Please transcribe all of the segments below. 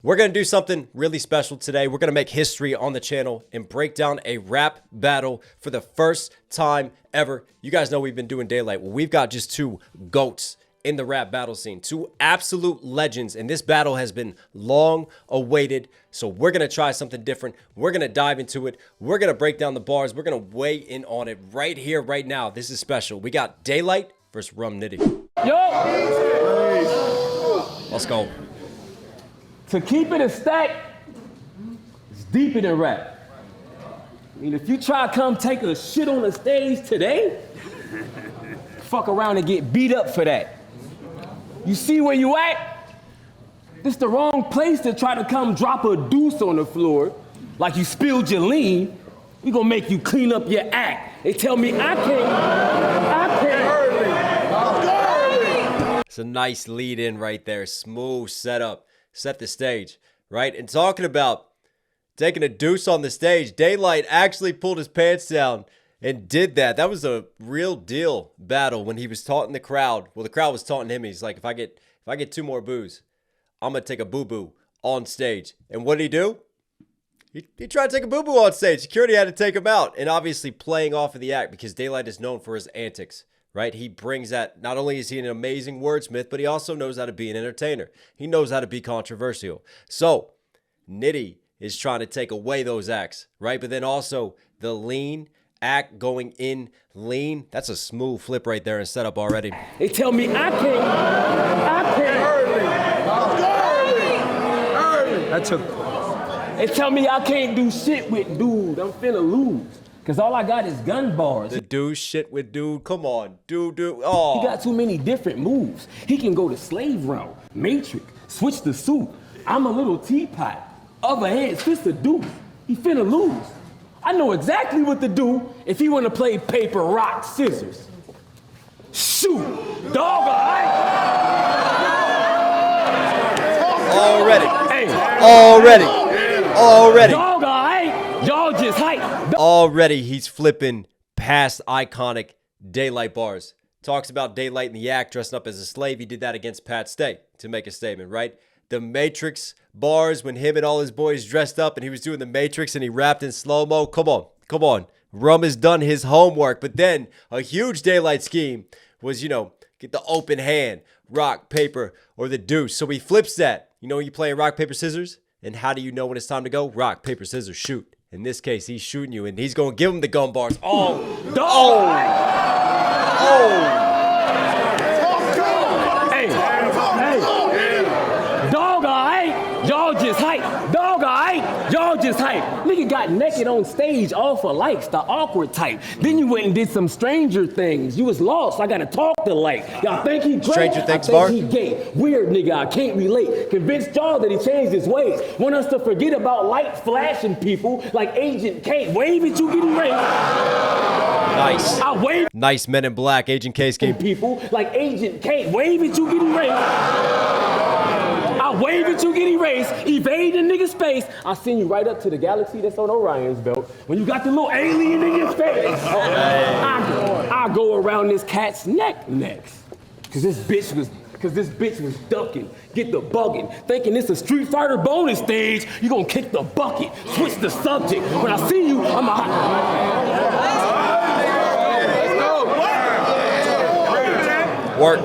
We're going to do something really special today. We're going to make history on the channel and break down a rap battle for the first time ever. You guys know we've been doing Daylyt. Well, we've got just two GOATs in the rap battle scene, two absolute legends, and this battle has been long awaited. So we're going to try something different. We're going to dive into it. We're going to break down the bars. We're going to weigh in on it right here, right now. This is special. We got Daylyt versus Rum Nitty. Yo! Let's go. To keep it a stack, it's deeper than rap. I mean, if you try to come take a shit on the stage today, fuck around and get beat up for that. You see where you at? This the wrong place to try to come drop a deuce on the floor like you spilled your lean. We gonna make you clean up your act. They tell me I can't. It's a nice lead in right there. Smooth setup. Set the stage, right? And talking about taking a deuce on the stage, Daylyt actually pulled his pants down and did that. That was a real deal battle when he was taunting the crowd. Well, the crowd was taunting him. He's like, if I get two more boos, I'm gonna take a boo-boo on stage. And what did he do? He tried to take a boo-boo on stage. Security had to take him out. And obviously playing off of the act, because Daylyt is known for his antics. Right? He brings that. Not only is he an amazing wordsmith, but he also knows how to be an entertainer. He knows how to be controversial. So Nitty is trying to take away those acts, right? But then also the lean act going in lean. That's a smooth flip right there and setup already. They tell me I can't. They tell me I can't do shit with dude. I'm finna lose. Cause all I got is gun bars. The dude shit with dude. Come on, dude. Oh. He got too many different moves. He can go the slave route, matrix, switch the suit. I'm a little teapot. Other hand, switch the deuce. He finna lose. I know exactly what to do if he wanna play paper, rock, scissors. Shoot, dog, Already. Hey. Already. Dog, y'all just hype. Already he's flipping past iconic Daylyt bars. Talks about Daylyt in the act dressing up as a slave. He did that against Pat Stay to make a statement, right? The Matrix bars when him and all his boys dressed up and he was doing the Matrix and he rapped in slow-mo. Come on. Rum has done his homework. But then a huge Daylyt scheme was, get the open hand, rock, paper, or the deuce. So he flips that. You playing rock, paper, scissors? And how do you know when it's time to go? Rock, paper, scissors, shoot. In this case, he's shooting you, and he's going to give him the gun bars. Hey, dog, y'all just hype. Dog, y'all just hype. Nigga got naked on stage, all for likes, the awkward type. Then you went and did some stranger things. You was lost. I got to talk to like. Y'all think he great? Stranger things, I think he gay. Weird nigga, I can't relate. Convinced y'all that he changed his ways. Want us to forget about light flashing people like Agent K. Wave it, you get erased. Nice. I wave. Nice Men in Black, Agent K scheme. People like Agent K. Wave it, you get erased. I wave it, you get erased. Evade the nigga's space. I send you right up to the galaxy that's on Orion's belt. When you got the little alien in your face. I go around this cat's neck next. Cause this bitch was ducking, get the bugging, thinking it's a Street Fighter bonus stage, you gonna kick the bucket, switch the subject. When I see you, I'm a Work.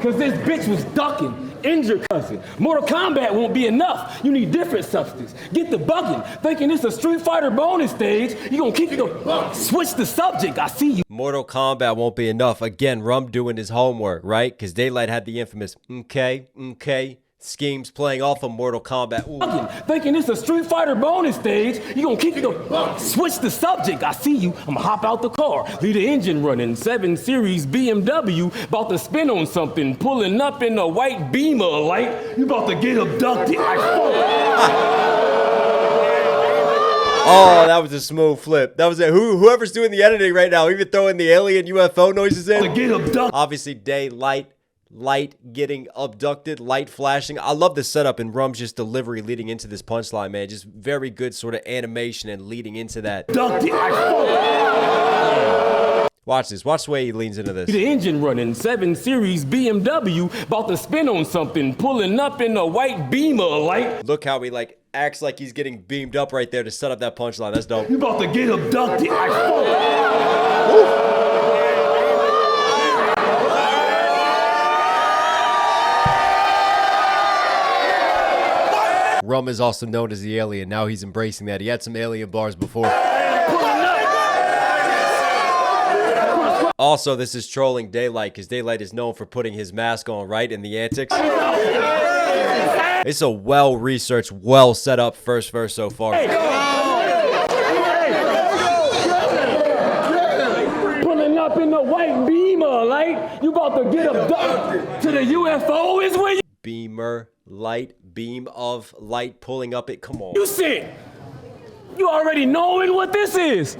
Cause this bitch was ducking. Injure cousin. Mortal Kombat won't be enough. You need different substance. Get the bugging. Thinking it's a Street Fighter bonus stage. You gonna kick the switch the subject. I see you. Mortal Kombat won't be enough. Again, Rum doing his homework, right? Because Daylyt had the infamous okay schemes playing off of Mortal Kombat. Thinking it's a Street Fighter bonus stage. You gonna kick the switch the subject. I see you. I'ma hop out the car. Leave the engine running. 7 Series BMW. About to spin on something. Pulling up in a white Beamer light. You about to get abducted. Oh, that was a smooth flip. That was it. Whoever's doing the editing right now, even throwing the alien UFO noises in. Obviously, Daylyt. Light getting abducted, light flashing. I love the setup and Rum's just delivery leading into this punchline, man. Just very good sort of animation and leading into that. Watch this. Watch the way he leans into this. The engine running, 7 Series BMW, about to spin on something, pulling up in a white Beamer light. Look how he like acts like he's getting beamed up right there to set up that punchline. That's dope. You about to get abducted. Rum is also known as the alien. Now he's embracing that. He had some alien bars before. Also, this is trolling Daylyt because Daylyt is known for putting his mask on, right, in the antics. It's a well-researched, well-set-up first verse so far. Pulling up in the white Beamer light. You about to get abducted to the UFO is where you... Beamer, light, beam of light pulling up it. Come on. You see, you already knowing what this is.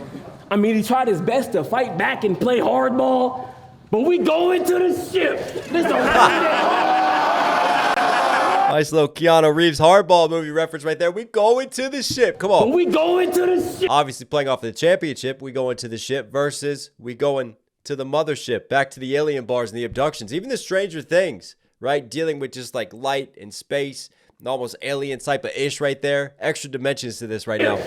I mean, he tried his best to fight back and play hardball, but we go into the ship. This nice little Keanu Reeves hardball movie reference right there. We go into the ship. Come on. But we go into the ship. Obviously playing off of the championship, we go into the ship versus we going to the mothership, back to the alien bars and the abductions. Even the Stranger Things, right? Dealing with just like light and space and almost alien type of ish right there. Extra dimensions to this right now.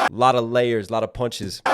A lot of layers, a lot of punches. Hey,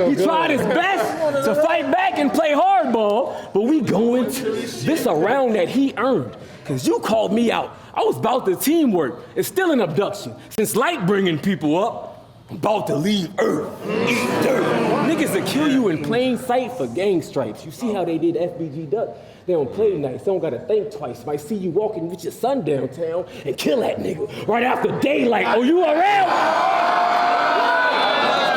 he tried his best to fight back and play hardball, but we going to this a round that he earned. Cause you called me out. I was about the teamwork. It's still an abduction. Since Light bringing people up, I'm about to leave Earth, eat dirt. Niggas will kill you in plain sight for gang stripes. You see how they did FBG Duck? They don't play nice, they don't gotta think twice. Might see you walking with your son downtown and kill that nigga right after Daylyt. Oh, you around?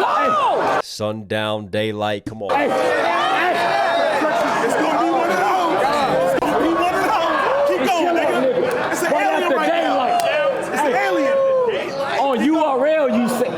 Whoa! Sundown, Daylyt, come on. Hey. It's gonna be one of those. It's gonna be one of those. Keep going, nigga. It's an alien right now. It's an alien. On URL, you say.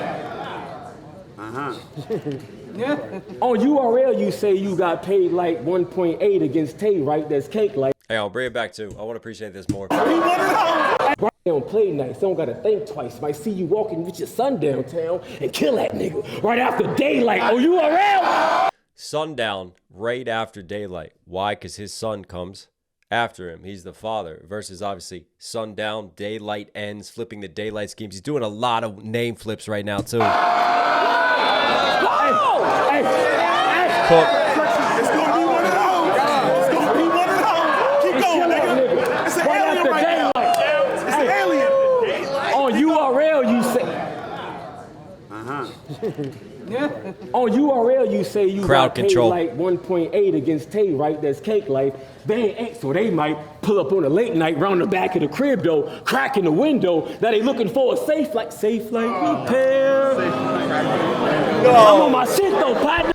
On URL, you say you got paid like 1.8 against Tay, right? That's cake, like. Hey, I'll bring it back too. I want to appreciate this more. Be one of those. They don't play nice, they don't gotta think twice. Might see you walking with your son downtown and kill that nigga right after Daylyt. Oh, you around? Sundown, right after Daylyt. Why? Because his son comes after him. He's the father. Versus obviously sundown, Daylyt ends, flipping the Daylyt schemes. He's doing a lot of name flips right now too. Hey. Cook. It's gonna be one of those. It's gonna be one of those. Keep going, nigga. It's an alien right now. It's an alien. On URL, you say. On URL, you say you Crowd got paid control. like 1.8 against Tay, right? That's cake life. They ain't, so they might pull up on a late night round the back of the crib though, cracking the window. That they looking for a safe like repair. I'm on my shit though, partner.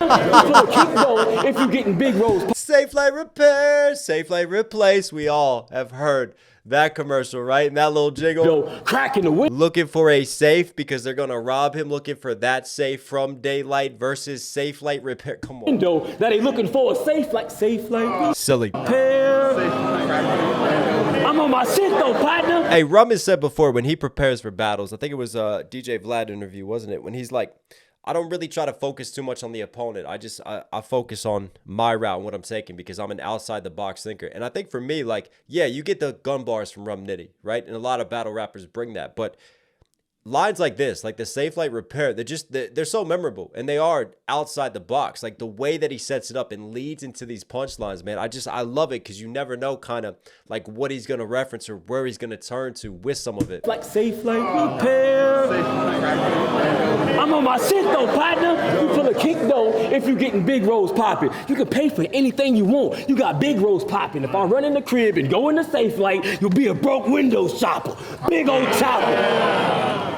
Keep going if you getting big rolls. Safe light repair, safe light replace. We all have heard that commercial, right? And that little jingle. Cracking the window. Looking for a safe because they're going to rob him. Looking for that safe from Daylyt versus safe light repair. Come on. That they looking for a safe like Silly. repair. I'm on my shit though, partner. Hey, Rum has said before when he prepares for battles, I think it was a DJ Vlad interview, wasn't it? When he's like, I don't really try to focus too much on the opponent. I focus on my route and what I'm taking because I'm an outside the box thinker. And I think for me, like, yeah, you get the gun bars from Rum Nitty, right? And a lot of battle rappers bring that. But lines like this, like the safe light repair, they're so memorable and they are outside the box. Like the way that he sets it up and leads into these punchlines, man, I love it because you never know kind of like what he's going to reference or where he's going to turn to with some of it. Like safe light repair. I'm on my shit though, partner. You pull a kick though if you getting big rolls popping. You can pay for anything you want. You got big rolls popping. If I run in the crib and go in the safe light, you'll be a broke window shopper. Big old chopper.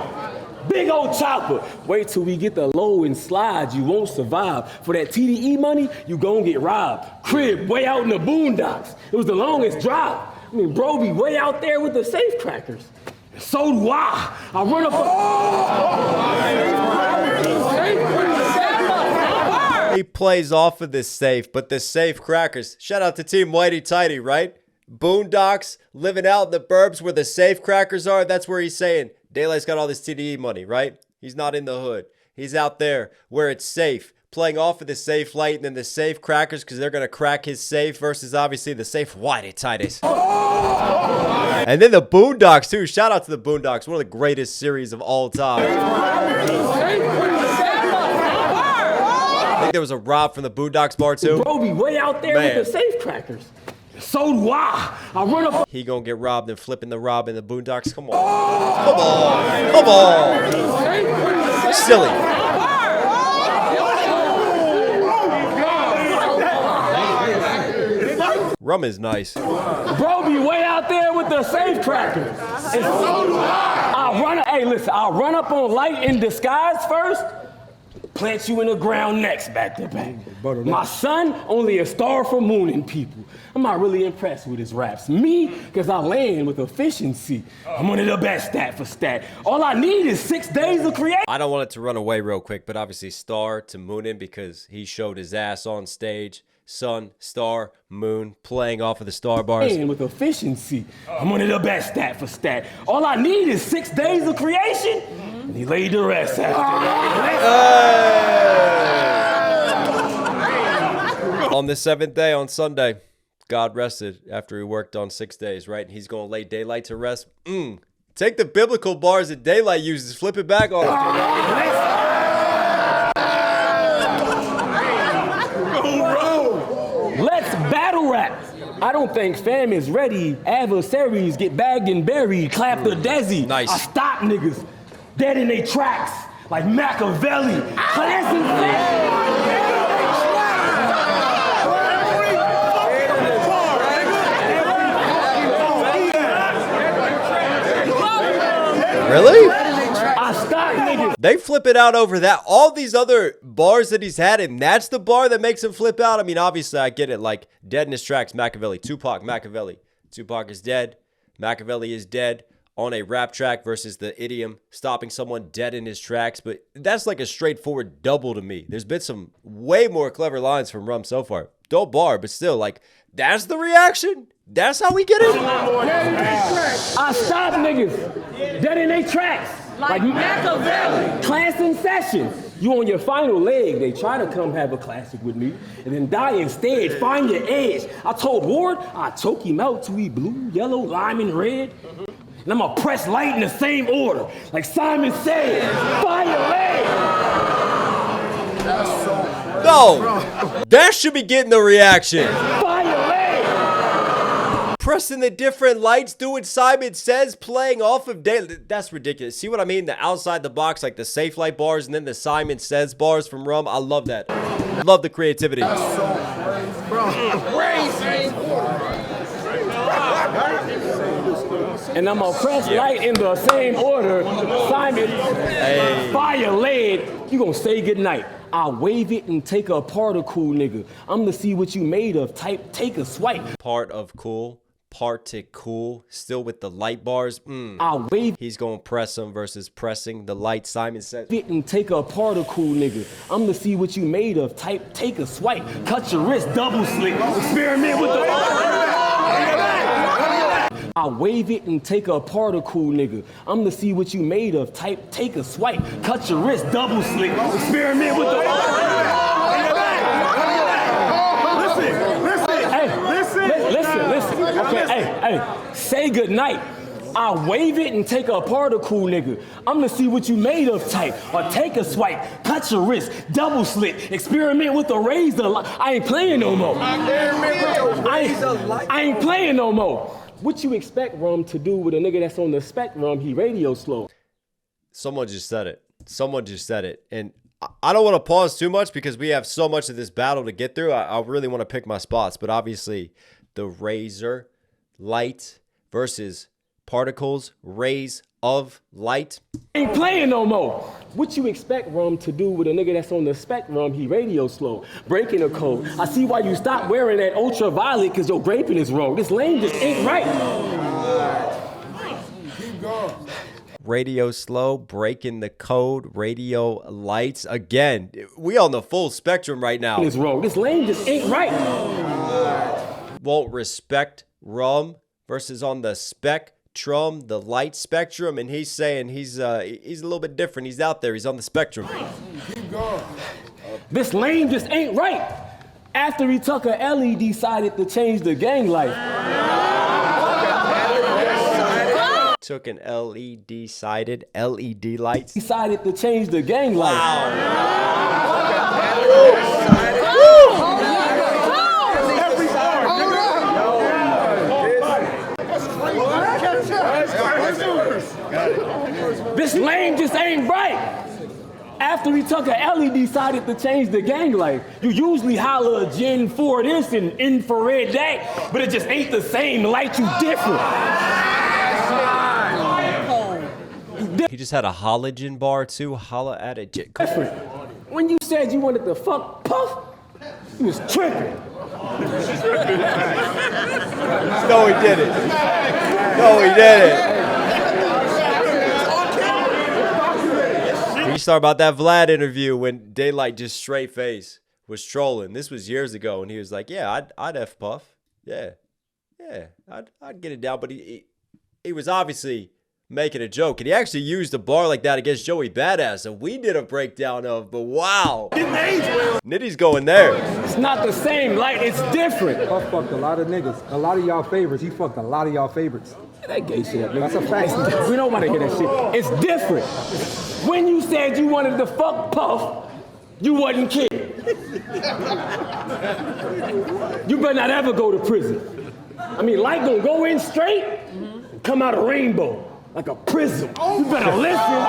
Big old chopper. Wait till we get the low and slides. You won't survive. For that TDE money, you gon' get robbed. Crib way out in the boondocks. It was the longest drive. I mean, bro be way out there with the safe crackers. So do I. I run up He plays off of this safe, but the safe crackers. Shout out to Team Whitey Tighty, right? Boondocks, living out in the burbs where the safe crackers are. That's where he's saying Daylyt's got all this TDE money, right? He's not in the hood. He's out there where it's safe, playing off of the safe light and then the safe crackers because they're going to crack his safe versus obviously the safe Whitey Tighties. And then the Boondocks, too. Shout out to the Boondocks, one of the greatest series of all time. I think there was a Rob from the Boondocks bar, too. Bro be way out there with the safe crackers. So do I. I run up. He gonna get robbed and flipping the Rob in the Boondocks. Come on. Come on. Come on. Silly. Rum is nice. Bro be way out there with the safe crackers. And so do I. Hey, listen, I'll run up on light in disguise first. Plant you in the ground next, back to back. My son, only a star for mooning people. I'm not really impressed with his raps. Me, because I land with efficiency. I'm one of the best stat for stat. All I need is 6 days of creation. I don't want it to run away real quick, but obviously star to mooning because he showed his ass on stage. Sun, star, moon, playing off of the star bars. And with efficiency. I'm one of the best stat for stat. All I need is 6 days of creation. And he laid the rest after that. On the 7th day, on Sunday, God rested after he worked on 6 days, right? And he's going to lay Daylyt to rest. Take the biblical bars that Daylyt uses, flip it back on him. Let's battle rap. I don't think fam is ready. Adversaries get bagged and buried. Clap the desi. Nice. I stop niggas dead in their tracks like Machiavelli. Classic Really? I stop niggas. They flip it out over that. All these other bars that he's had, and that's the bar that makes him flip out. I mean, obviously, I get it. Like, dead in his tracks, Machiavelli. Tupac, Machiavelli. Tupac is dead. Machiavelli is dead on a rap track versus the idiom stopping someone dead in his tracks. But that's like a straightforward double to me. There's been some way more clever lines from Rum so far. Dope bar, but still, like, that's the reaction? That's how we get it? I stop niggas dead in their tracks like Machiavelli. Class in session. You on your final leg, they try to come have a classic with me and then die instead. Find your edge. I told Ward I choke him out till he blue, yellow, lime, and red. And I'm gonna press light in the same order. Like Simon said, find your leg. No, that should be getting the reaction. Find your leg. Pressing the different lights, doing Simon Says, playing off of Daylyt. That's ridiculous. See what I mean? The outside the box, like the safe light bars and then the Simon Says bars from Rum. I love that. Love the creativity. And I'm gonna press light in the same order. Simon, fire lead. You gonna say goodnight. I'll wave it and take a particle, nigga. I'm to see what you made of. Type, take a swipe. Part of cool. Particle. Still with the light bars. I'll wave He's going to press him versus pressing the light. Simon Says. it and take a particle, nigga. I'm to see what you made of. Type, take a swipe. Cut your wrist, double slick. Experiment with the... I'll wave it and take a particle, nigga. I'm to see what you made of. Type, take a swipe. Cut your wrist, double slick. Experiment with the... Listen. Okay, hey, say goodnight. I'll wave it and take a particle, nigga. I'm to see what you made of type. Or take a swipe, cut your wrist, double slit, experiment with the razor. I ain't playing no more. I ain't playing no more. What you expect Rum to do with a nigga that's on the spectrum? He radio slow. Someone just said it. And I don't want to pause too much because we have so much of this battle to get through. I really want to pick my spots. But obviously, the razor, light versus particles, rays of light. Ain't playing no more. What you expect Rum to do with a nigga that's on the spectrum? He radio slow, breaking the code. I see why you stopped wearing that ultraviolet because your graping is wrong. This lane just ain't right. Radio slow, breaking the code, radio lights. Again, we on the full spectrum right now. This road, this lane just ain't right. Won't respect Rum versus on the spectrum, the light spectrum, and he's saying he's a little bit different. He's out there. He's on the spectrum. Keep going. This lane just ain't right. After he took a Ellie decided to change the gang life. Took an LED sided LED lights. Decided to change the gang life. This lane just ain't right. After he took a Ellie decided to change the gang life. You usually holler a Gen 4 this and infrared that, but it just ain't the same light, you different. He just had a halogen bar too. Holla at it. Different. When you said you wanted to fuck Puff, you was tripping. No, he didn't. No, he didn't. We start about that Vlad interview when Daylyt just straight face was trolling. This was years ago, and he was like, "Yeah, I'd F Puff. Yeah, I'd get it down." But he was obviously making a joke, and he actually used a bar like that against Joey Badass, and we did a breakdown of. But wow, Nitty's going there. It's not the same light. It's different. Puff fucked a lot of niggas. A lot of y'all favorites. He fucked a lot of y'all favorites. That gay shit up, nigga. That's a fact. We don't want to hear that shit. It's different. When you said you wanted to fuck Puff, you wasn't kidding. You better not ever go to prison. I mean, light gonna go in straight and come out a rainbow like a prism. You better listen.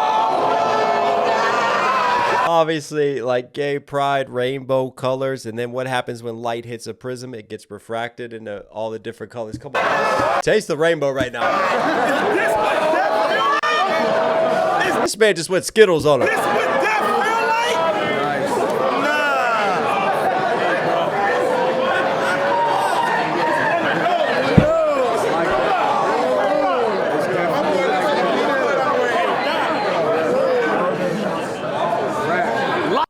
Obviously, like gay pride, rainbow colors, and then what happens when light hits a prism? It gets refracted into all the different colors. Come on, taste the rainbow right now. This man just went Skittles on him. This with death real light?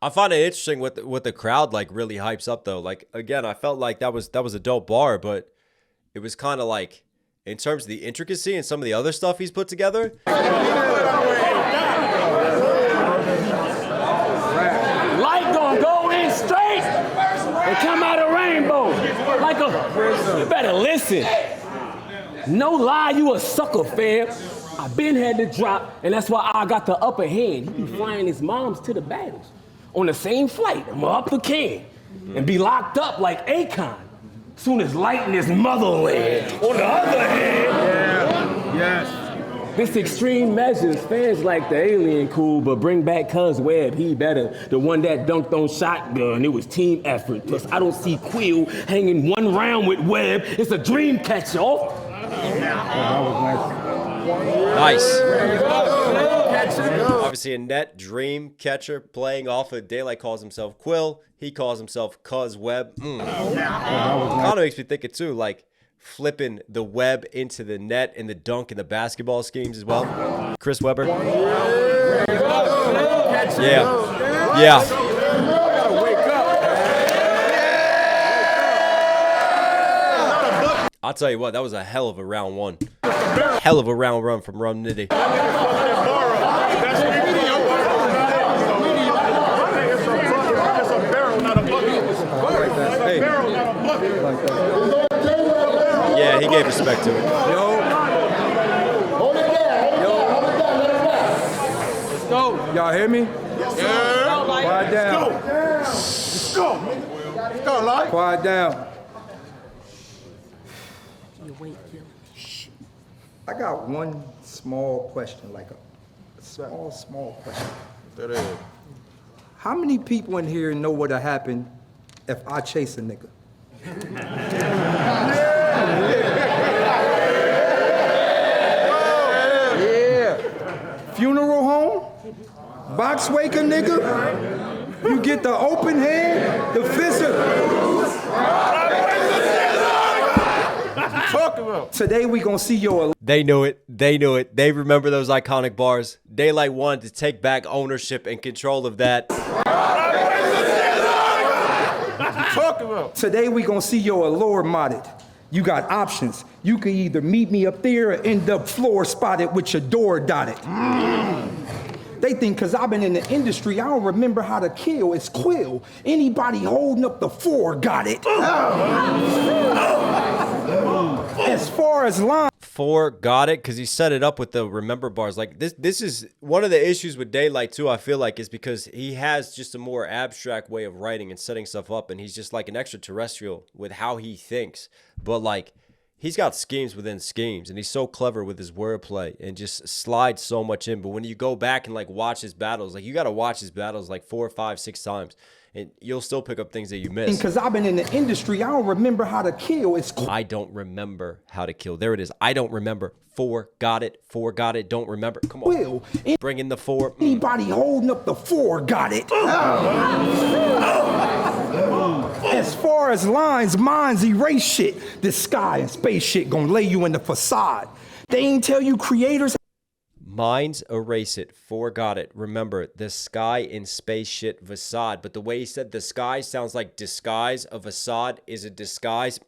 I find it interesting what the crowd like really hypes up though. Like again, I felt like that was a dope bar, but it was kind of like in terms of the intricacy and some of the other stuff he's put together. Light gonna go in straight and come out a rainbow like a prism. You better listen. No lie, you a sucker, fam. I been had to drop, and that's why I got the upper hand. He be flying his moms to the battles on the same flight. I'm up the can and be locked up like Akon. Soon as light in his motherland. On the other hand, Yes. this extreme measures, fans like the alien cool, but bring back Cuz Webb, he better. The one that dunked on shotgun, it was team effort. Plus, I don't see Quill hanging one round with Webb. It's a dream catcher. Oh. That was nice. Nice. Obviously a net dream catcher playing off of Daylyt calls himself Quill. He calls himself Cuz Webb. Kind of makes me think it too, like flipping the web into the net and the dunk and the basketball schemes as well. Chris Webber. Yeah. I'll tell you what, that was a hell of a round one. Hell of a round run from Rum Nitty. Yeah, he gave respect to it. Let's go. Y'all hear me? Yeah. Quiet down. Let's go. Let's go, Light. Quiet down. I got one small question, like a small question. That is. How many people in here know what'll happen if I chase a nigga? Yeah. Funeral home? Box waker nigga? You get the open hand, the fist. Today we gonna see your They knew it. They knew it. They remember those iconic bars. Daylyt wanted to take back ownership and control of that. Today we gonna see your allure modded. You got options. You can either meet me up there or end up floor spotted with your door dotted. They think cause I've been in the industry, I don't remember how to kill. It's quill. Anybody holding up the four got it. As far as line. Four got it because he set it up with the remember bars. Like this is one of the issues with Daylyt too, I feel like, is because he has just a more abstract way of writing and setting stuff up, and he's just like an extraterrestrial with how he thinks. But like he's got schemes within schemes, and he's so clever with his wordplay and just slides so much in. But when you go back and like watch his battles, like you got to watch his battles like 4, 5, 6 times, and you'll still pick up things that you miss. Because I've been in the industry, I don't remember how to kill. It's I don't remember how to kill. There it is. I don't remember. Four got it. Four got it. Don't remember. Come on. quill. Bring in the four. Anybody holding up the four got it. As far as lines, minds erase shit. The sky and space shit gonna lay you in the facade. They ain't tell you creators. Minds erase it. Four got it. Remember, the sky in space shit facade. But the way he said the sky sounds like disguise. A facade is a disguise.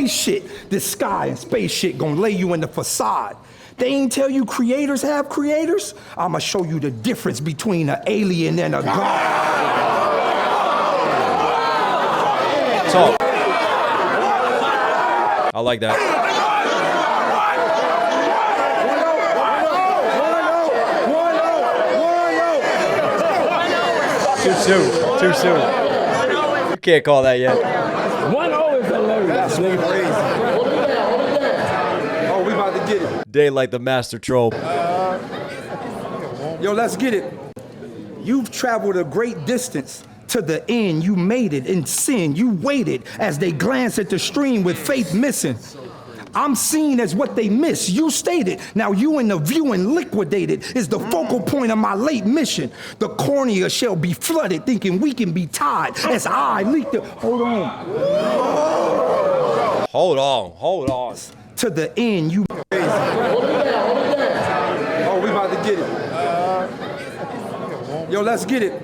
Shit, the sky and space shit gonna lay you in the facade. They ain't tell you creators have creators. I'ma show you the difference between an alien and a god. Talk. I like that. Too soon. Too soon. You can't call that yet. 1-0 is hilarious. Oh, we about to get it. Daylyt the master troll. Yo, let's get it. You've traveled a great distance. To the end, you made it. In sin, you waited as they glance at the stream with faith missing. I'm seen as what they miss. You stated. Now you in the view and liquidated is the focal point of my late mission. The cornea shall be flooded, thinking we can be tied as I leak the. Hold on. Hold on. Hold on. To the end, you. Oh, we about to get it. Yo, let's get it.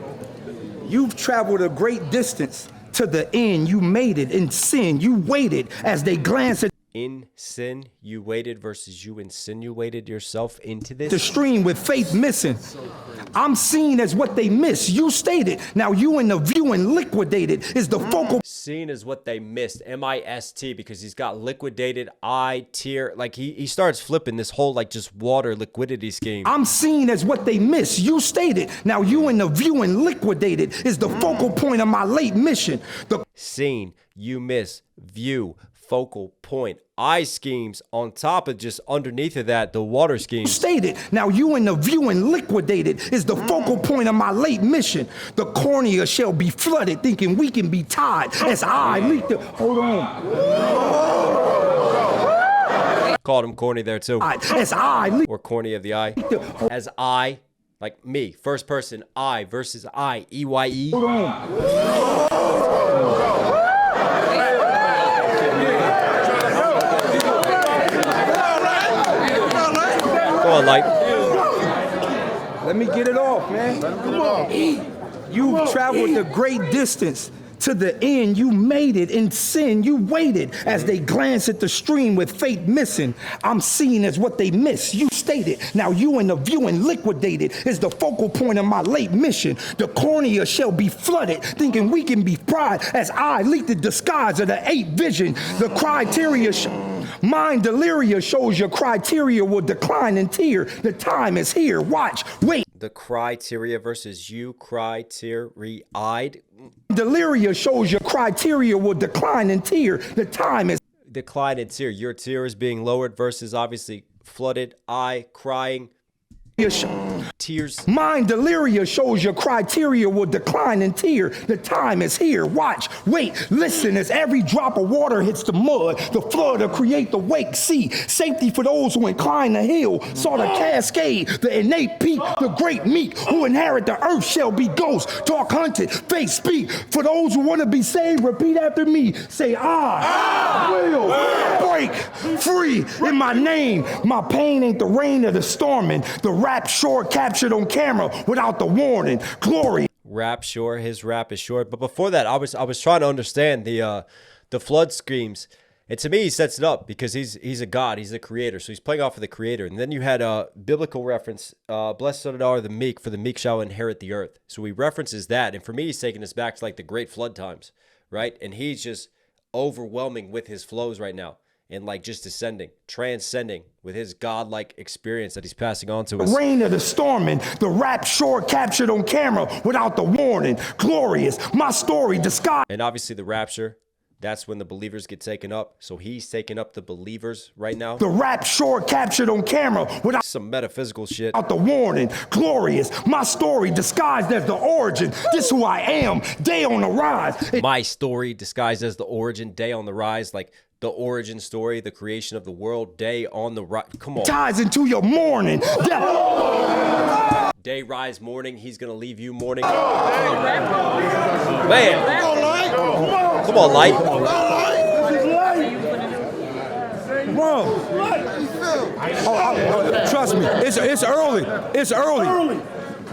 You've traveled a great distance. To the end, you made it. In sin, you waited as they glance at In sin, you waited versus you insinuated yourself into this. the stream with faith missing. I'm seen as what they miss. You stated. Now you in the view and liquidated is the focal. Seen as what they missed. M-I-S-T, because he's got liquidated I tier. Like he starts flipping this whole like just water liquidity scheme. I'm seen as what they miss. You stated. Now you in the view and liquidated is the focal point of my late mission. The Seen, you miss, view, focal point. I schemes on top of just underneath of that, the water schemes. stated. Now you in the view and liquidated is the focal point of my late mission. The cornea shall be flooded, thinking we can be tied as I leak the. Hold on. Called him corny there too. As I leak Or corny of the eye. the. As I, like me, first person, I versus I, E-Y-E. Hold on. Go on, Light. Let me get it off, man. Come on. You've traveled a great distance. To the end, you made it. In sin, you waited as they glance at the stream with faith missing. I'm seen as what they miss. You stated. Now you in the view and liquidated is the focal point of my late mission. The cornea shall be flooded, thinking we can be fried as I leak the disguise of the 8 vision. The criteria. Mind deliria shows your criteria will decline in tear. The time is here. Watch. Wait. The criteria versus you criteria-eyed. Deliria shows your criteria will decline in tear. The time is Decline in tear. Your tear is being lowered versus obviously flooded. I crying. Tears. Mind deliria shows your criteria will decline in tear. The time is here. Watch, wait, listen as every drop of water hits the mud. The flood will create the wake. See, safety for those who incline the hill. Saw the cascade, the innate peak, the great meek who inherit the earth shall be ghosts. Talk hunted, face speak. For those who want to be saved, repeat after me. Say, I will break free in my name. My pain ain't the rain or the storming. The rap short captured on camera without the warning. Glory. Rap short, his rap is short. But before that, I was trying to understand the flood schemes. And to me, he sets it up because he's a god, he's a creator. So he's playing off of the creator. And then you had a biblical reference, blessed are the meek, for the meek shall inherit the earth. So he references that. And for me, he's taking us back to like the great flood times, right? And he's just overwhelming with his flows right now. And like just descending, transcending with his godlike experience that he's passing on to us. Rain of the storming, the rap short captured on camera without the warning. Glorious, my story disguised. And obviously the rapture, that's when the believers get taken up. So he's taking up the believers right now. The rap short captured on camera without some metaphysical shit. The warning. Glorious, my story disguised as the origin. This who I am, day on the rise. My story disguised as the origin, day on the rise. Like the origin story, the creation of the world, day on the rise. Come on. Ties into your morning. Day, rise, morning. He's going to leave you morning. Man. Come on, Light. Trust me, it's early. It's early.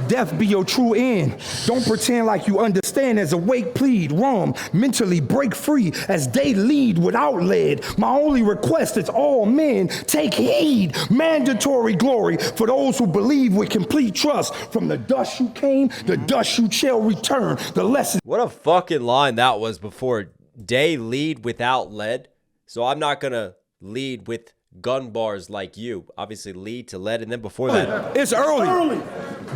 Death be your true end. Don't pretend like you understand as awake plead. Rum, mentally break free as they lead without lead. My only request is all men take heed. Mandatory glory for those who believe with complete trust. From the dust you came, the dust you shall return. The lesson. What a fucking line that was before. Day lead without lead. So I'm not going to lead with gun bars like you. Obviously lead to lead. And then before that. It's early.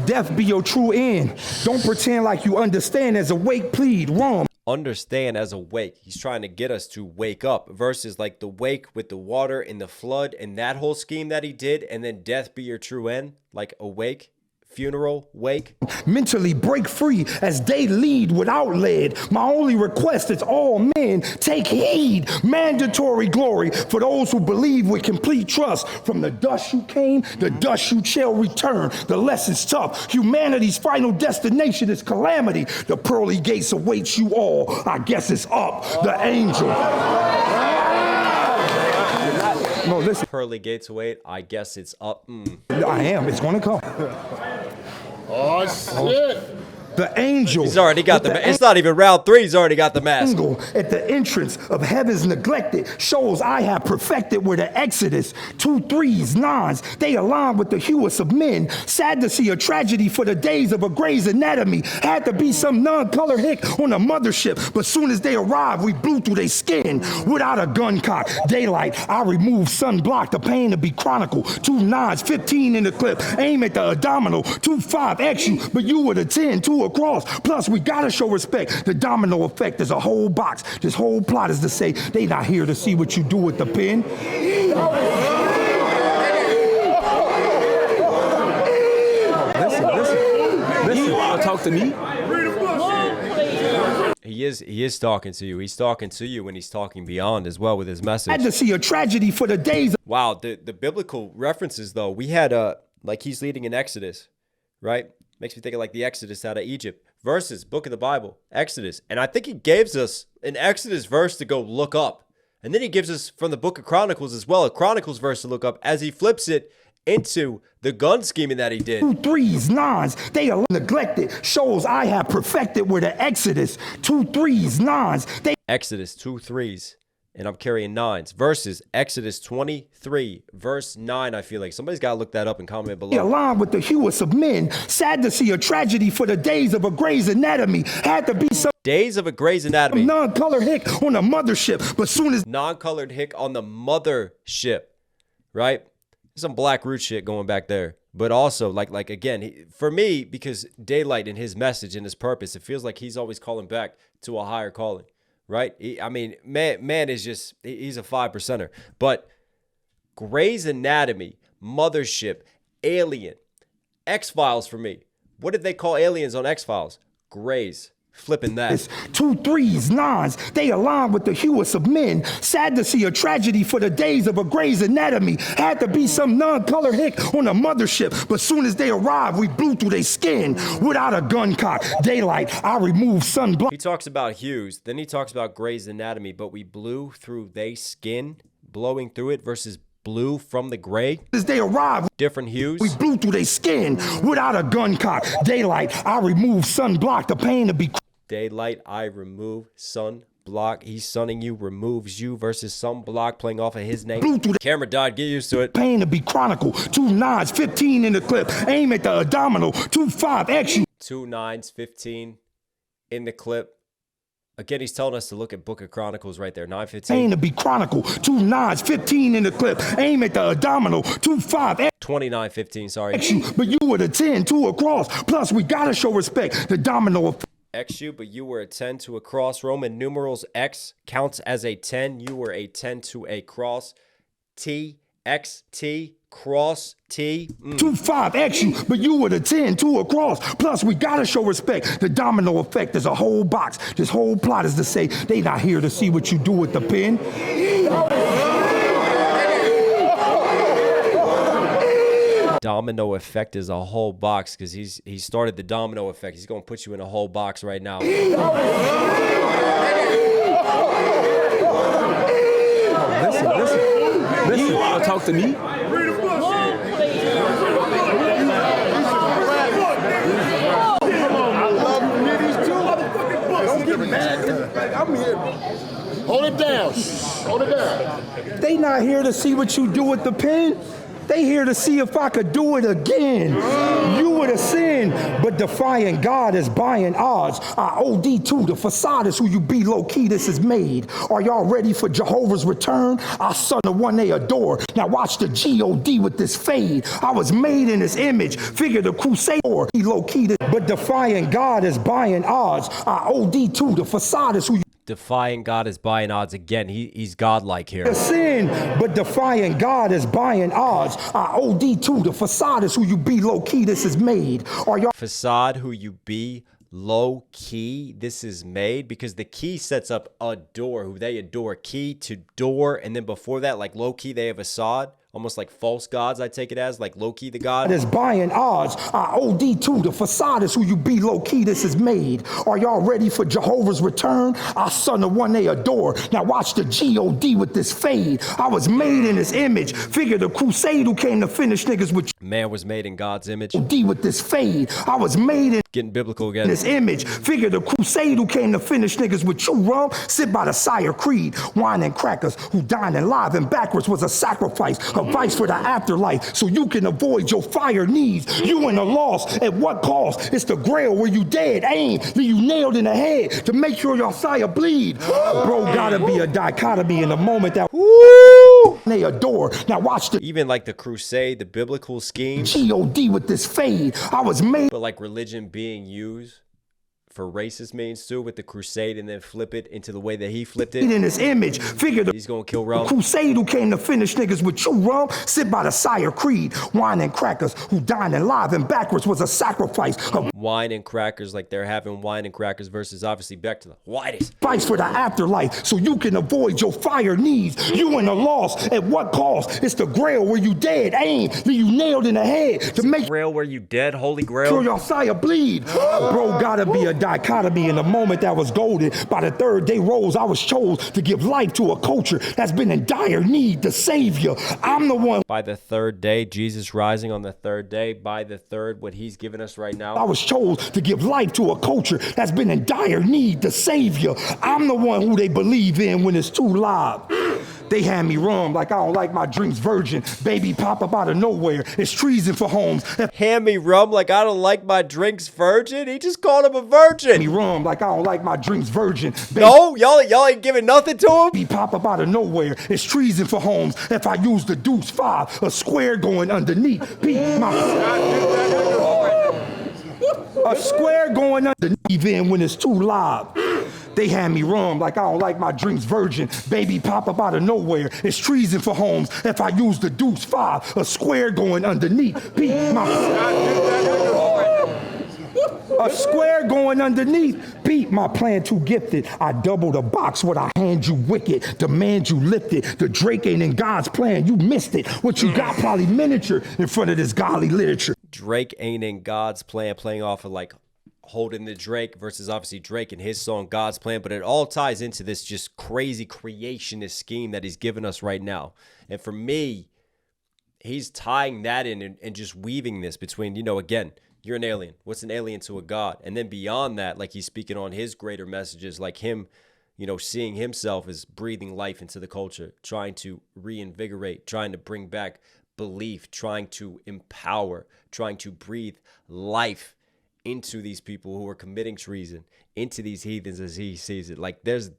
Death be your true end. Don't pretend like you understand as awake plead. Rum. Understand as awake. He's trying to get us to wake up versus like the wake with the water and the flood and that whole scheme that he did. And then death be your true end. Like awake. Funeral, wake. Mentally break free as they lead without lead. My only request is all men take heed. Mandatory glory for those who believe with complete trust. From the dust you came, the dust you shall return. The lesson's tough. Humanity's final destination is calamity. The pearly gates awaits you all. I guess it's up. The angel. No, listen. Pearly gates await. I guess it's up. I am. It's going to come. Oh, shit. The angel. He's already got the it's not even round 3. He's already got the mask. At the entrance of heaven's neglected shows I have perfected where the Exodus 2 3s 9s they align with the hewest of men. Sad to see a tragedy for the days of a Grey's Anatomy. Had to be some non-color hick on a mothership, but soon as they arrived, we blew through their skin without a gun cock. Daylyt, I remove sunblock, the pain to be chronicle. 2 9s, 15 in the clip. Aim at the abdominal. 2 5 X you, but you were the 10. 2 across. Plus, we gotta show respect. The domino effect is a whole box. This whole plot is to say they not here to see what you do with the pen. Listen. Talk to me. He is talking to you. He's talking to you when he's talking beyond as well with his message. Had to see a tragedy for the days. Wow, the biblical references though. We had like he's leading an Exodus, right? Makes me think of like the Exodus out of Egypt versus book of the Bible, Exodus. And I think he gives us an Exodus verse to go look up. And then he gives us from the book of Chronicles as well, a Chronicles verse to look up as he flips it into the gun scheming that he did. 2 3s 9s they are neglected. Shows I have perfected where the Exodus 2 3s 9s they Exodus 2 3s. And I'm carrying 9s versus Exodus 23 verse 9. I feel like somebody's got to look that up and comment below. Align with the hewest of men. Sad to see a tragedy for the days of a Grey's Anatomy. Had to be some days of a Grey's Anatomy. Non-color hick on the mothership, but soon as non-colored hick on the mothership, right? Some Black Root shit going back there. But also, like again, for me, because Daylyt and his message and his purpose, it feels like he's always calling back to a higher calling. Right? I mean, man is just, he's a 5%er. But Grey's Anatomy, Mothership, Alien, X-Files for me. What did they call aliens on X-Files? Grays. Flipping that. 2 3s, 9s, they align with the hewest of men. Sad to see a tragedy for the days of a Grey's Anatomy. Had to be some non-color hick on a mothership, but soon as they arrived, we blew through their skin without a gun cock. Daylyt, I removed sunblock. He talks about hues, then he talks about Grey's Anatomy, but we blew through they skin, blowing through it versus blue from the gray. As they arrived, different hues. we blew through their skin without a gun cock. Daylyt, I removed sunblock, the pain to be. Daylyt, I remove sunblock. He's sunning you, removes you versus sunblock, playing off of his name. Camera died, get used to it. Pain to be chronicle. 2 9s, 15 in the clip. Aim at the abdominal. 2 5 XU. 2 9s, 15 in the clip. Again, he's telling us to look at Book of Chronicles right there. 9:15. Pain to be chronicle. 2 9s, 15 in the clip. Aim at the abdominal. 2 5 29:15, sorry. XU. But you were the 10, 2 across. Plus, we gotta show respect. The domino effect. XU, but you were a 10 to a cross. Roman numerals X counts as a 10. You were a 10 to a cross. T, X, T, cross, T. 2 5 XU, but you were the 10, 2 across. Plus, we gotta show respect. The domino effect is a whole box. This whole plot is to say they not here to see what you do with the pen. Domino effect is a whole box because he started the domino effect. He's gonna put you in a whole box right now. Listen. You wanna talk to me? I'm here. Hold it down. Hold it down. They not here to see what you do with the pen. They here to see if I could do it again. You would have sinned, but defying God is buying odds. I OD too, the facade is who you be, low-key this is made. Are y'all ready for Jehovah's return? I son the one they adore. Now watch the G-O-D with this fade. I was made in his image, figure the crusader. He low-key this, but defying God is buying odds. I OD too, the facade is who you Defying God is buying odds again. He's godlike here. sin, but defying God is buying odds. I OD too, the facade is who you be, low-key this is made. Are y'all Facade, who you be, low key, this is made, because the key sets up adore, who they adore, key to door, and then before that, like low key, they have facade, almost like false gods. I take it as like low key the god. is buying odds. I OD too, the facade is who you be, low-key this is made. Are y'all ready for Jehovah's return? I son the one they adore. Now watch the G-O-D with this fade. I was made in his image, figure the crusade who came to finish niggas with Man was made in God's image. D with this fade. I was made in Getting biblical again. this image, figure the crusade who came to finish niggas with you, rum, sit by the sire creed, wine and crackers, who dined and live and backwards was a sacrifice, a vice for the afterlife, so you can avoid your fire needs. You in the loss, at what cost? It's the grail where you dead, aim, leave you nailed in the head to make sure your sire bleed. Bro, gotta be a dichotomy in the moment that they adore. Now watch the Even like the crusade, the biblical scheme, G-O-D with this fade. I was made but like religion being used for racist means too, with the crusade, and then flip it into the way that he flipped it. in his image, figure the He's gonna kill Rum. crusade who came to finish niggas with you, rum, sit by the sire creed, wine and crackers, who dined and live and backwards was a sacrifice, a Wine and crackers, like they're having wine and crackers versus obviously back to the whitest. vice for the afterlife, so you can avoid your fire needs. You in the loss, at what cost? It's the grail where you dead, aim, leave you nailed in the head to make Grail where you dead, holy sure grail. your sire bleed. Bro, gotta be a dichotomy in the moment that was golden. By the third day rose, I was chose to give life to a culture that's been in dire need, the savior. I'm the one. By the third day, Jesus rising on the third day. By the third, what he's given us right I now. was chose to give life to a culture that's been in dire need, the savior. I'm the one who they believe in when it's too loud. They hand me rum like I don't like my drinks virgin. Baby pop up out of nowhere. It's treason for homes. Hand me rum like I don't like my drinks virgin. He just called him a virgin. Me rum like I don't like my drinks virgin. No, y'all ain't giving nothing to him. Baby pop up out of nowhere. It's treason for homes. If I use the deuce 5, a square going underneath. A square going underneath in when it's too loud. They hand me rum like I don't like my drinks virgin. Baby pop up out of nowhere. It's treason for homes. If I use the deuce 5, a square going underneath. A square going underneath. Beat my plan too gifted. I double the box. What I hand you wicked. Demand you lift it. The Drake ain't in God's plan. You missed it. What you got probably miniature in front of this godly literature. Drake ain't in God's plan, playing off of like holding the Drake versus obviously Drake and his song God's Plan, but it all ties into this just crazy creationist scheme that he's given us right now. And for me, he's tying that in and just weaving this between, you know, again, you're an alien. What's an alien to a god? And then beyond that, like he's speaking on his greater messages, like him, you know, seeing himself as breathing life into the culture, trying to reinvigorate, trying to bring back belief, trying to empower, trying to breathe life into these people who are committing treason, into these heathens as he sees it. Like there's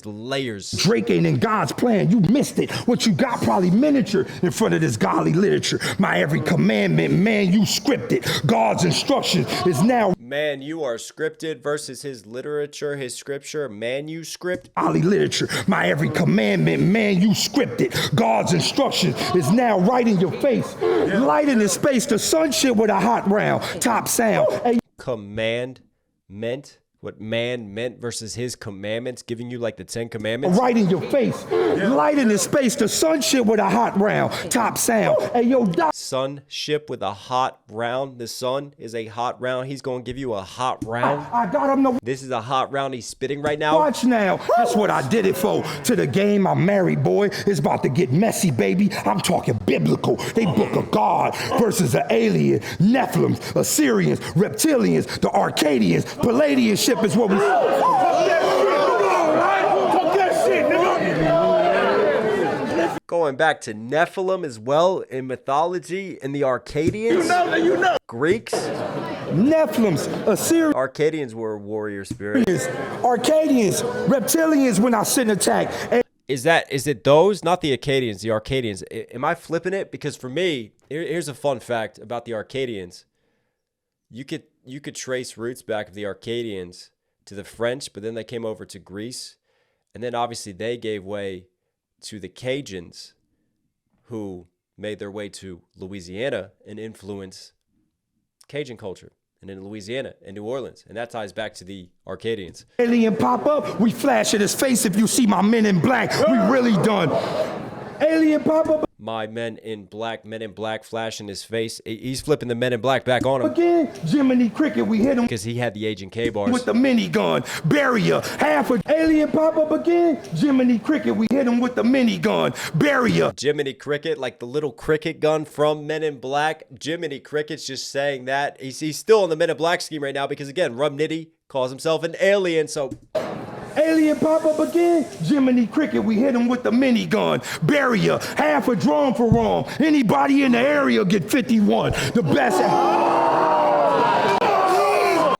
layers. Drake ain't in God's plan. You missed it. What you got probably miniature in front of this godly literature. My every commandment, man, you scripted. God's instruction is now. Man, you are scripted versus his literature, his scripture, manuscript. Godly literature. My every commandment, man, you scripted. God's instruction is now right in your face. Light in the space. The sun shit with a hot round. Top sound. Hey. Command meant what man meant versus his commandments, giving you like the 10 commandments. Right in your face. Light in the space. The sun shit with a hot round. Top sound. Hey, yo, sun ship with a hot round. The sun is a hot round. He's going to give you a hot round. I got him. This is a hot round he's spitting right now. Watch now. That's what I did it for. To the game I'm married, boy. It's about to get messy, baby. I'm talking biblical. They book a god versus an alien. Nephilims, Assyrians, reptilians, the Arcadians, Palladian ship is what we... Going back to Nephilim as well in mythology and the Arcadians. You know. Greeks. Nephilims, Assyrians. Arcadians were warrior spirits. Arcadians, reptilians when I sit and attack. And is it those? Not the Acadians, the Arcadians. Am I flipping it? Because for me, here's a fun fact about the Arcadians. You could trace roots back of the Arcadians to the French, but then they came over to Greece. And then obviously they gave way to the Cajuns, who made their way to Louisiana and influenced Cajun culture. And in Louisiana and New Orleans. And that ties back to the Arcadians. Alien pop up, we flash at his face if you see my men in black. We really done. Alien pop up. My men in black flash in his face. He's flipping the men in black back on him. Again, Jiminy Cricket, we hit him. Because he had the Agent K bars. With the minigun, barrier, half a alien pop up again. Jiminy Cricket, we hit him with the minigun, barrier. Jiminy Cricket, like the little cricket gun from Men in Black. Jiminy Cricket's just saying that. He's still in the Men in Black scheme right now because, again, Rum Nitty calls himself an alien, so... Alien pop up again. Jiminy Cricket, we hit him with the minigun. Barrier, half a drum for wrong. Anybody in the area get 51. The best.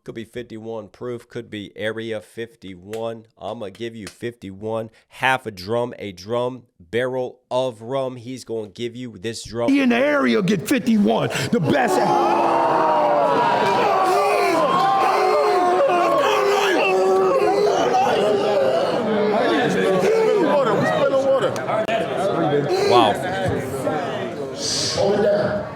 Could be 51 proof. Could be area 51. I'm going to give you 51. Half a drum barrel of rum. He's going to give you this drum. In the area get 51. The best. Wow.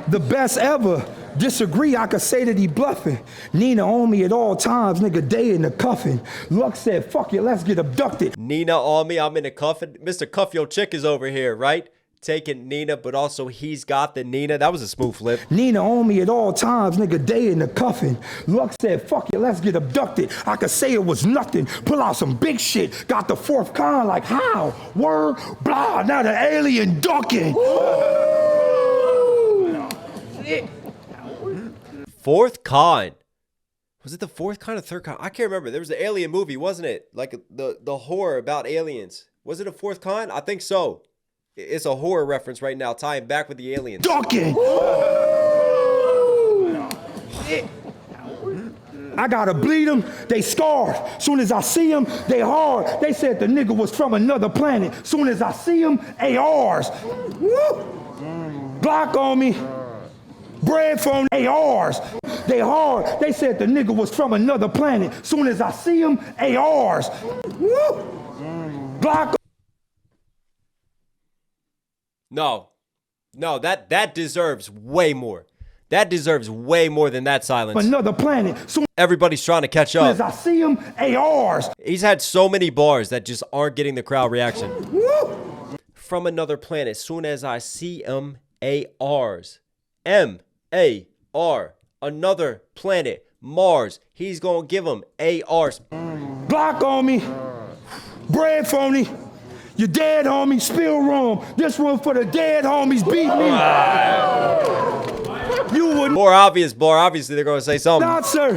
The best ever. Disagree, I could say that he bluffing. Nina on me at all times, nigga, day in the cuffin. Luck said, fuck it, let's get abducted. Nina on me, I'm in the cuffin. Mr. Cuff Your Chick is over here, right? Taking Nina, but also he's got the Nina. That was a smooth flip. Nina on me at all times, nigga, day in the cuffin. Luck said, fuck it, let's get abducted. I could say it was nothing. Pull out some big shit. Got the fourth con like how? Word, blah, now the alien ducking. Fourth con. Was it the fourth con or third con? I can't remember. There was an alien movie, wasn't it? Like the horror about aliens. Was it a fourth con? I think so. It's a horror reference right now, tying back with the aliens. Ducking. I gotta bleed them, they scarred. Soon as I see them, they hard. They said the nigga was from another planet. Soon as I see them, ARs. Woo. Block on me. Bread phone ARs. They hard. They said the nigga was from another planet. Soon as I see them, ARs. Woo. Block. No, that deserves way more. That deserves way more than that silence. Another planet. Soon Everybody's trying to catch as up. I see him, ARs. He's had so many bars that just aren't getting the crowd reaction. Woo! From another planet, soon as I see him, ARs. M-A-R. Another planet, Mars. He's gonna give him ARs. Block on me. Bread phony. You dead, homie. Spill room. This one for the dead homies. Beat me. You would More obvious bar. Obviously, they're gonna say something. not, sir.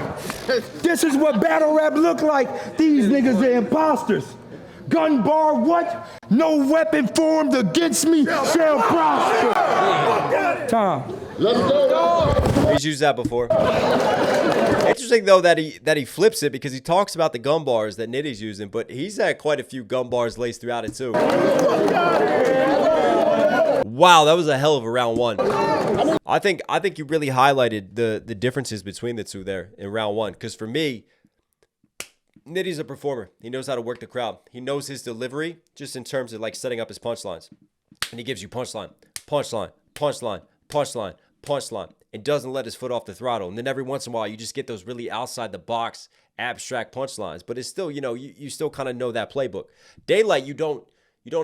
This is what battle rap look like. These niggas are imposters. Gun bar what? No weapon formed against me shall prosper. Tom. He's used that before. Interesting though that he flips it because he talks about the gun bars that Nitty's using, but he's had quite a few gun bars laced throughout it too. Wow, that was a hell of a round one. I think you really highlighted the differences between the two there in round one. Because for me, Nitty's a performer. He knows how to work the crowd. He knows his delivery just in terms of like setting up his punchlines. And he gives you punchline, punchline, punchline, punchline, punchline. And doesn't let his foot off the throttle. And then every once in a while, you just get those really outside the box, abstract punchlines. But it's still, you still kind of know that playbook. Daylyt, you don't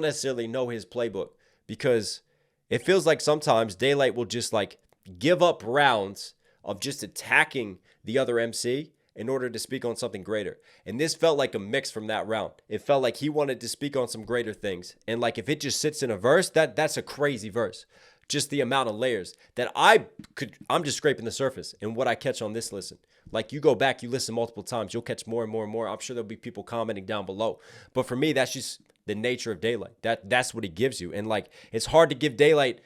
necessarily know his playbook because it feels like sometimes Daylyt will just like give up rounds of just attacking the other MC in order to speak on something greater. And this felt like a mix from that round. It felt like he wanted to speak on some greater things. And like if it just sits in a verse, that's a crazy verse. Just the amount of layers that I'm just scraping the surface and what I catch on this listen. Like you go back, you listen multiple times, you'll catch more and more and more. I'm sure there'll be people commenting down below. But for me, that's just the nature of Daylyt. That's what he gives you. And like, it's hard to give Daylyt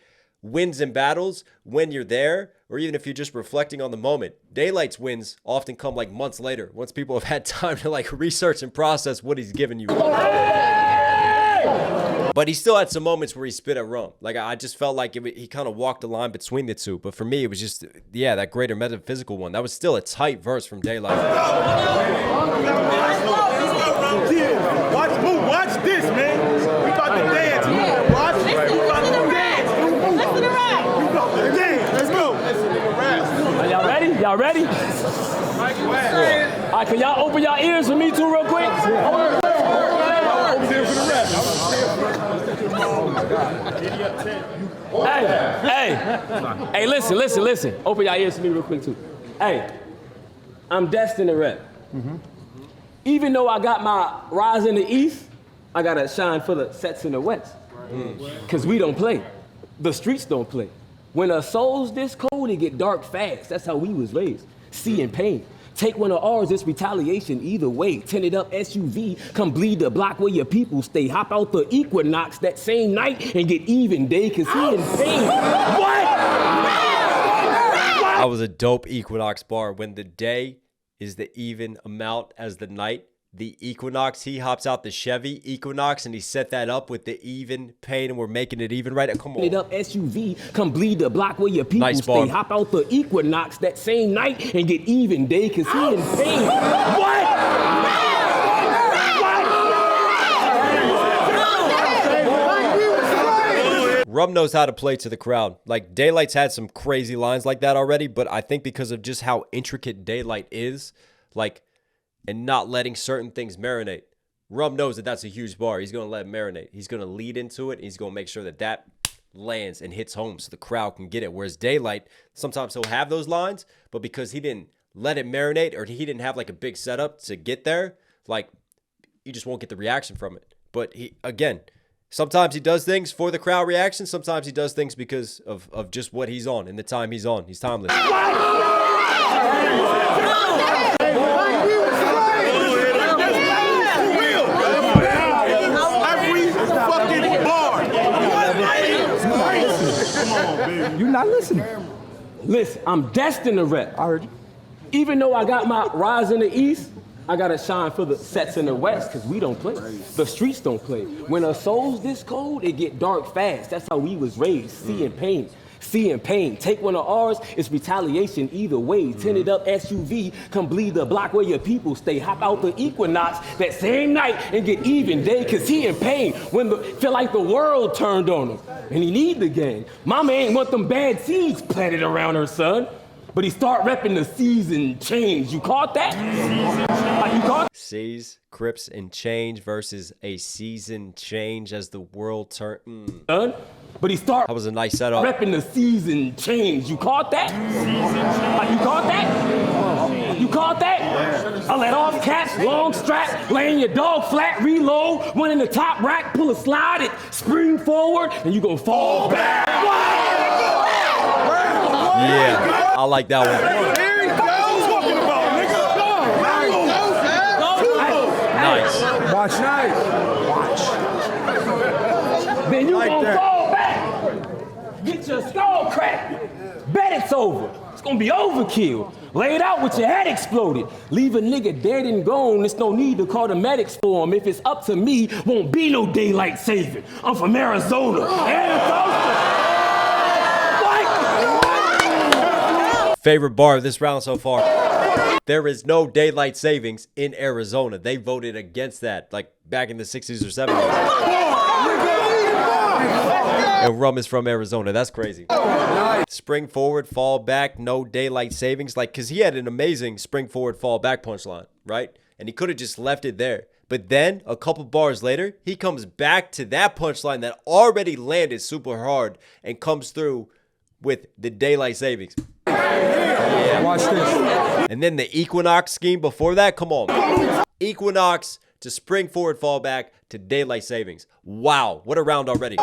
wins in battles when you're there, or even if you're just reflecting on the moment. Daylyt's wins often come like months later, once people have had time to like research and process what he's given you. But he still had some moments where he spit at Rum. Like, I just felt like he kind of walked the line between the two. But for me, it was just, yeah, that greater metaphysical one. That was still a tight verse from Daylyt. Watch this, man. We about to dance. Watch. We about to dance. Listen to rap. Let's go. Are y'all ready? Y'all ready? All right, can y'all open y'all ears for me too real quick? Hey, listen. Open your ears to me real quick too. Hey, I'm destined to rap. Even though I got my rise in the east, I gotta shine for the sets in the west. Cause we don't play. The streets don't play. When a soul's this cold, it get dark fast. That's how we was raised. Seeing pain. Take one of ours, it's retaliation either way. Tinted up SUV, come bleed the block where your people stay. Hop out the Equinox that same night and get even day, cause he in pain. What? That was a dope Equinox bar. When the day is the even amount as the night, the Equinox, he hops out the Chevy Equinox and he set that up with the even pain and we're making it even right. Come on. Tinted up SUV, come bleed the block where your people stay. Hop out the Equinox that same night and get even day, cause he in pain. What? Rum knows how to play to the crowd. Like, Daylyt's had some crazy lines like that already, but I think because of just how intricate Daylyt is, like, and not letting certain things marinate, Rum knows that that's a huge bar. He's going to let it marinate. He's going to lead into it. And he's going to make sure that that lands and hits home so the crowd can get it. Whereas Daylyt, sometimes he'll have those lines, but because he didn't let it marinate or he didn't have like a big setup to get there, like, you just won't get the reaction from it. But he, again, sometimes he does things for the crowd reaction. Sometimes he does things because of just what he's on and the time he's on. He's timeless. You're not listening. Listen, I'm destined to rap. I heard you. Even though I got my rise in the east, I gotta shine for the sets in the west, cause we don't play. The streets don't play. When a soul's this cold, it get dark fast. That's how we was raised, seeing pain. Seeing pain, take one of ours, it's retaliation either way. Tinted up SUV, come bleed the block where your people stay. Hop out the Equinox that same night and get even day, cause he in pain when feel like the world turned on him. And he need the gang. Mama ain't want them bad seeds planted around her son. But he start repping the season change. You caught that? You caught? Seas, Crips, and change versus a season change as the world turn. But he start. That was a nice setup. Repping the season change. You caught that? You caught that? You caught that? I let off caps, long strap, laying your dog flat, reload, one in the top rack, pull a slide, it spring forward, and you gonna fall back. Yeah, I like that one. Here he goes. Talking about, nigga. Nice. Watch nice. Then you gonna fall back. Get your skull cracked. Bet it's over. It's gonna be overkill. Lay it out with your head exploded. Leave a nigga dead and gone. There's no need to call the medics for him. If it's up to me, won't be no daylight saving. I'm from Arizona. Favorite bar of this round so far. There is no daylight savings in Arizona. They voted against that, like back in the 60s or 70s. And Rum is from Arizona. That's crazy. Spring forward, fall back, no daylight savings. Like, because he had an amazing spring forward, fall back punchline, right? And he could have just left it there. But then, a couple bars later, he comes back to that punchline that already landed super hard and comes through with the daylight savings. Yeah. Watch this. And then the Equinox scheme before that, come on. Equinox to spring forward, fall back to daylight savings. Wow, what a round already.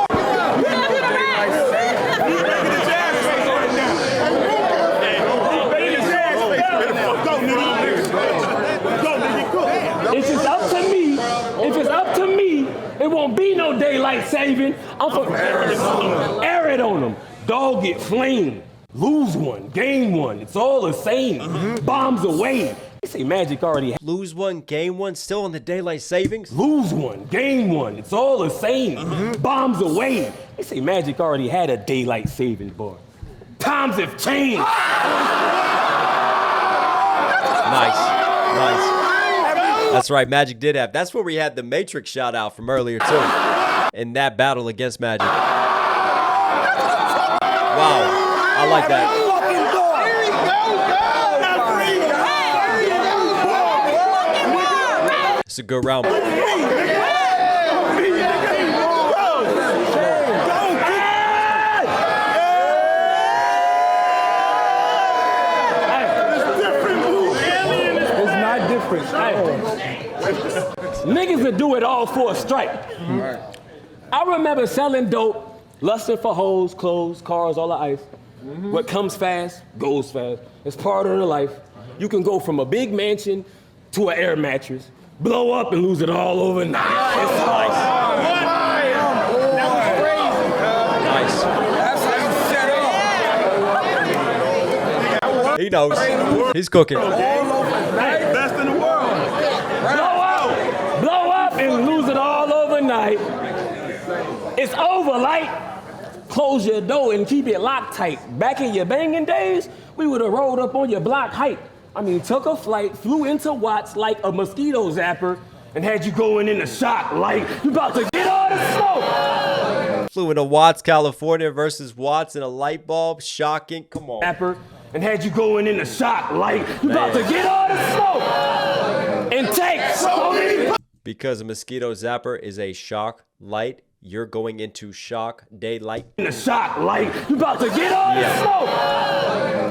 If it's up to me, it won't be no daylight saving. I'm from Arizona. Air it on them. Dog get flamed. Lose one, gain one. It's all the same. Bombs away. They say Magic already had. Lose one, gain one, still on the daylight savings? Lose one, gain one. It's all the same. Bombs away. They say Magic already had a daylight savings bar. Times have changed. Nice. That's right, Magic did have. That's where we had the Matrix shout out from earlier too. In that battle against Magic. Wow. I like that. It's a good round. It's not different. Niggas would do it all for a strike. I remember selling dope, lusting for hoes, clothes, cars, all the ice. What comes fast, goes fast. It's part of the life. You can go from a big mansion to an air mattress, blow up and lose it all overnight. It's nice. Nice. He knows. He's cooking. Best in the world. Blow up and lose it all overnight. It's over, like. Close your door and keep it locked tight. Back in your banging days, we would have rolled up on your block height. I mean, took a flight, flew into Watts like a mosquito zapper, and had you going into shock like you about to get all the smoke. Flew into Watts, California versus Watts in a light bulb. Shocking. Come on. Zapper, and had you going into shock like you about to get all the smoke. And take so many. Because a mosquito zapper is a shock light, you're going into shock daylight. In the shock light, you about to get all the smoke.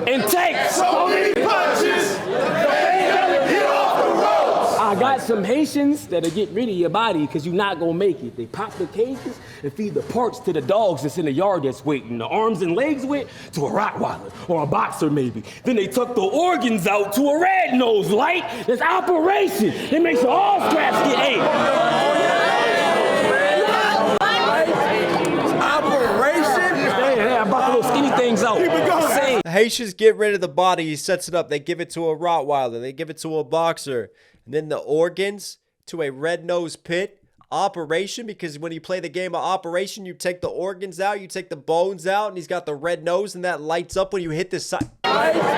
And take so many punches. Get off the ropes. I got some Haitians that'll get rid of your body because you're not gonna make it. They pop the cages and feed the parts to the dogs that's in the yard that's waiting. The arms and legs went to a Rottweiler or a boxer maybe. Then they took the organs out to a red nose light. That's operation. They make sure all straps get ate. Yeah, I bought the little skinny things out. The Haitians get rid of the body. He sets it up. They give it to a Rottweiler. They give it to a boxer. And then the organs to a red-nosed pit. Operation, because when you play the game of Operation, you take the organs out, you take the bones out, and he's got the red nose, and that lights up when you hit the side. Operation?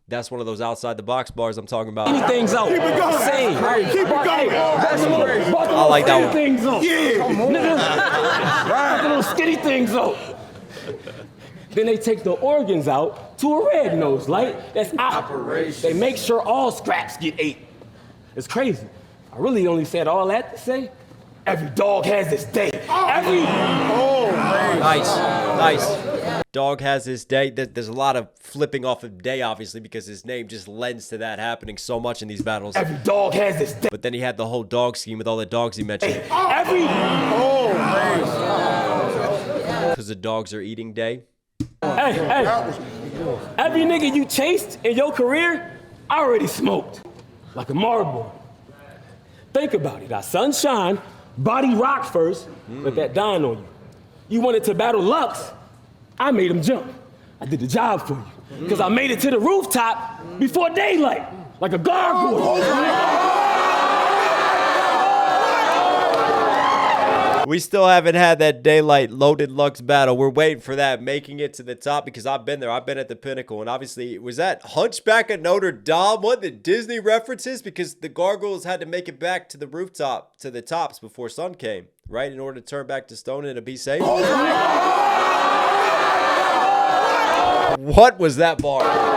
That's one of those outside the box bars I'm talking about. Things out. Keep it going. Same. Keep it going. I like that one. Things out. Yeah. Come on. Nigga. Little skinny things out. Then they take the organs out to a red nose light. That's operation. They make sure all scraps get ate. It's crazy. I really only said all that to say, every dog has its day. Nice. Dog has his day. There's a lot of flipping off of day, obviously, because his name just lends to that happening so much in these battles. Every dog has its day. But then he had the whole dog scheme with all the dogs he mentioned. Because the dogs are eating day. Hey. Every nigga you chased in your career, I already smoked. Like a marble. Think about it. Our sunshine, body rock first, let that dawn on you. You wanted to battle Lux, I made him jump. I did the job for you. Because I made it to the rooftop before daylight, like a gargoyle. We still haven't had that Daylyt loaded Lux battle. We're waiting for that, making it to the top, because I've been there. I've been at the pinnacle. And obviously, was that Hunchback of Notre Dame? What, the Disney references? Because the gargoyles had to make it back to the rooftop, to the tops before sun came, right? In order to turn back to stone and to be safe. What was that bar?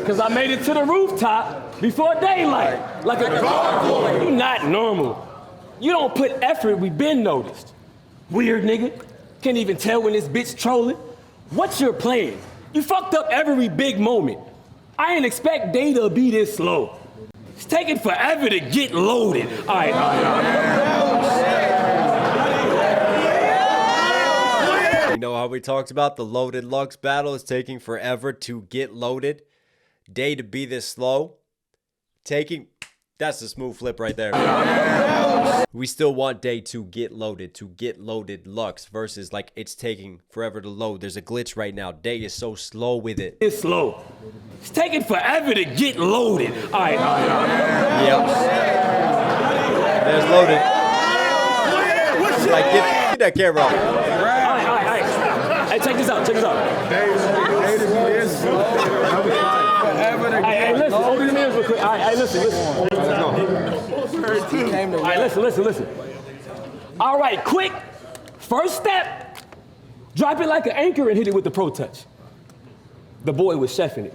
Because I made it to the rooftop before daylight. Like a gargoyle. You not normal. You don't put effort, we been noticed. Weird nigga. Can't even tell when this bitch trolling. What's your plan? You fucked up every big moment. I ain't expect Day to be this slow. It's taking forever to get loaded. All right. You know how we talked about the loaded Lux battle is taking forever to get loaded? Day to be this slow? That's a smooth flip right there. We still want Day to get loaded Lux versus like it's taking forever to load. There's a glitch right now. Day is so slow with it. It's slow. It's taking forever to get loaded. All right. Yep. There's loaded. Like, get that camera off. All right. Hey, check this out. Hey, listen, open your ears real quick. All right, hey, listen. All right, listen. All right, quick. First step, drop it like an anchor and hit it with the pro touch. The boy was chefing it.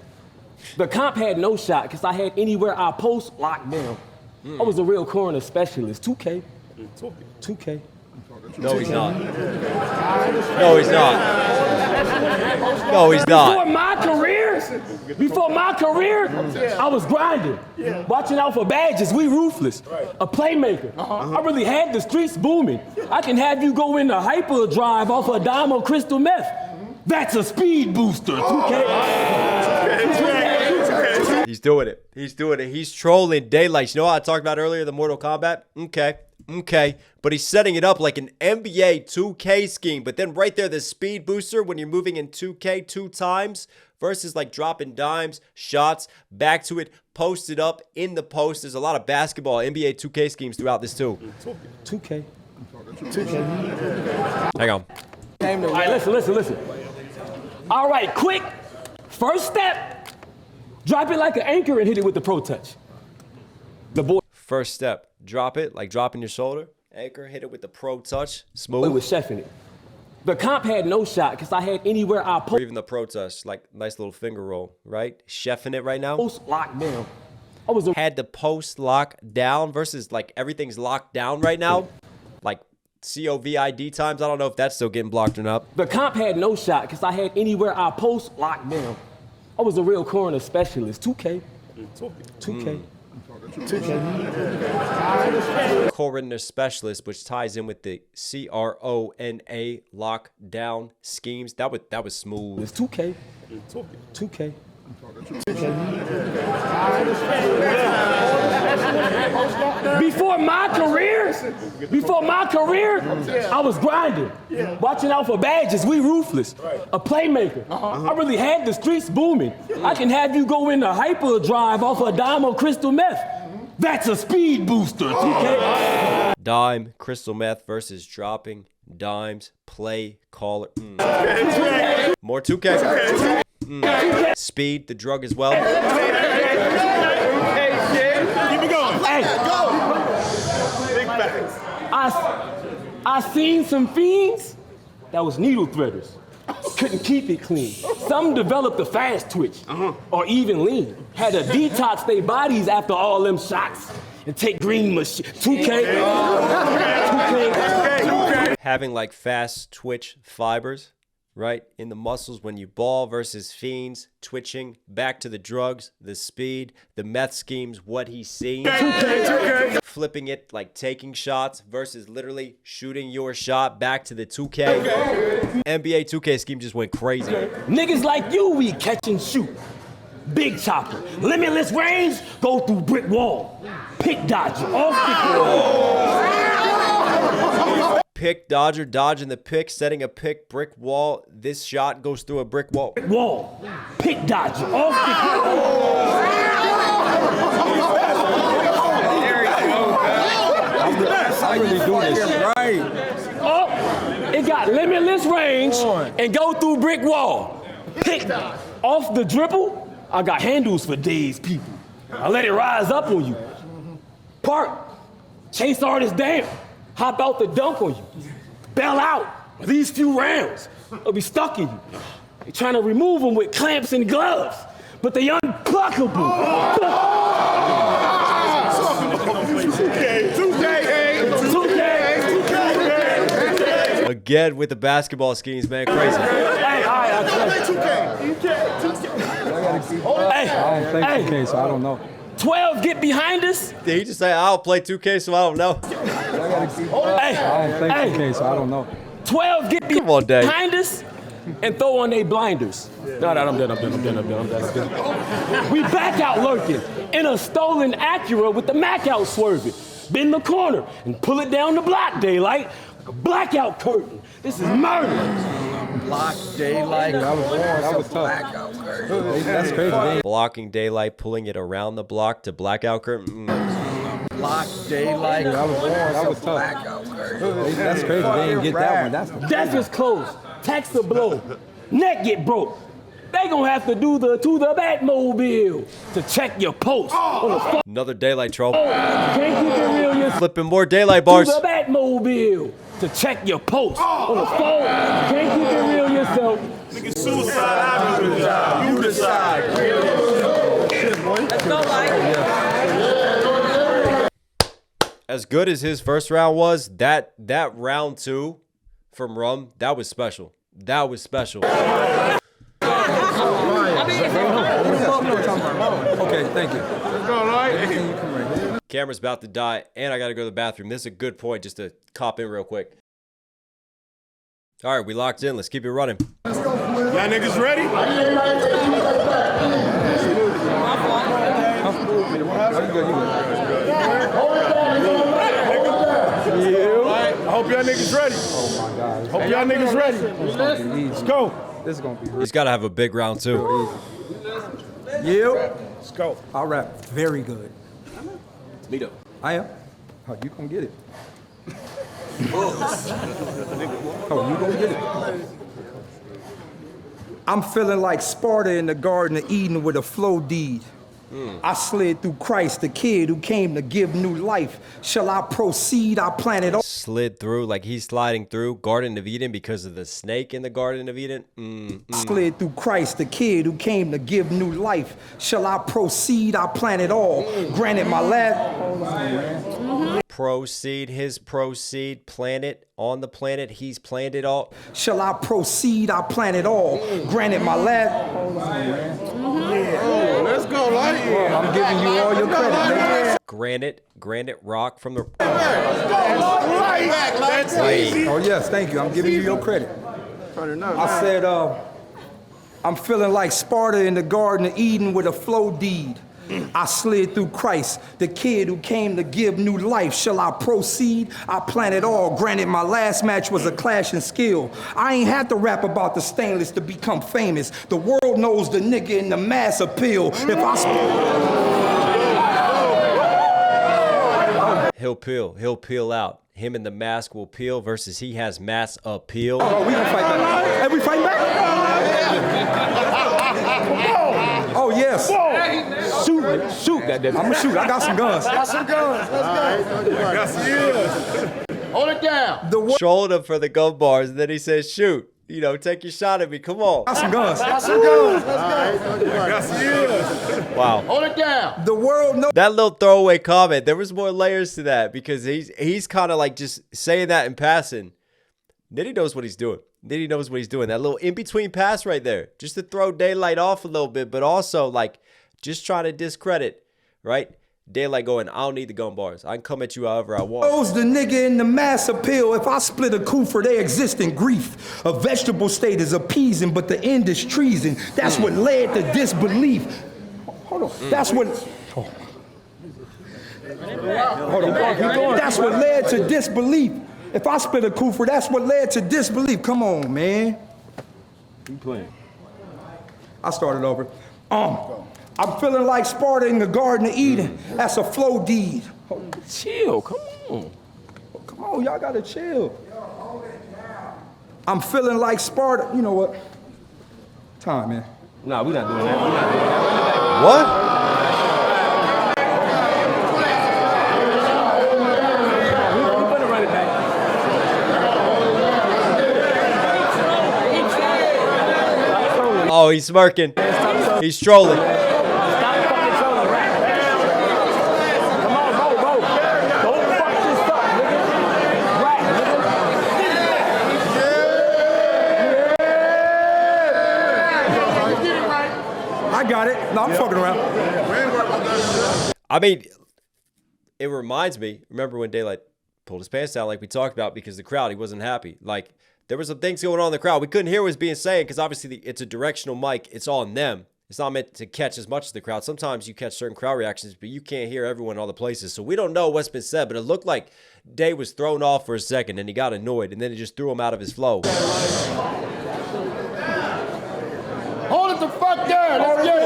The comp had no shot because I had anywhere I post locked down. I was a real corner specialist. 2K. No, he's not. No, he's not. Before my career, I was grinding, watching out for badges. We ruthless. A playmaker. I really had the streets booming. I can have you go into hyperdrive off a dime of crystal meth. That's a speed booster. 2K. He's doing it. He's trolling Daylyt. You know how I talked about earlier, the Mortal Kombat? Okay. But he's setting it up like an NBA 2K scheme. But then right there, the speed booster when you're moving in 2K 2 times versus like dropping dimes, shots, back to it, posted up in the post. There's a lot of basketball, NBA 2K schemes throughout this too. 2K. Hang on. All right, listen. All right, quick. First step, drop it like an anchor and hit it with the pro touch. The boy. First step, drop it, like dropping your shoulder. Anchor, hit it with the pro touch. Smooth. Boy was chefing it. The comp had no shot because I had anywhere I Or even the pro touch, like nice little finger roll, right? Chefing it right now. post locked down. Had the post locked down versus like everything's locked down right now. Like COVID times. I don't know if that's still getting blocked or not. The comp had no shot because I had anywhere I post locked down. I was a real coroner specialist. 2K. 2K. 2K. Coroner specialist, which ties in with the CRONA lockdown schemes. That was smooth. It's 2K. 2K. Before my career, I was grinding, watching out for badges. We ruthless, a playmaker. I really had the streets booming. I can have you go into hyperdrive off a dime of crystal meth. That's a speed booster. 2K. Dime, crystal meth versus dropping dimes, play, caller. More 2K. Speed, the drug as well. Keep it going. Hey, Go. Big facts. I seen some fiends that was needle threaders. Couldn't keep it clean. Some developed a fast twitch or even lean. Had to detox their bodies after all them shots and take green machine. 2K. 2K. Having like fast twitch fibers, right, in the muscles when you ball versus fiends, twitching, back to the drugs, the speed, the meth schemes, what he's seen. 2K. Flipping it like taking shots versus literally shooting your shot back to the 2K. NBA 2K scheme just went crazy. Niggas like you, we catch and shoot. Big chopper, limitless range, go through brick wall. Pick dodger, off the Pick dodger, dodging the pick, setting a pick, brick wall. This shot goes through a brick wall. wall. Pick dodger, off I really do this right. Oh, it got limitless range and go through brick wall. Pick off the dribble. I got handles for days, people. I let it rise up on you. Park, chase artists down. Hop out the dunk on you. Bail out with these few rounds. They'll be stuck in you. They're trying to remove them with clamps and gloves, but they unpluckable. 2K. Again with the basketball schemes, man, crazy. Hey, all right, I don't play 2K, so I don't know. 12 get behind us. Did he just say, I'll play 2K, so I don't know? Hey, I don't play 2K, so I don't know. 12 get Come on, Dave. behind us and throw on their blinders. No, I'm done. We back out lurking in a stolen Acura with the Mac out swerving. Bend the corner and pull it down the block, Daylyt. Like a blackout curtain. This is murder. Block Daylyt. That was tough. Blackout curtain. That's crazy. Blocking Daylyt, pulling it around the block to blackout curtain. Block Daylyt. That was tough. Blackout curtain. That's crazy. They didn't get that one. That's Death is close. Tax a blow. Neck get broke. They gonna have to do the to the Batmobile to check your post on the phone. Another Daylyt troll. Can't keep it real, you Flipping more Daylyt bars. to the Batmobile to check your post on the phone. Can't keep it real yourself. Nigga, suicide. You decide. As good as his first round was, that round 2 from Rum, that was special. That was special. okay. Thank you. Camera's about to die, and I gotta go to the bathroom. This is a good point just to cop in real quick. All right, we locked in. Let's keep it running. Y'all niggas ready? I hope y'all niggas ready. Oh my God. Hope y'all niggas ready. Let's go. This is gonna be. He's gotta have a big round 2. Yeah. Let's go. I rap very good. Meet up. I am. Oh, you gonna get it. Oh, you gonna get it. I'm feeling like Sparta in the Garden of Eden with a flow deed. I slid through Christ, the kid who came to give new life. Shall I proceed? I planted all. Slid through like he's sliding through Garden of Eden because of the snake in the Garden of Eden. Slid through Christ, the kid who came to give new life. Shall I proceed? I planted all. Granted, my last. proceed, his proceed, planet on the planet. He's planned it all. Shall I proceed? I plan it all. Granted, my last. Let's go, Light. I'm giving you all your credit, nigga. Granite rock from the. Oh yes, thank you. I'm giving you your credit. I said, I'm feeling like Sparta in the Garden of Eden with a flow deed. I slid through Christ, the kid who came to give new life. Shall I proceed? I plan it all. Granted, my last match was a clash in skill. I ain't had to rap about the stainless to become famous. The world knows the nigga in the mass appeal. If I He'll peel out. Him and the mask will peel versus he has mass appeal. Oh, we gonna fight back. Hey, we fighting back? Oh, yes. Shoot, goddamn. I'm gonna shoot. I got some guns. Let's go. Hold it down. Trolled him for the gun bars, and then he says, shoot. You know, take your shot at me. Come on. Got some guns. Let's go. Wow. Hold it down. The world knows. That little throwaway comment, there was more layers to that because he's kind of like just saying that in passing. Nitty knows what he's doing. Nitty knows what he's doing. That little in-between pass right there, just to throw Daylyt off a little bit, but also like just trying to discredit, right? Daylyt going, I don't need the gun bars. I can come at you however I want. Knows the nigga in the mass appeal. If I split a coup for their existing grief, a vegetable state is appeasing, but the end is treason. That's what led to disbelief. Hold on. That's what. Hold on. That's what led to disbelief. If I split a coup for, that's what led to disbelief. Come on, man. Keep playing. I started over. I'm feeling like Sparta in the Garden of Eden. That's a flow deed. Chill, come on. Come on, y'all gotta chill. I'm feeling like Sparta. You know what? Time, man. Nah, we not doing that. What? We better run it back. Oh, he's smirking. He's trolling. Stop fucking trolling, rap. Come on, go. Don't fuck this up, nigga. Rap, I got it. No, I'm fucking around. I mean, it reminds me, remember when Daylyt pulled his pants down like we talked about because the crowd, he wasn't happy. Like, there were some things going on in the crowd. We couldn't hear what was being said because obviously it's a directional mic. It's on them. It's not meant to catch as much of the crowd. Sometimes you catch certain crowd reactions, but you can't hear everyone in all the places. So we don't know what's been said, but it looked like Day was thrown off for a second and he got annoyed and then it just threw him out of his flow. Hold it the fuck down. Let's get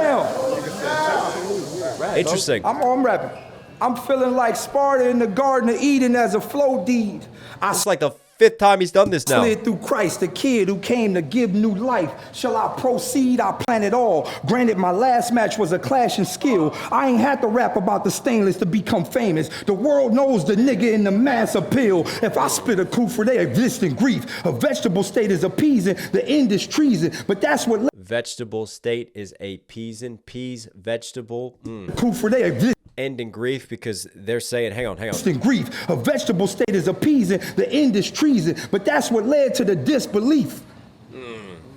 it. Interesting. I'm rapping. I'm feeling like Sparta in the Garden of Eden as a flow deed. I It's like the fifth time he's done this now. slid through Christ, the kid who came to give new life. Shall I proceed? I plan it all. Granted, my last match was a clash in skill. I ain't had to rap about the stainless to become famous. The world knows the nigga in the mass appeal. If I spit a coup for their existing grief, a vegetable state is appeasing, the end is treason. But that's what Vegetable state is appeasing. Peas, vegetable. coup for their existing End in grief because they're saying, hang on. grief. A vegetable state is appeasing, the end is treason. But that's what led to the disbelief.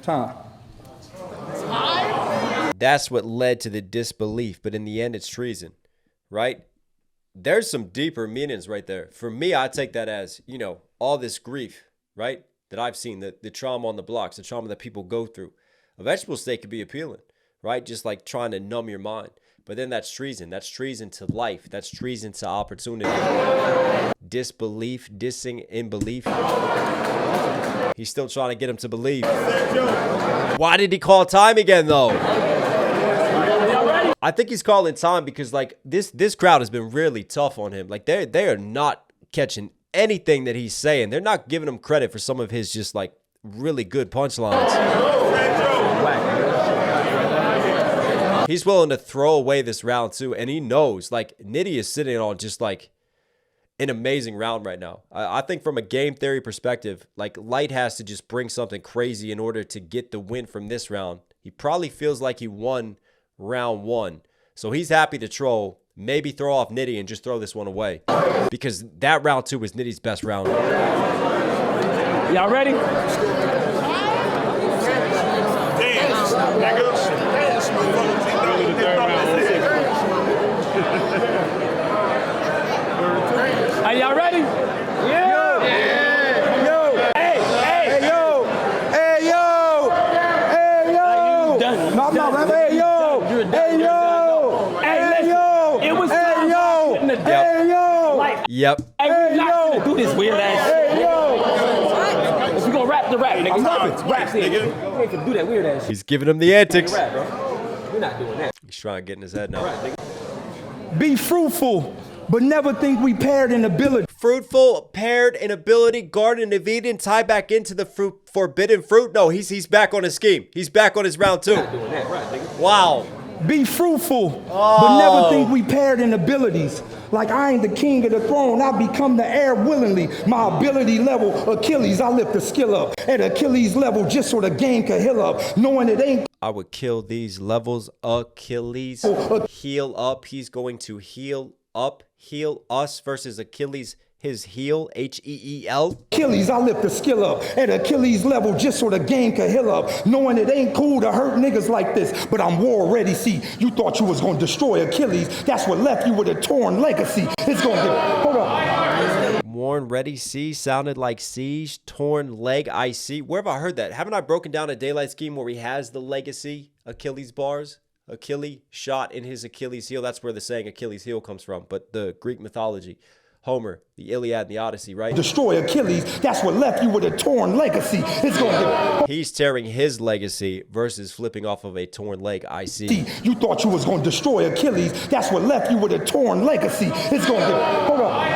Time. That's what led to the disbelief, but in the end, it's treason, right? There's some deeper meanings right there. For me, I take that as, you know, all this grief, right, that I've seen, the trauma on the blocks, the trauma that people go through. A vegetable state could be appealing, right? Just like trying to numb your mind. But then that's treason. That's treason to life. That's treason to opportunity. Disbelief, dissing in belief. He's still trying to get him to believe. Why did he call time again, though? I think he's calling time because, like, this crowd has been really tough on him. Like, they are not catching anything that he's saying. They're not giving him credit for some of his just, like, really good punchlines. He's willing to throw away this round, too, and he knows, like, Nitty is sitting on just, like, an amazing round right now. I think from a game theory perspective, like, Light has to just bring something crazy in order to get the win from this round. He probably feels like he won round one. So he's happy to troll, maybe throw off Nitty and just throw this one away. Because that round 2 was Nitty's best round. Y'all ready? Dance, nigga. Are y'all ready? Yeah. Yo. Hey. Hey, yo. Hey, yo. Hey, yo. No, I'm not. Hey, yo. Hey, yo. Hey, yo. It was Hey, yo. Hey, yo. Like, Yep. hey, we not gonna do this weird ass shit. Hey, yo. We gonna rap the rap, nigga. I'm rapping. Rap, nigga. We ain't gonna do that weird ass shit. He's giving him the antics. Rap, bro. We're not doing that. He's trying to get in his head now. Be fruitful, but never think we paired in ability. Fruitful, paired in ability, Garden of Eden, tie back into the forbidden fruit. No, he's back on his scheme. He's back on his round 2. Not doing that, right, nigga. Wow. Be fruitful, but never think we paired in abilities. Like I ain't the king of the throne, I become the heir willingly. My ability level, Achilles, I lift the skill up. At Achilles level, just so the game can heal up. Knowing it ain't I would kill these levels. Achilles, heal up. He's going to heal up. Heal us versus Achilles. His heel, H-E-E-L. Achilles, I lift the skill up. At Achilles level, just so the game can heal up. Knowing it ain't cool to hurt niggas like this, but I'm war ready. See, you thought you was gonna destroy Achilles. That's what left you with a torn legacy. It's gonna get, hold on. Worn ready, see, sounded like siege, torn leg, I see. Where have I heard that? Haven't I broken down a Daylyt scheme where he has the legacy Achilles bars? Achilles shot in his Achilles heel. That's where the saying Achilles heel comes from. But the Greek mythology, Homer, the Iliad and the Odyssey, right? Destroy Achilles. That's what left you with a torn legacy. It's gonna get. He's tearing his legacy versus flipping off of a torn leg, I see. You thought you was gonna destroy Achilles. That's what left you with a torn legacy. It's gonna get. Hold on.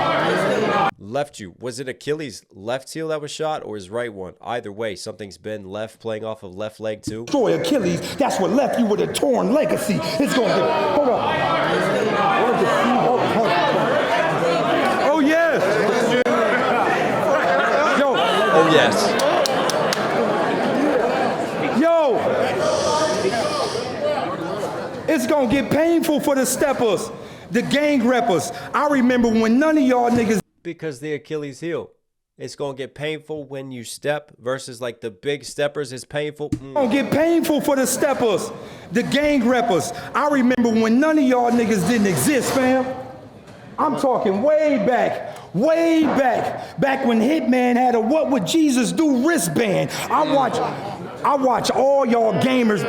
Left you. Was it Achilles' left heel that was shot or his right one? Either way, something's been left, playing off of left leg too. Destroy Achilles. That's what left you with a torn legacy. It's gonna get. Hold on. Oh yes. Yo. Oh yes. Yo. It's gonna get painful for the steppers, the gang reppers. I remember when none of y'all niggas. Because the Achilles heel. It's going to get painful when you step versus like the big steppers is painful. Gonna get painful for the steppers, the gang reppers. I remember when none of y'all niggas didn't exist, fam. I'm talking way back back when Hitman had a What Would Jesus Do wristband. I watch all y'all gamers.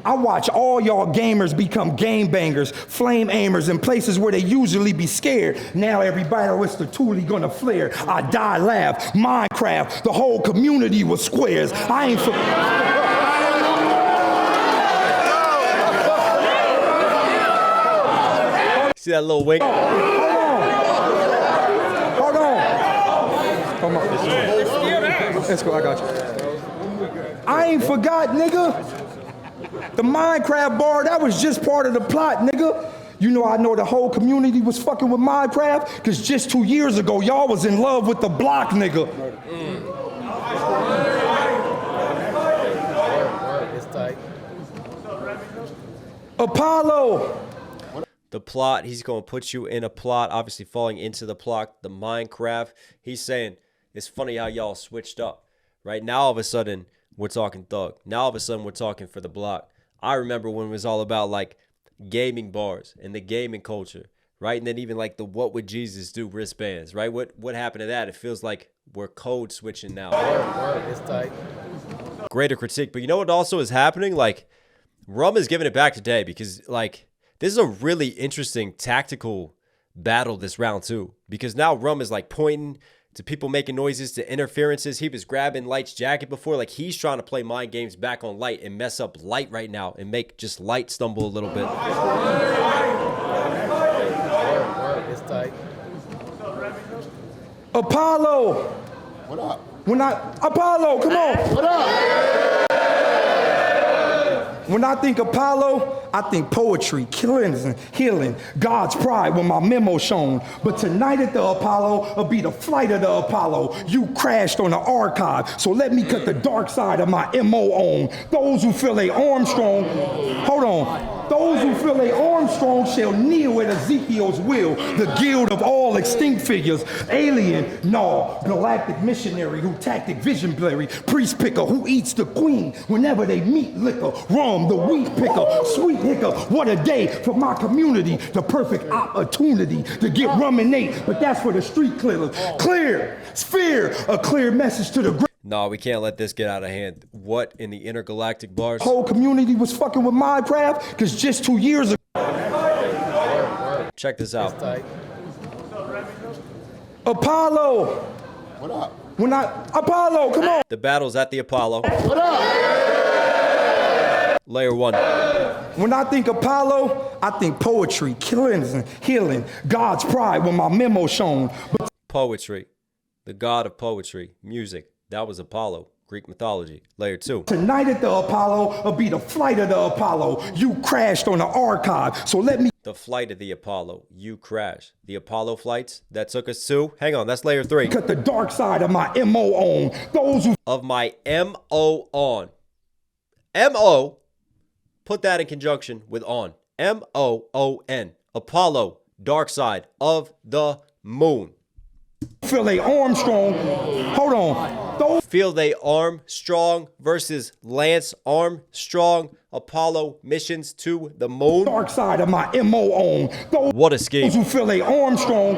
I watch all y'all gamers become game bangers, flame aimers in places where they usually be scared. Now everybody, oh, it's the Thule gonna flare. I die, laugh, Minecraft, the whole community was squares. I ain't See that little wink? Hold on. Let's go, I got you. I ain't forgot, nigga. The Minecraft bar, that was just part of the plot, nigga. You know, I know the whole community was fucking with Minecraft, because just 2 years ago, y'all was in love with the block, nigga. It's tight. Apollo. The plot, he's going to put you in a plot, obviously falling into the plot, the Minecraft. He's saying, it's funny how y'all switched up, right? Now, all of a sudden, we're talking thug. Now, all of a sudden, we're talking for the block. I remember when it was all about, like, gaming bars and the gaming culture, right? And then even, like, the What Would Jesus Do wristbands, right? What happened to that? It feels like we're code switching now. It's tight. Greater critique. But you know what also is happening? Like, Rum is giving it back today because, like, this is a really interesting tactical battle this round too. Because now Rum is, like, pointing to people making noises, to interferences. He was grabbing Light's jacket before. Like, he's trying to play mind games back on Light and mess up Light right now and make just Light stumble a little bit. It's tight. Apollo. What up? Apollo, come on. What up? When I think Apollo, I think poetry, cleansing, healing, God's pride when my memo shown. But tonight at the Apollo will be the flight of the Apollo. You crashed on the archive, so let me cut the dark side of my MO on. Those who feel they Armstrong, hold on. Those who feel they Armstrong shall kneel at Ezekiel's will. The guild of all extinct figures. Alien, no. Galactic missionary who tactic visionary. Priest picker who eats the queen whenever they meet liquor. Rum, the wheat picker. Sweet hicker. What a day for my community. The perfect opportunity to get ruminate. But that's for the street clearers. Clear. Sphere. A clear message to the great. No, we can't let this get out of hand. What in the intergalactic bars? Whole community was fucking with Minecraft because just 2 years ago. Check this out. Apollo. What up? Apollo, come on. The battle's at the Apollo. What up? Layer 1. When I think Apollo, I think poetry, cleansing, healing, God's pride when my memo shown. But Poetry. The god of poetry. Music. That was Apollo. Greek mythology. Layer 2. tonight at the Apollo will be the flight of the Apollo. You crashed on the archive, so let me. The flight of the Apollo. You crashed. The Apollo flights that took us to. Hang on, that's layer 3. Cut the dark side of my MO on. Those who Of my MO on. MO. Put that in conjunction with on. MOON. Apollo. Dark side of the moon. feel they Armstrong. Hold on. Those Feel they Armstrong versus Lance Armstrong. Apollo missions to the moon. dark side of my MO on. Those What a scheme. who feel they Armstrong.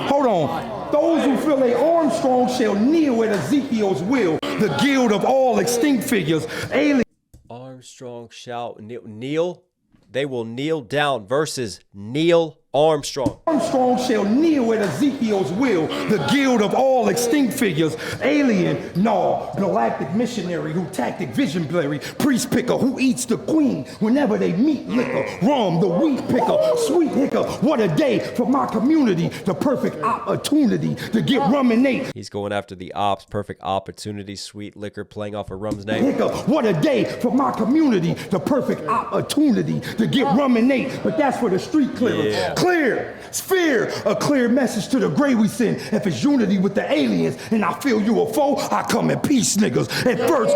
Hold on. Those who feel they Armstrong shall kneel at Ezekiel's will. The guild of all extinct figures. Alien. Armstrong shall kneel. They will kneel down versus Neil Armstrong. Armstrong shall kneel at Ezekiel's will. The guild of all extinct figures. Alien, no. Galactic missionary who tactic visionary. Priest picker who eats the queen whenever they meet liquor. Rum, the wheat picker. Sweet hicker. What a day for my community. The perfect opportunity to get ruminate. He's going after the ops. Perfect opportunity. Sweet liquor playing off of Rum's name. Hicker. What a day for my community. The perfect opportunity to get ruminate. But that's for the street clearers. Yeah. Clear, sphere, a clear message to the gray we send. If it's unity with the aliens and I feel you a foe, I come in peace, niggas. At first,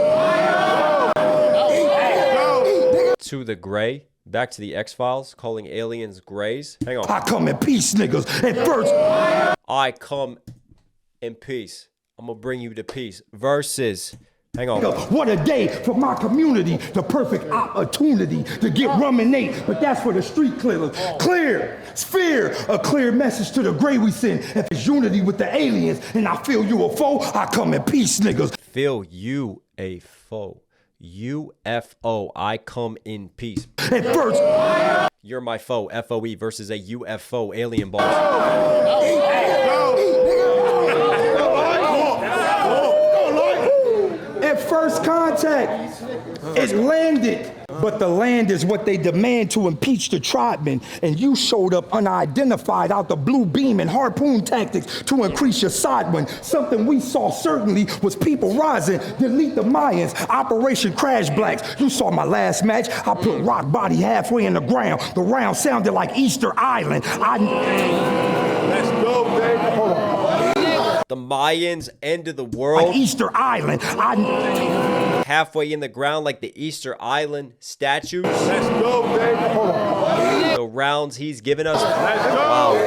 To the gray. Back to the X-Files. Calling aliens grays. Hang on. I come in peace, niggas. At first, I come in peace. I'm going to bring you to peace. Versus. Hang on. what a day for my community. The perfect opportunity to get ruminate. But that's for the street clearers. Clear, sphere, a clear message to the gray we send. If it's unity with the aliens and I feel you a foe, I come in peace, niggas. Feel you a foe. UFO. I come in peace. At first, You're my foe. FOE versus a UFO alien boss. at first contact, it landed. But the land is what they demand to impeach the tribemen. And you showed up unidentified out the blue beam and harpoon tactics to increase your side wind. Something we saw certainly was people rising. Delete the Mayans. Operation Crash Blacks. You saw my last match. I put rock body halfway in the ground. The round sounded like Easter Island. Let's go, baby. Hold on. The Mayans, end of the world. Like Easter Island. Halfway in the ground like the Easter Island statues. Let's go, baby. Hold on. The rounds he's given us. Let's go. Wow.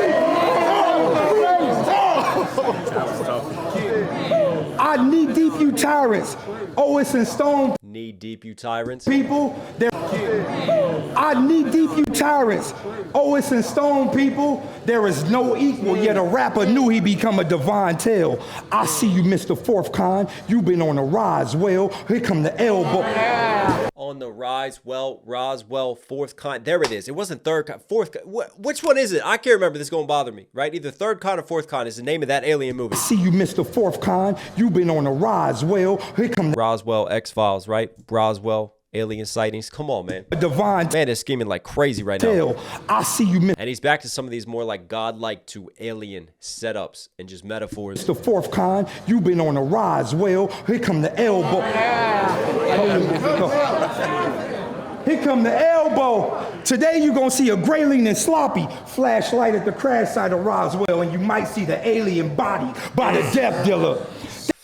I knee deep you tyrants. Oh, it's in stone. Knee deep, you tyrants. People, I knee deep you tyrants. Oh, it's in stone, people. There is no equal, yet a rapper knew he become a divine tale. I see you, Mr. Fourth Con. You been on the rise. Well, here come the elbow. On the rise, well, Roswell, fourth con. There it is. It wasn't third con, fourth con. Which one is it? I can't remember. This is going to bother me, right? Either third con or fourth con is the name of that alien movie. See you, Mr. Fourth Con. You been on the rise. Well, here come the Roswell, X-Files, right? Roswell, alien sightings. Come on, man. divine Man is scheming like crazy right now. tale. I see you, And he's back to some of these more like godlike to alien setups and just metaphors. Mr. Fourth Con. You been on the rise. Well, here come the elbow. Here come the elbow. Today you're gonna see a grayling and sloppy flashlight at the crash site of Roswell, and you might see the alien body by the death dealer.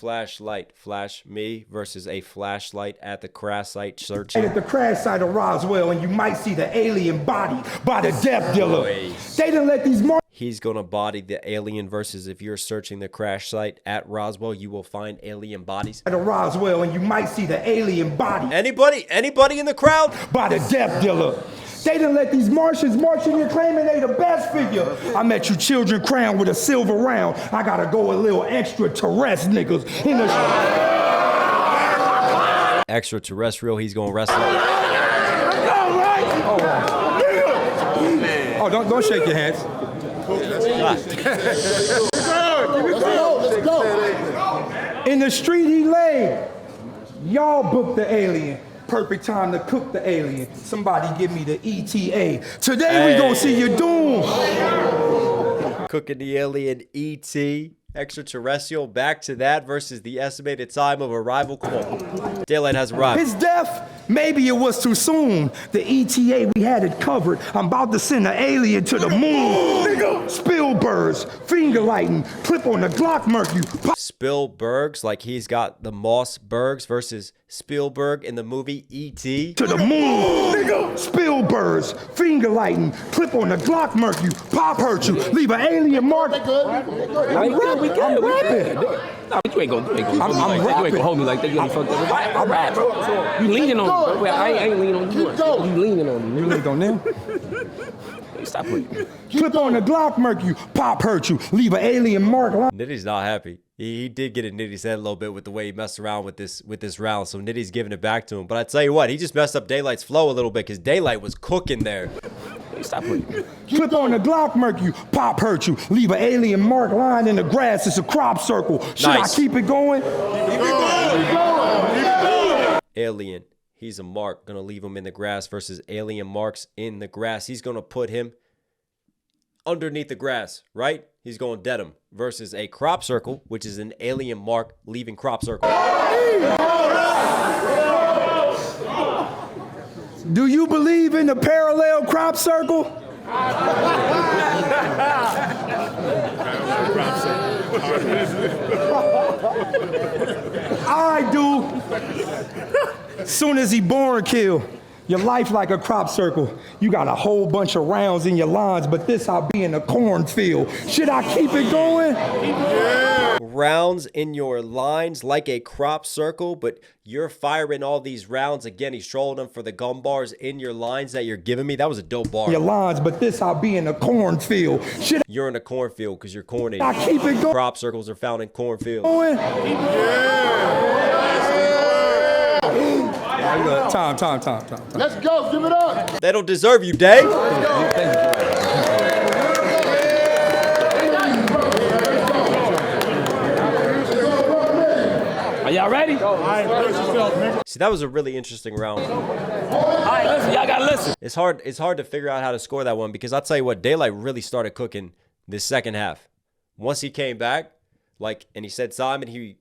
flashlight, flash me versus a flashlight at the crash site searching. At the crash site of Roswell, and you might see the alien body by the death dealer. They didn't let these He's gonna body the alien versus if you're searching the crash site at Roswell, you will find alien bodies. At Roswell, and you might see the alien body. Anybody in the crowd? By the death dealer. They didn't let these Martians marching here claiming they the best figure. I met you children crowned with a silver round. I gotta go a little extraterrestrial niggas in the extraterrestrial, he's gonna wrestle. Oh, don't shake your hands. Let's go. In the street he lay. Y'all booked the alien. Perfect time to cook the alien. Somebody give me the ETA. Today we gonna see your doom. Cooking the alien ET. Extraterrestrial, back to that versus the estimated time of arrival. Come on. Daylyt has arrived. His death, maybe it was too soon. The ETA, we had it covered. I'm about to send an alien to the moon. Spielberg's, finger lighting, clip on the Glock Mercury. Spielberg's, like he's got the Mossbergs versus Spielberg in the movie E.T. To the moon. Spielberg's, finger lighting, clip on the Glock Mercury. Pop hurt you, leave an alien mark. I'm rapping. No, but you ain't gonna hold me like that. You ain't fucked up. I rap, bro. You leaning on me, bro. I ain't leaning on you. You leaning on me. You leaned on them? Stop it. Clip on the Glock Mercury. Pop hurt you, leave an alien mark. Nitty's not happy. He did get in Nitty's head a little bit with the way he messed around with this round, so Nitty's giving it back to him. But I tell you what, he just messed up Daylight's flow a little bit because Daylyt was cooking there. Stop it. Clip on the Glock Mercury. Pop hurt you, leave an alien mark lying in the grass. It's a crop circle. Should Nice. I keep it going? Keep it going. Alien. He's a mark. Gonna leave him in the grass versus alien marks in the grass. He's gonna put him underneath the grass, right? He's going dead him versus a crop circle, which is an alien mark leaving crop circle. Do you believe in the parallel crop circle? I do. Soon as he born, kill. Your life like a crop circle. You got a whole bunch of rounds in your lines, but this I'll be in a cornfield. Should I keep it going? Rounds in your lines like a crop circle, but you're firing all these rounds. Again, he's trolling them for the gun bars in your lines that you're giving me. That was a dope bar. Your lines, but this I'll be in a cornfield. Should You're in a cornfield because you're corny. I keep it going? Crop circles are found in cornfields. Time. Let's go. Give it up. They don't deserve you, Day. Are y'all ready? See, that was a really interesting round. All right, listen. Y'all gotta listen. It's hard to figure out how to score that one because I'll tell you what, Daylyt really started cooking this second half. Once he came back, and he said Simon, he,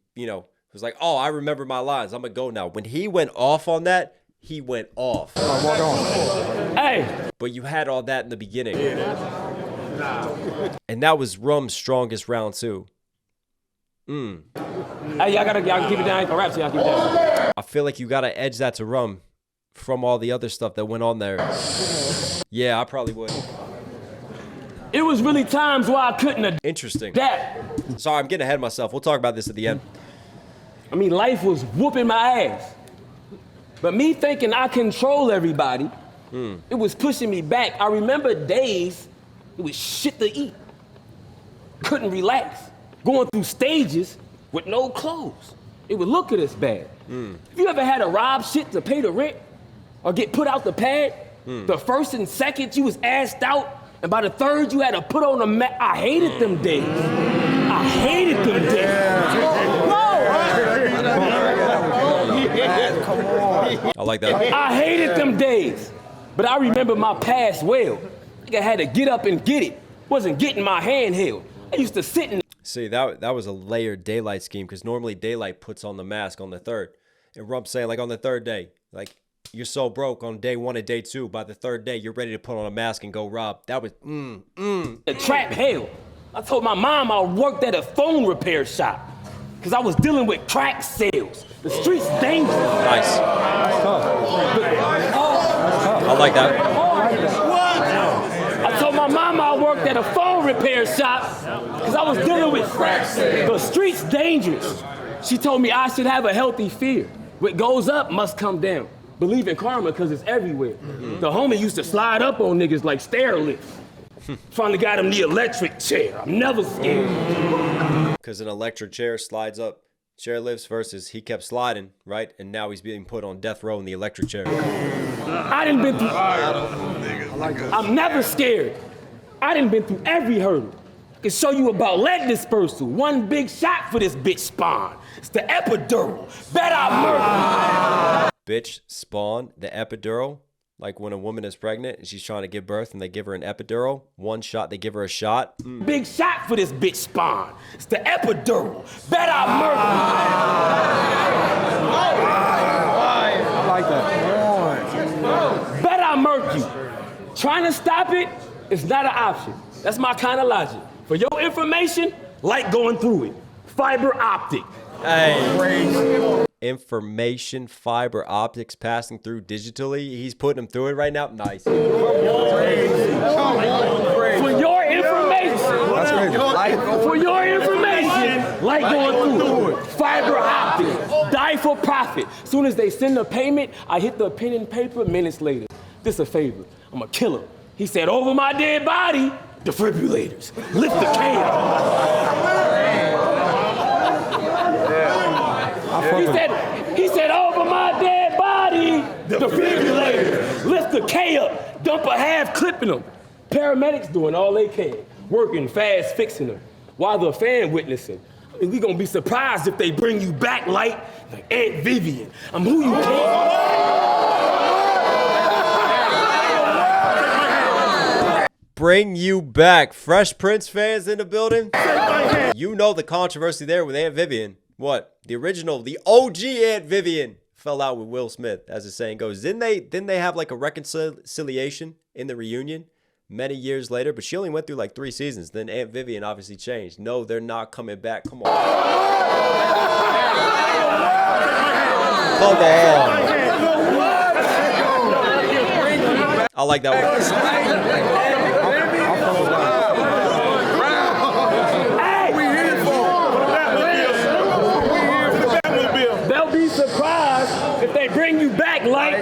was like, oh, I remember my lines. I'm going to go now. When he went off on that, he went off. Hey. But you had all that in the beginning. And that was Rum's strongest round, too. Hey, y'all keep it down. Rap, so y'all keep it down. I feel like you got to edge that to Rum from all the other stuff that went on there. Yeah, I probably would. It was really times where I couldn't adapt. Interesting. That. Sorry, I'm getting ahead of myself. We'll talk about this at the end. I mean, life was whooping my ass. But me thinking I control everybody, it was pushing me back. I remember days, it was shit to eat. Couldn't relax. Going through stages with no clothes. It would look at us bad. If you ever had to rob shit to pay the rent or get put out the pad, the first and second you was assed out, and by the third you had to put on a mat. I hated them days. I hated them days. I like that. I hated them days, but I remember my past well. I had to get up and get it. Wasn't getting my hand held. I used to sit in. See, that was a layered Daylyt scheme because normally Daylyt puts on the mask on the third. And Rump's saying, on the third day, you're so broke on day one and day two. By the third day, you're ready to put on a mask and go rob. That was, The trap hell. I told my mom I worked at a phone repair shop. Because I was dealing with crack sales. The street's dangerous. Nice. I like that. I told my mama I worked at a phone repair shop because I was dealing with crack sales. The street's dangerous. She told me I should have a healthy fear. What goes up must come down. Believe in karma because it's everywhere. The homie used to slide up on niggas like stair lifts. Finally got him the electric chair. I'm never scared. Because an electric chair slides up chairlifts versus he kept sliding, right? And now he's being put on death row in the electric chair. I done been through. I'm never scared. I done been through every hurdle. I can show you about leg dispersal. One big shot for this bitch spawn. It's the epidural. Bet I murder. Bitch spawn, the epidural. Like when a woman is pregnant and she's trying to give birth and they give her an epidural. One shot, they give her a shot. Big shot for this bitch spawn. It's the epidural. Bet I murder. I like that. Bet I murk you. Trying to stop it is not an option. That's my kind of logic. For your information, like going through it. Fiber optic. Hey. Information fiber optics passing through digitally. He's putting them through it right now. Nice. For your information. For your information, like going through it. Fiber optic. Die for profit. Soon as they send the payment, I hit the pen and paper minutes later. This a favor. I'm a killer. He said, over my dead body, defibrillators. Lift the cable. He said, over my dead body, defibrillator. Lift the K up, dump a half clip in them. Paramedics doing all they can, working fast, fixing them, while the fan witnessing. I mean, we gonna be surprised if they bring you back like Aunt Vivian. I'm who you can. Bring you back. Fresh Prince fans in the building. You know the controversy there with Aunt Vivian. What? The original, the OG Aunt Vivian fell out with Will Smith, as the saying goes. Didn't they have like a reconciliation in the reunion many years later? But she only went through like 3 seasons. Then Aunt Vivian obviously changed. No, they're not coming back. Come on. Come on. I like that one. Bring you back like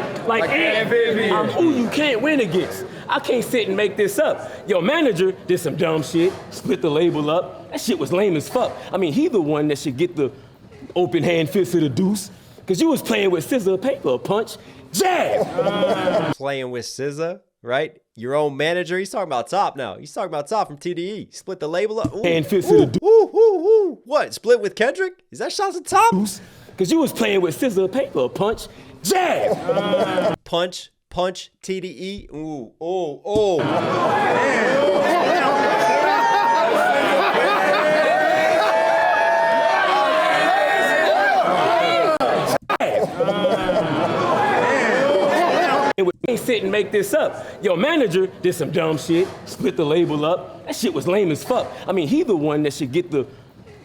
Aunt Vivian. I'm who you can't win against. I can't sit and make this up. Your manager did some dumb shit, split the label up. That shit was lame as fuck. I mean, he the one that should get the open hand fist of the deuce. Cause you was playing with scissor, paper, punch, jab. Playing with scissor, right? Your own manager. He's talking about Top now. He's talking about Top from TDE. Split the label up. Ooh, hand fist of the deuce. What? Split with Kendrick? Is that shots at Top? Cause you was playing with scissor, paper, punch, jab. Punch, TDE. Ooh, We ain't sit and make this up. Your manager did some dumb shit, split the label up. That shit was lame as fuck. I mean, he the one that should get the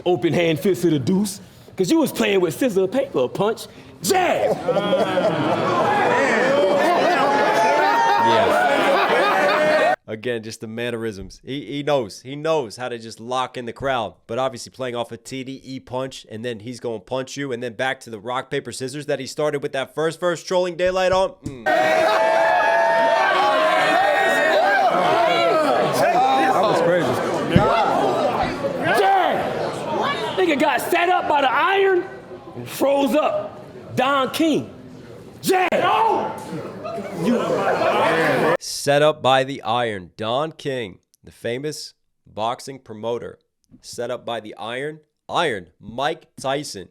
open hand fist of the deuce. Cause you was playing with scissor, paper, punch, jab. Yeah. Again, just the mannerisms. He knows how to just lock in the crowd. But obviously playing off a TDE punch, and then he's gonna punch you, and then back to the rock, paper, scissors that he started with that first verse trolling Daylyt on. That was crazy. Nigga got set up by the iron and froze up. Don King. Jab. Set up by the iron. Don King, the famous boxing promoter. Set up by the iron. Mike Tyson.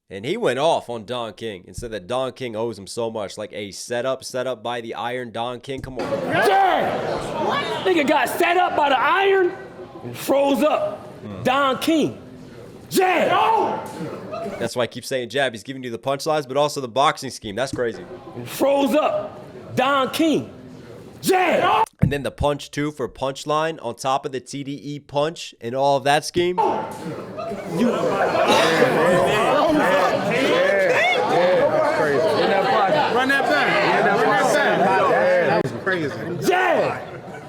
And he went off on Don King and said that Don King owes him so much. Like a set up by the iron. Don King, come on. Jab. Nigga got set up by the iron and froze up. Don King. Jab! That's why I keep saying jab. He's giving you the punchlines, but also the boxing scheme. That's crazy. Froze up. Don King. Jab! And then the punch, too, for punchline on top of the TDE punch and all of that scheme. Run that back. That was crazy. Jab!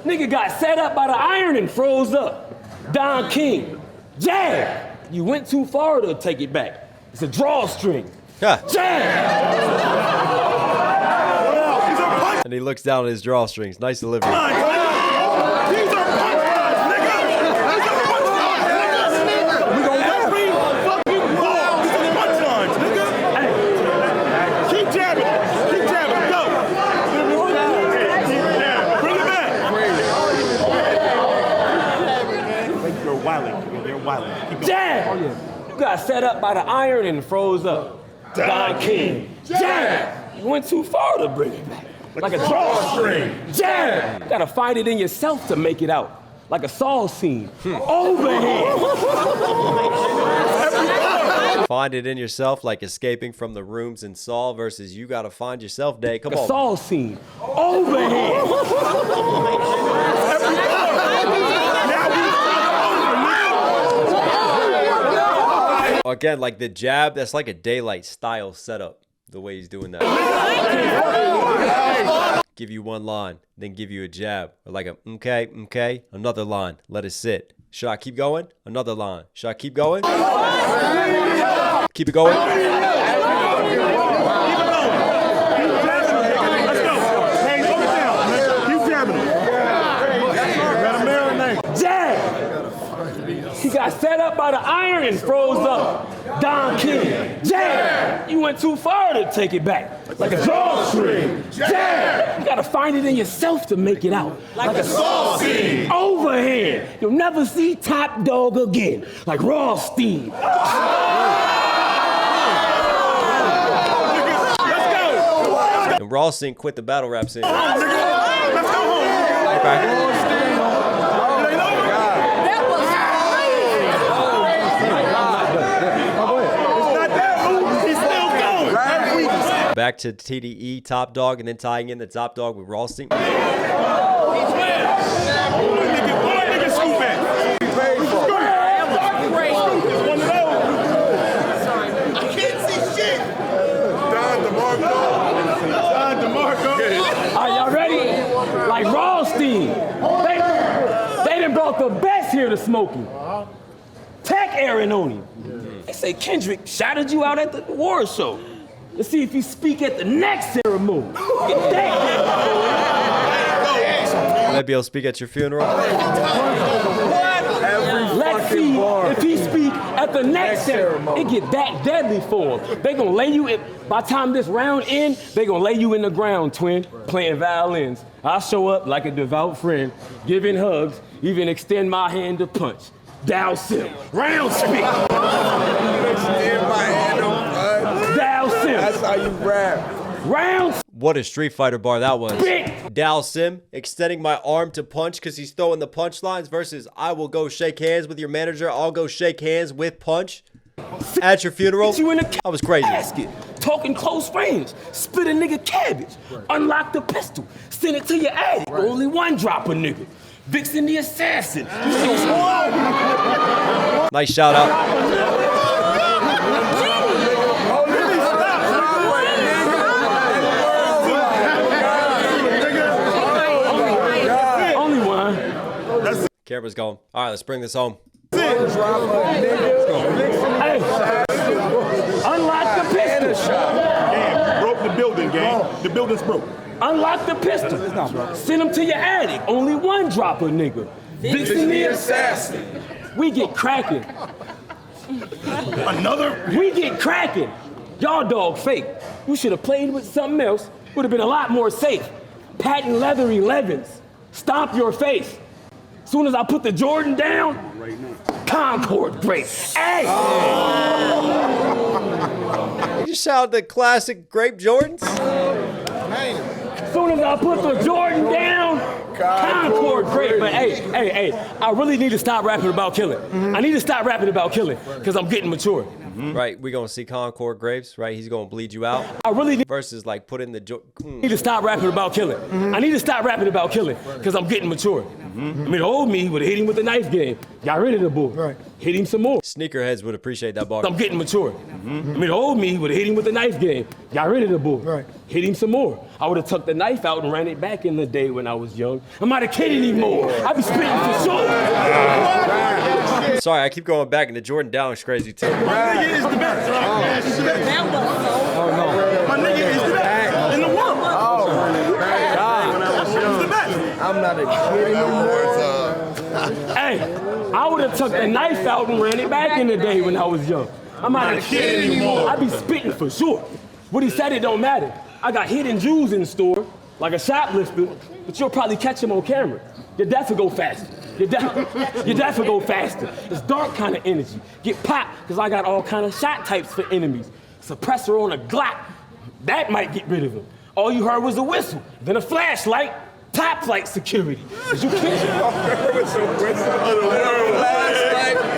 Nigga got set up by the iron and froze up. Don King. Jab! You went too far to take it back. It's a drawstring. Yeah. Jab! And he looks down at his drawstrings. Nice delivery. These are punchlines, nigga. These are punchlines, nigga. We gon' every fucking wall. These are punchlines, nigga. Hey. Keep jabbing. Keep jabbing. Go. Bring it back. You're wilding. You're wilding. Keep going. Jab! You got set up by the iron and froze up. Don King. Jab! You went too far to bring it back. Like a drawstring. Jab! You gotta find it in yourself to make it out. Like a Saw scene. Overhead. Find it in yourself, like escaping from the rooms in Saw versus you gotta find yourself, Day. Come Like a on. Saw scene. Overhead. Again, like the jab, that's like a Daylyt style setup, the way he's doing that. Give you one line, then give you a jab. Or like a okay, another line, let it sit. Should I keep going? Another line. Should I keep going? Keep it going. Let's go. Hey, slow it down. Keep jabbing him. Got a marinate. Jab! He got set up by the iron and froze up. Don King. Jab! You went too far to take it back. Like a drawstring. Jab! You gotta find it in yourself to make it out. Like a Saw scene. Overhead. You'll never see Top Dog again. Like Rothstein. Let's go. And Rawson quit the battle rap scene. Let's go home. Okay. Back to TDE, Top Dog, and then tying in the Top Dog with Rawson. One nigga scoop back. One of those. I can't see shit. Don DeMarco. Are y'all ready? Like Rothstein. They done brought the best here to smoking. Tech Aaron on him. They say Kendrick shouted you out at the award show. Let's see if you speak at the next ceremony. Maybe he'll speak at your funeral. Let's see if he speak at the next ceremony. It get that deadly for him. They gonna lay you in, by the time this round end, they gonna lay you in the ground, twin, playing violins. I'll show up like a devout friend, giving hugs, even extend my hand to punch. Douse him. Round speak. Extend my hand on punch. Douse him. That's how you rap. Round What a Street Fighter bar that was. speak. Dow Sim, extending my arm to punch because he's throwing the punchlines versus I will go shake hands with your manager. I'll go shake hands with punch at your funeral. You in the That was crazy. casket, talking close range, split a nigga cabbage, unlock the pistol, send it to your attic. Only one drop a nigga. Vixen the assassin. Nice shout out. Only one. Camera's going. All right, let's bring this home. Hey, unlock the pistol. Gang, broke the building, gang. The building's broke. Unlock the pistol. Send him to your attic. Only one drop a nigga. Vixen the assassin. We get cracking. Another? We get cracking. Y'all dog fake. You should have played with something else. Would have been a lot more safe. Patent leather 11s. Stomp your face. Soon as I put the Jordan down, Concord breaks. Hey! You just shouted the classic Grape Jordans? Soon as I put the Jordan down, Concord breaks. But hey, I really need to stop rapping about killing. I need to stop rapping about killing because I'm getting mature. right? We're gonna see Concord Graves, right? He's gonna bleed you out. I really need Versus like put in the to stop rapping about killing. I need to stop rapping about killing because I'm getting mature. I mean, the old me would have hit him with the knife game. Got rid of the bull. Right. Hit him some more. Sneakerheads would appreciate that bar. I'm getting mature. I mean, the old me would have hit him with the knife game. Got rid of the bull. Right. Hit him some more. I would have tucked the knife out and ran it back in the day when I was young. I'm not a kid anymore. I be spitting for sure. Sorry, I keep going back, and the Jordan Down is crazy too. My nigga is the best. My nigga is the best in the world. I'm not a kid anymore. Hey, I would have tucked the knife out and ran it back in the day when I was young. I'm not a kid anymore. I be spitting for sure. What he said, it don't matter. I got hidden jewels in the store, like a shoplifter, but you'll probably catch him on camera. Your death will go faster. Your death will go faster. It's dark kind of energy. Get popped, because I got all kind of shot types for enemies. Suppressor on a Glock, that might get rid of him. All you heard was a whistle, then a flashlight, top flight security. Is you kidding?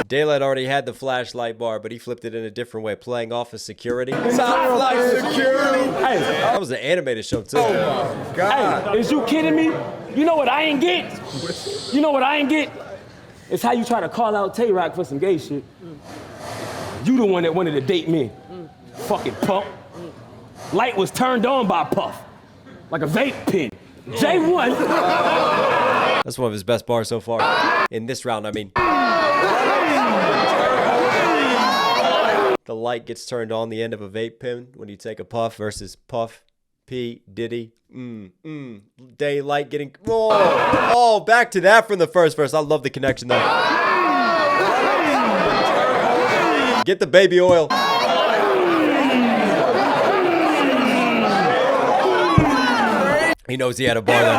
Daylyt already had the flashlight bar, but he flipped it in a different way, playing off of security. Top flight security. Hey, That was an animated show too. hey, is you kidding me? You know what I ain't get? You know what I ain't get? It's how you try to call out Tay-Rock for some gay shit. You the one that wanted to date me. Fucking punk. Light was turned on by Puff. Like a vape pen. J1. That's one of his best bars so far. In this round, I mean. The light gets turned on the end of a vape pen when you take a puff versus Puff, P, Diddy, Daylyt getting, oh, back to that from the first verse. I love the connection there. Get the baby oil. He knows he had a bar there.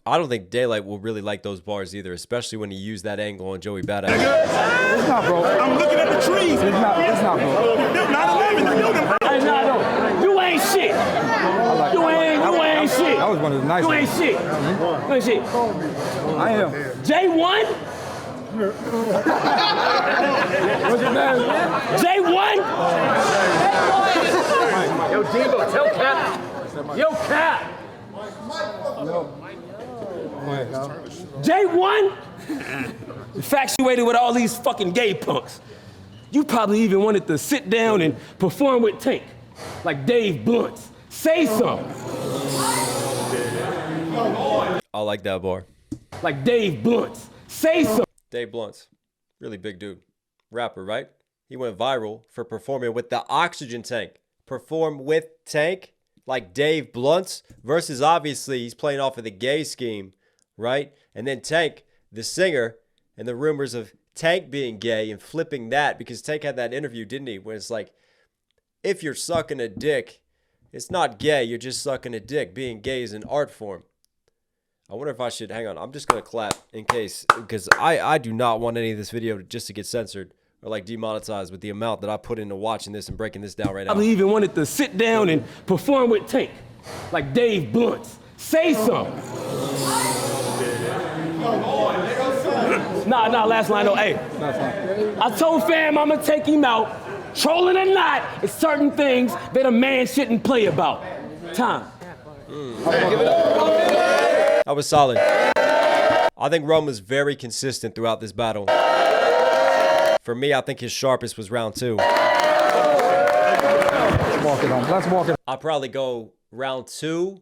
I don't think Daylyt will really like those bars either, especially when he used that angle on Joey Badass. It's not, bro. I'm looking at the trees. It's not, bro. 9/11, Hey, no. You ain't shit. You ain't shit. That was one of the nice You ain't ones. shit. You ain't shit. I am. J1? What's your name? J1? Yo, Debo, tell Cap. Yo, Cap. J1? Infatuated with all these fucking gay punks. You probably even wanted to sit down and perform with Tank, like Dave Blunt's. Say something. I like that bar. Like Dave Blunt's. Say something. Dave Blunt's, really big dude. Rapper, right? He went viral for performing with the Oxygen Tank. Perform with Tank, like Dave Blunt's, versus obviously he's playing off of the gay scheme, right? And then Tank, the singer, and the rumors of Tank being gay and flipping that, because Tank had that interview, didn't he? Where it's like, if you're sucking a dick, it's not gay, you're just sucking a dick. Being gay is an art form. I wonder if I should, hang on, I'm just going to clap in case, because I do not want any of this video just to get censored or like demonetized with the amount that I put into watching this and breaking this down right now. I even wanted to sit down and perform with Tank, like Dave Blunt's. Say something. Nah, last line though. Hey, I told fam I'ma take him out. Trolling or not, it's certain things that a man shouldn't play about. Time. That was solid. I think Rum was very consistent throughout this battle. For me, I think his sharpest was round 2. Let's walk it on. Let's walk it on. I'll probably go round 2,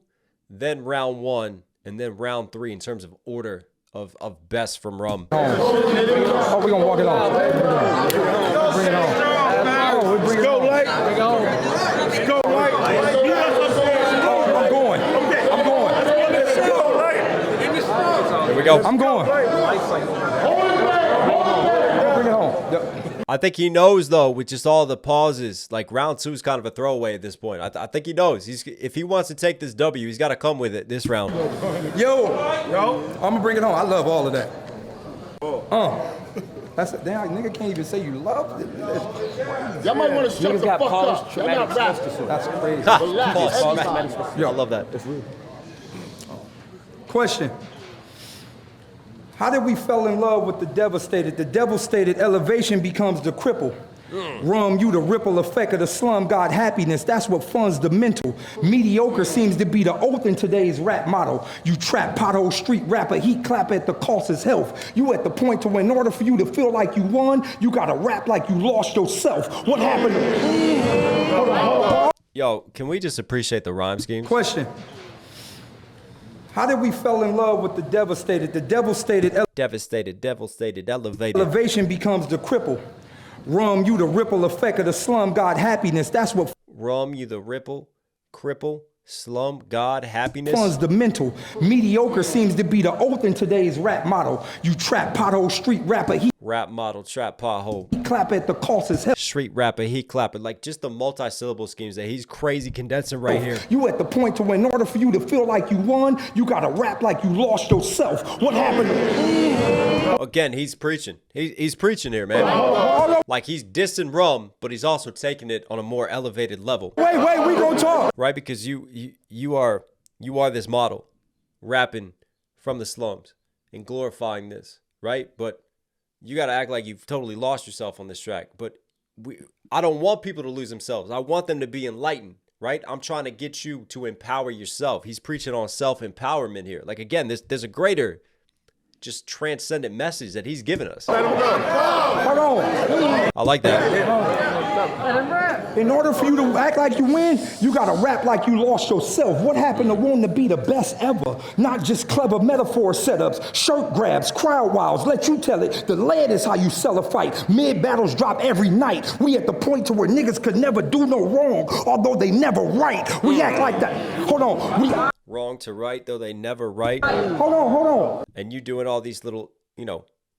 then round 1, and then round 3 in terms of order of best from Rum. Oh, we're going to walk it on. Bring it on. Oh, we bring it on. Let's go, Light. I'm going. Here we go. I'm going. Bring it on. I think he knows, though, with just all the pauses, like round 2 is kind of a throwaway at this point. I think he knows. If he wants to take this W, he's got to come with it this round. Yo, I'm going to bring it on. I love all of that. That's a damn nigga can't even say you love it. Y'all might want to shut the fuck up. Y'all not rapping. That's crazy. Pause. Yo, I love that. question. How did we fall in love with the devastated? The devastated elevation becomes the cripple. Rum, you the ripple effect of the slum god happiness. That's what funds the mental. Mediocre seems to be the oath in today's rap model. You trap pothole street rapper, he clap at the cost of health. You at the point to where in order for you to feel like you won, you gotta rap like you lost yourself. What happened? Yo, can we just appreciate the rhyme schemes? Question. How did we fall in love with the devastated? The devastated Devastated, elevated. elevation becomes the cripple. Rum, you the ripple effect of the slum god happiness. That's what Rum, you the ripple, cripple, slum, god, happiness. funds the mental. Mediocre seems to be the oath in today's rap model. You trap pothole street rapper, he Rap model, trap pothole. clap at the cost of health. Street rapper, he clapping. Like just the multi-syllable schemes that he's crazy condensing right here. You at the point to where in order for you to feel like you won, you gotta rap like you lost yourself. What happened? Again, he's preaching. He's preaching here, man. Like he's dissing Rum, but he's also taking it on a more elevated level. Wait, we gonna talk. Right? Because you are this model, rapping from the slums and glorifying this, right? But you got to act like you've totally lost yourself on this track. But I don't want people to lose themselves. I want them to be enlightened, right? I'm trying to get you to empower yourself. He's preaching on self-empowerment here. Like, again, there's a greater, just transcendent message that he's given us. Hold on. I like that. In order for you to act like you win, you gotta rap like you lost yourself. What happened to wanting to be the best ever? Not just clever metaphor setups, shirt grabs, crowd wows. Let you tell it. The lead is how you sell a fight. Mid battles drop every night. We at the point to where niggas could never do no wrong, although they never right. We act like that. Hold on. Wrong to right, though they never right. Hold on. And you doing all these little,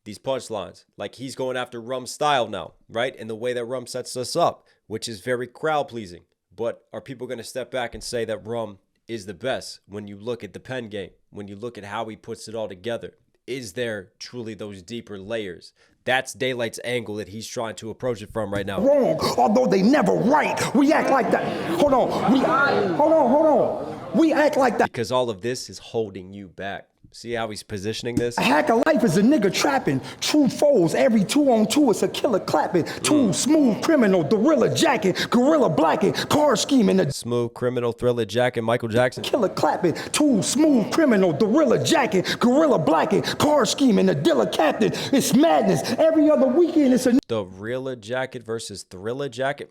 these punchlines. Like he's going after Rum's style now, right? And the way that Rum sets us up, which is very crowd pleasing. But are people going to step back and say that Rum is the best when you look at the pen game, when you look at how he puts it all together? Is there truly those deeper layers? That's Daylyt's angle that he's trying to approach it from right now. Wrong, although they never right. We act like that. Hold on. We act like that. Because all of this is holding you back. See how he's positioning this? A hack of life is a nigga trapping. True foes, every 2-on-2 is a killer clapping. Too smooth criminal, gorilla jacking, gorilla blacking, car scheming. A smooth criminal, thriller jacking, Michael Jackson. Killer clapping, too smooth criminal, gorilla jacking, gorilla blacking, car scheming, a dealer captain. It's madness. Every other weekend it's a the Rilla jacket versus Thriller jacket.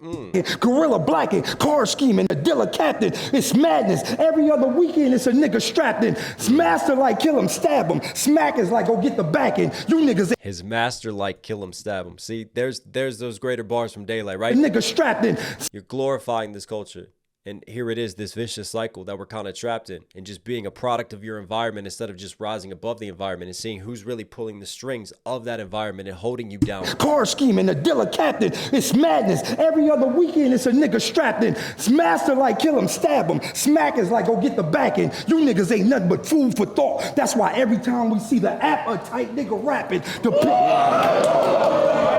gorilla blacking, car scheming, a dealer captain. It's madness. Every other weekend it's a nigga strapped in. It's master like kill him, stab him. Smack is like go get the backing. You niggas. His master like kill him, stab him. See, there's those greater bars from Daylyt, right? Nigga strapped in. You're glorifying this culture. And here it is, this vicious cycle that we're kind of trapped in, and just being a product of your environment instead of just rising above the environment and seeing who's really pulling the strings of that environment and holding you down. Car scheming, a dealer captain. It's madness. Every other weekend it's a nigga strapped in. It's master like kill him, stab him. Smack is like go get the backing. You niggas ain't nothing but food for thought. That's why every time we see the appetite nigga rapping,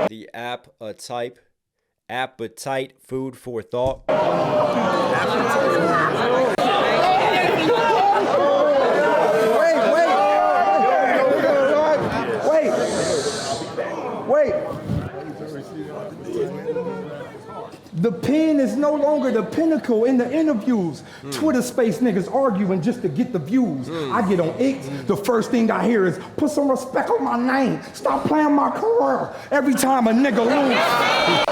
the appetite, food for thought. Wait. The pen is no longer the pinnacle in the interviews. Twitter space niggas arguing just to get the views. I get on X, the first thing I hear is, put some respect on my name. Stop playing my career. Every time a nigga lose.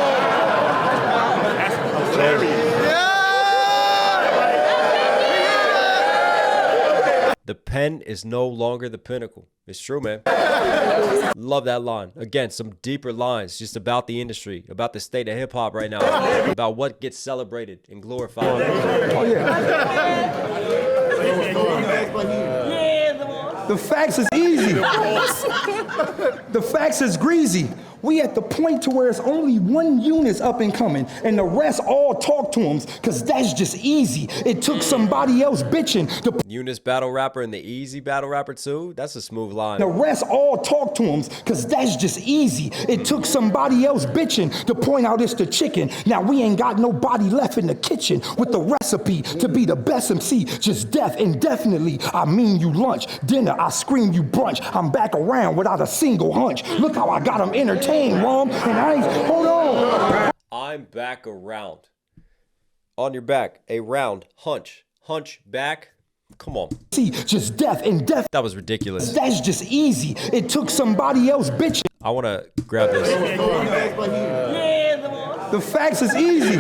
The pen is no longer the pinnacle. It's true, man. Love that line. Again, some deeper lines just about the industry, about the state of hip-hop right now, about what gets celebrated and glorified. Oh, yeah. The facts is easy. The facts is greasy. We at the point to where it's only one unit's up and coming, and the rest all talk to him, cause that's just easy. It took somebody else bitching to Eunice battle rapper and the Easy battle rapper too. That's a smooth line. the rest all talk to him, cause that's just easy. It took somebody else bitching to point out it's the chicken. Now we ain't got nobody left in the kitchen with the recipe to be the best MC. Just death indefinitely. I mean you lunch, dinner, I scream you brunch. I'm back around without a single hunch. Look how I got them entertained, Rum. And I ain't, hold on. I'm back around. On your back, a round, hunch back. Come on. See, just death indefinitely. That was ridiculous. That's just easy. It took somebody else bitching. I want to grab this. The facts is easy.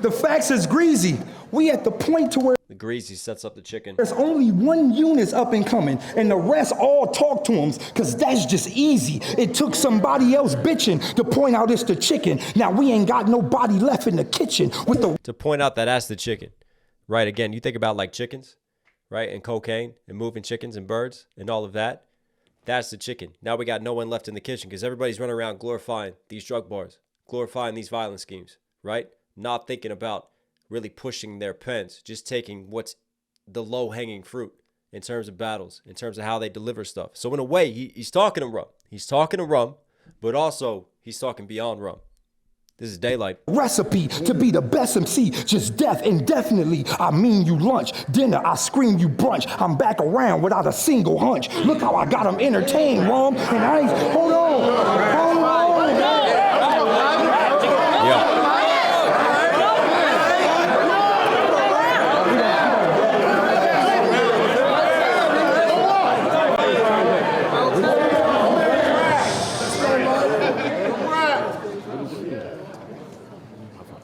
The facts is greasy. We at the point to where The greasy sets up the chicken. there's only one unit's up and coming, and the rest all talk to him, cause that's just easy. It took somebody else bitching to point out it's the chicken. Now we ain't got nobody left in the kitchen with the To point out that that's the chicken. Right, again, you think about like chickens, right? And cocaine and moving chickens and birds and all of that. That's the chicken. Now we got no one left in the kitchen because everybody's running around glorifying these drug bars, glorifying these violent schemes, right? Not thinking about really pushing their pens, just taking what's the low-hanging fruit in terms of battles, in terms of how they deliver stuff. So in a way, he's talking to Rum. He's talking to Rum, but also he's talking beyond Rum. This is Daylyt. recipe to be the best MC. Just death indefinitely. I mean you lunch, dinner, I scream you brunch. I'm back around without a single hunch. Look how I got them entertained, Rum. And I ain't, hold on. Yeah.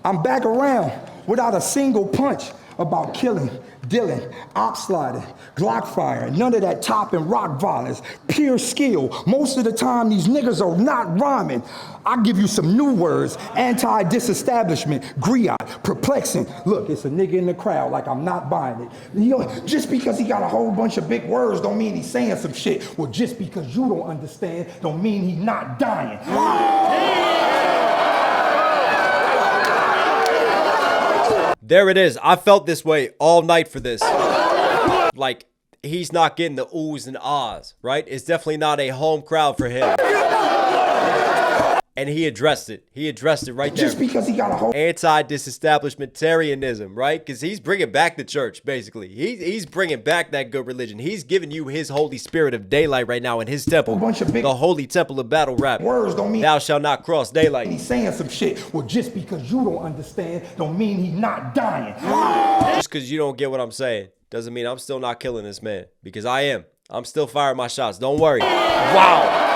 I'm back around without a single punch about killing, dealing, op sliding, Glock firing, none of that top and rock violence, pure skill. Most of the time these niggas are not rhyming. I give you some new words, anti-disestablishment, griot, perplexing. Look, it's a nigga in the crowd like I'm not buying it. You know, just because he got a whole bunch of big words don't mean he's saying some shit. Well, just because you don't understand don't mean he's not dying. There it is. I felt this way all night for this. Like, he's not getting the oohs and ahs, right? It's definitely not a home crowd for him. And he addressed it. He addressed it right there. Just because he got a whole Anti-disestablishmentarianism, right? Because he's bringing back the church, basically. He's bringing back that good religion. He's giving you his Holy Spirit of Daylyt right now in his temple. bunch of big the holy temple of battle rap. words don't mean Thou shalt not cross Daylyt. he's saying some shit. Well, just because you don't understand don't mean he's not dying. Just because you don't get what I'm saying doesn't mean I'm still not killing this man. Because I am. I'm still firing my shots. Don't worry. Wow.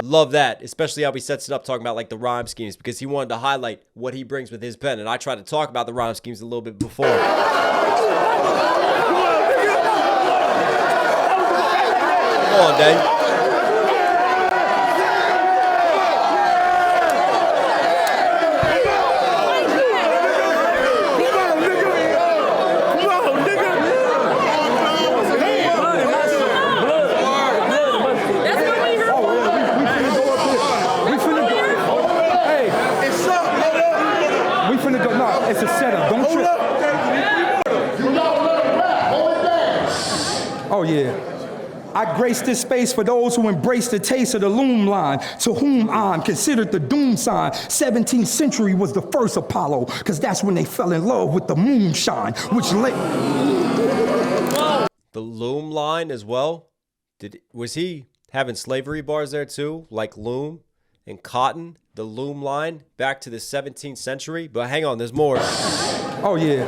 Love that, especially how he sets it up talking about like the rhyme schemes, because he wanted to highlight what he brings with his pen, and I tried to talk about the rhyme schemes a little bit before. Come on, Day. It's a setup. Don't trip. Oh, yeah. I grace this space for those who embrace the taste of the loom line, to whom I'm considered the doom sign. 17th century was the first Apollo, because that's when they fell in love with the moonshine, which The loom line as well. Was he having slavery bars there too, like loom and cotton? The loom line back to the 17th century. But hang on, there's more. Oh, yeah.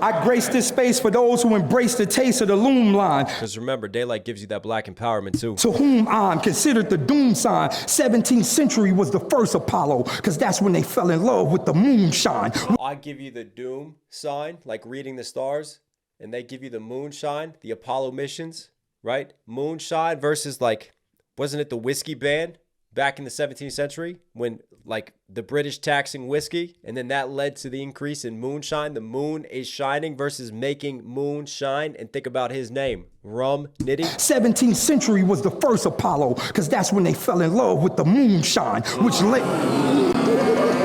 I grace this space for those who embrace the taste of the loom line. Because remember, Daylyt gives you that black empowerment too. To whom I'm considered the doom sign. 17th century was the first Apollo, because that's when they fell in love with the moonshine. I give you the doom sign, like reading the stars, and they give you the moonshine, the Apollo missions, right? Moonshine versus like, wasn't it the whiskey ban? back in the 17th century when like the British taxing whiskey, and then that led to the increase in moonshine. The moon is shining versus making moonshine. And think about his name, Rum Nitty. 17th century was the first Apollo, because that's when they fell in love with the moonshine, which led...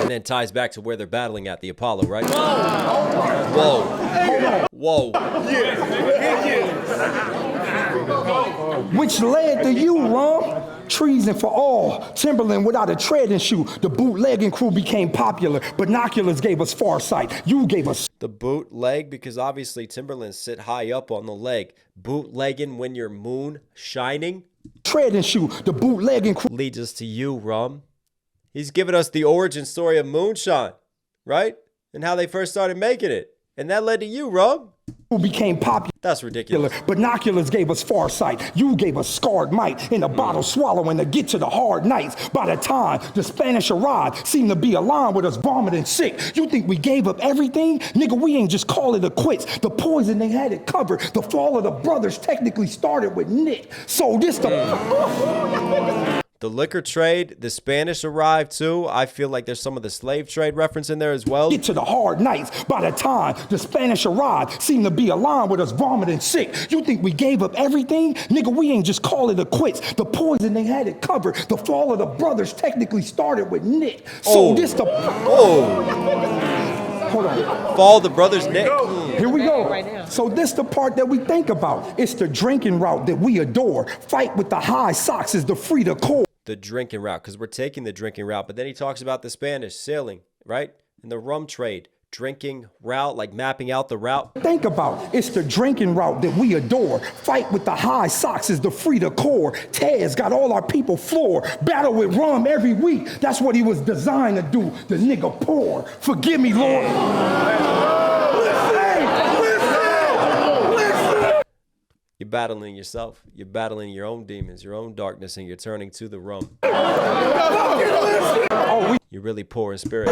And then ties back to where they're battling at, the Apollo, right? Whoa. Whoa. Which led to you, Rum. Treason for all. Timberland without a treading shoe. The bootlegging crew became popular. Binoculars gave us far sight. You gave us the bootleg, because obviously Timberlands sit high up on the leg. Bootlegging when you're moon shining. Treading shoe. The bootlegging crew leads us to you, Rum. He's given us the origin story of moonshine, right? And how they first started making it. And that led to you, Rum. Who became popular. That's ridiculous. Binoculars gave us far sight. You gave us scarred might in a bottle swallowing to get to the hard nights. By the time the Spanish arrived, seemed to be aligned with us vomiting sick. You think we gave up everything? Nigga, we ain't just call it a quits. The poison, they had it covered. The fall of the brothers technically started with Nick. So this the liquor trade, the Spanish arrived too. I feel like there's some of the slave trade reference in there as well. Get to the hard nights. By the time the Spanish arrived, seemed to be aligned with us vomiting sick. You think we gave up everything? Nigga, we ain't just call it a quits. The poison, they had it covered. The fall of the brothers technically started with Nick. So this the... Hold on. Fall the brothers Nick. Here we go. So this the part that we think about. It's the drinking route that we adore. Fight with the high socks is the free to core. The drinking route, because we're taking the drinking route. But then he talks about the Spanish sailing, right? And the rum trade. Drinking route, like mapping out the route. Think about it's the drinking route that we adore. Fight with the high socks is the free to core. Taz got all our people floor. Battle with rum every week. That's what he was designed to do. The nigga poor. Forgive me, Lord. You're battling yourself. You're battling your own demons, your own darkness, and you're turning to the rum. You're really poor in spirit.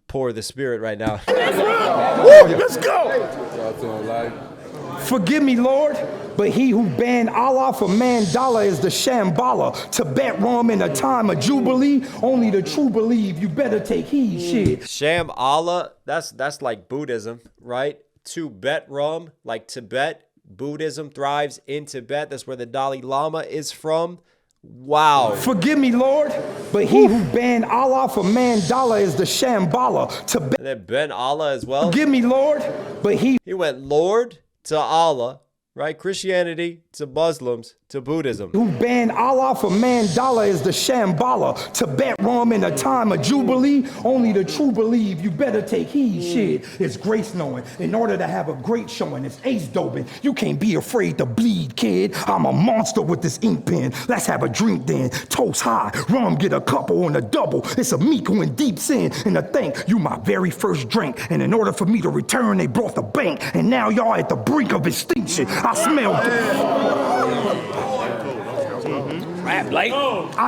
Pour the spirit right now. Let's go. Forgive me, Lord, but he who banned Allah for mandala is the Shambhala. Tibet rum in a time of jubilee, only the true believe. You better take heed, shit. Sham Allah, that's like Buddhism, right? Tibet rum, like Tibet. Buddhism thrives in Tibet. That's where the Dalai Lama is from. Wow. Forgive me, Lord, but he who banned Allah for mandala is the Shambhala. And then Ben Allah as well. Forgive me, Lord, but he went Lord to Allah, right? Christianity to Muslims to Buddhism. Who banned Allah for mandala is the Shambhala. Tibet rum in a time of jubilee, only the true believe. You better take heed, shit. It's grace knowing. In order to have a great showing, it's ace dobing. You can't be afraid to bleed, kid. I'm a monster with this ink pen. Let's have a drink then. Toast high, rum get a couple on a double. It's a Miko in deep sin. And to thank you, my very first drink. And in order for me to return, they brought the bank. And now y'all at the brink of extinction. I smell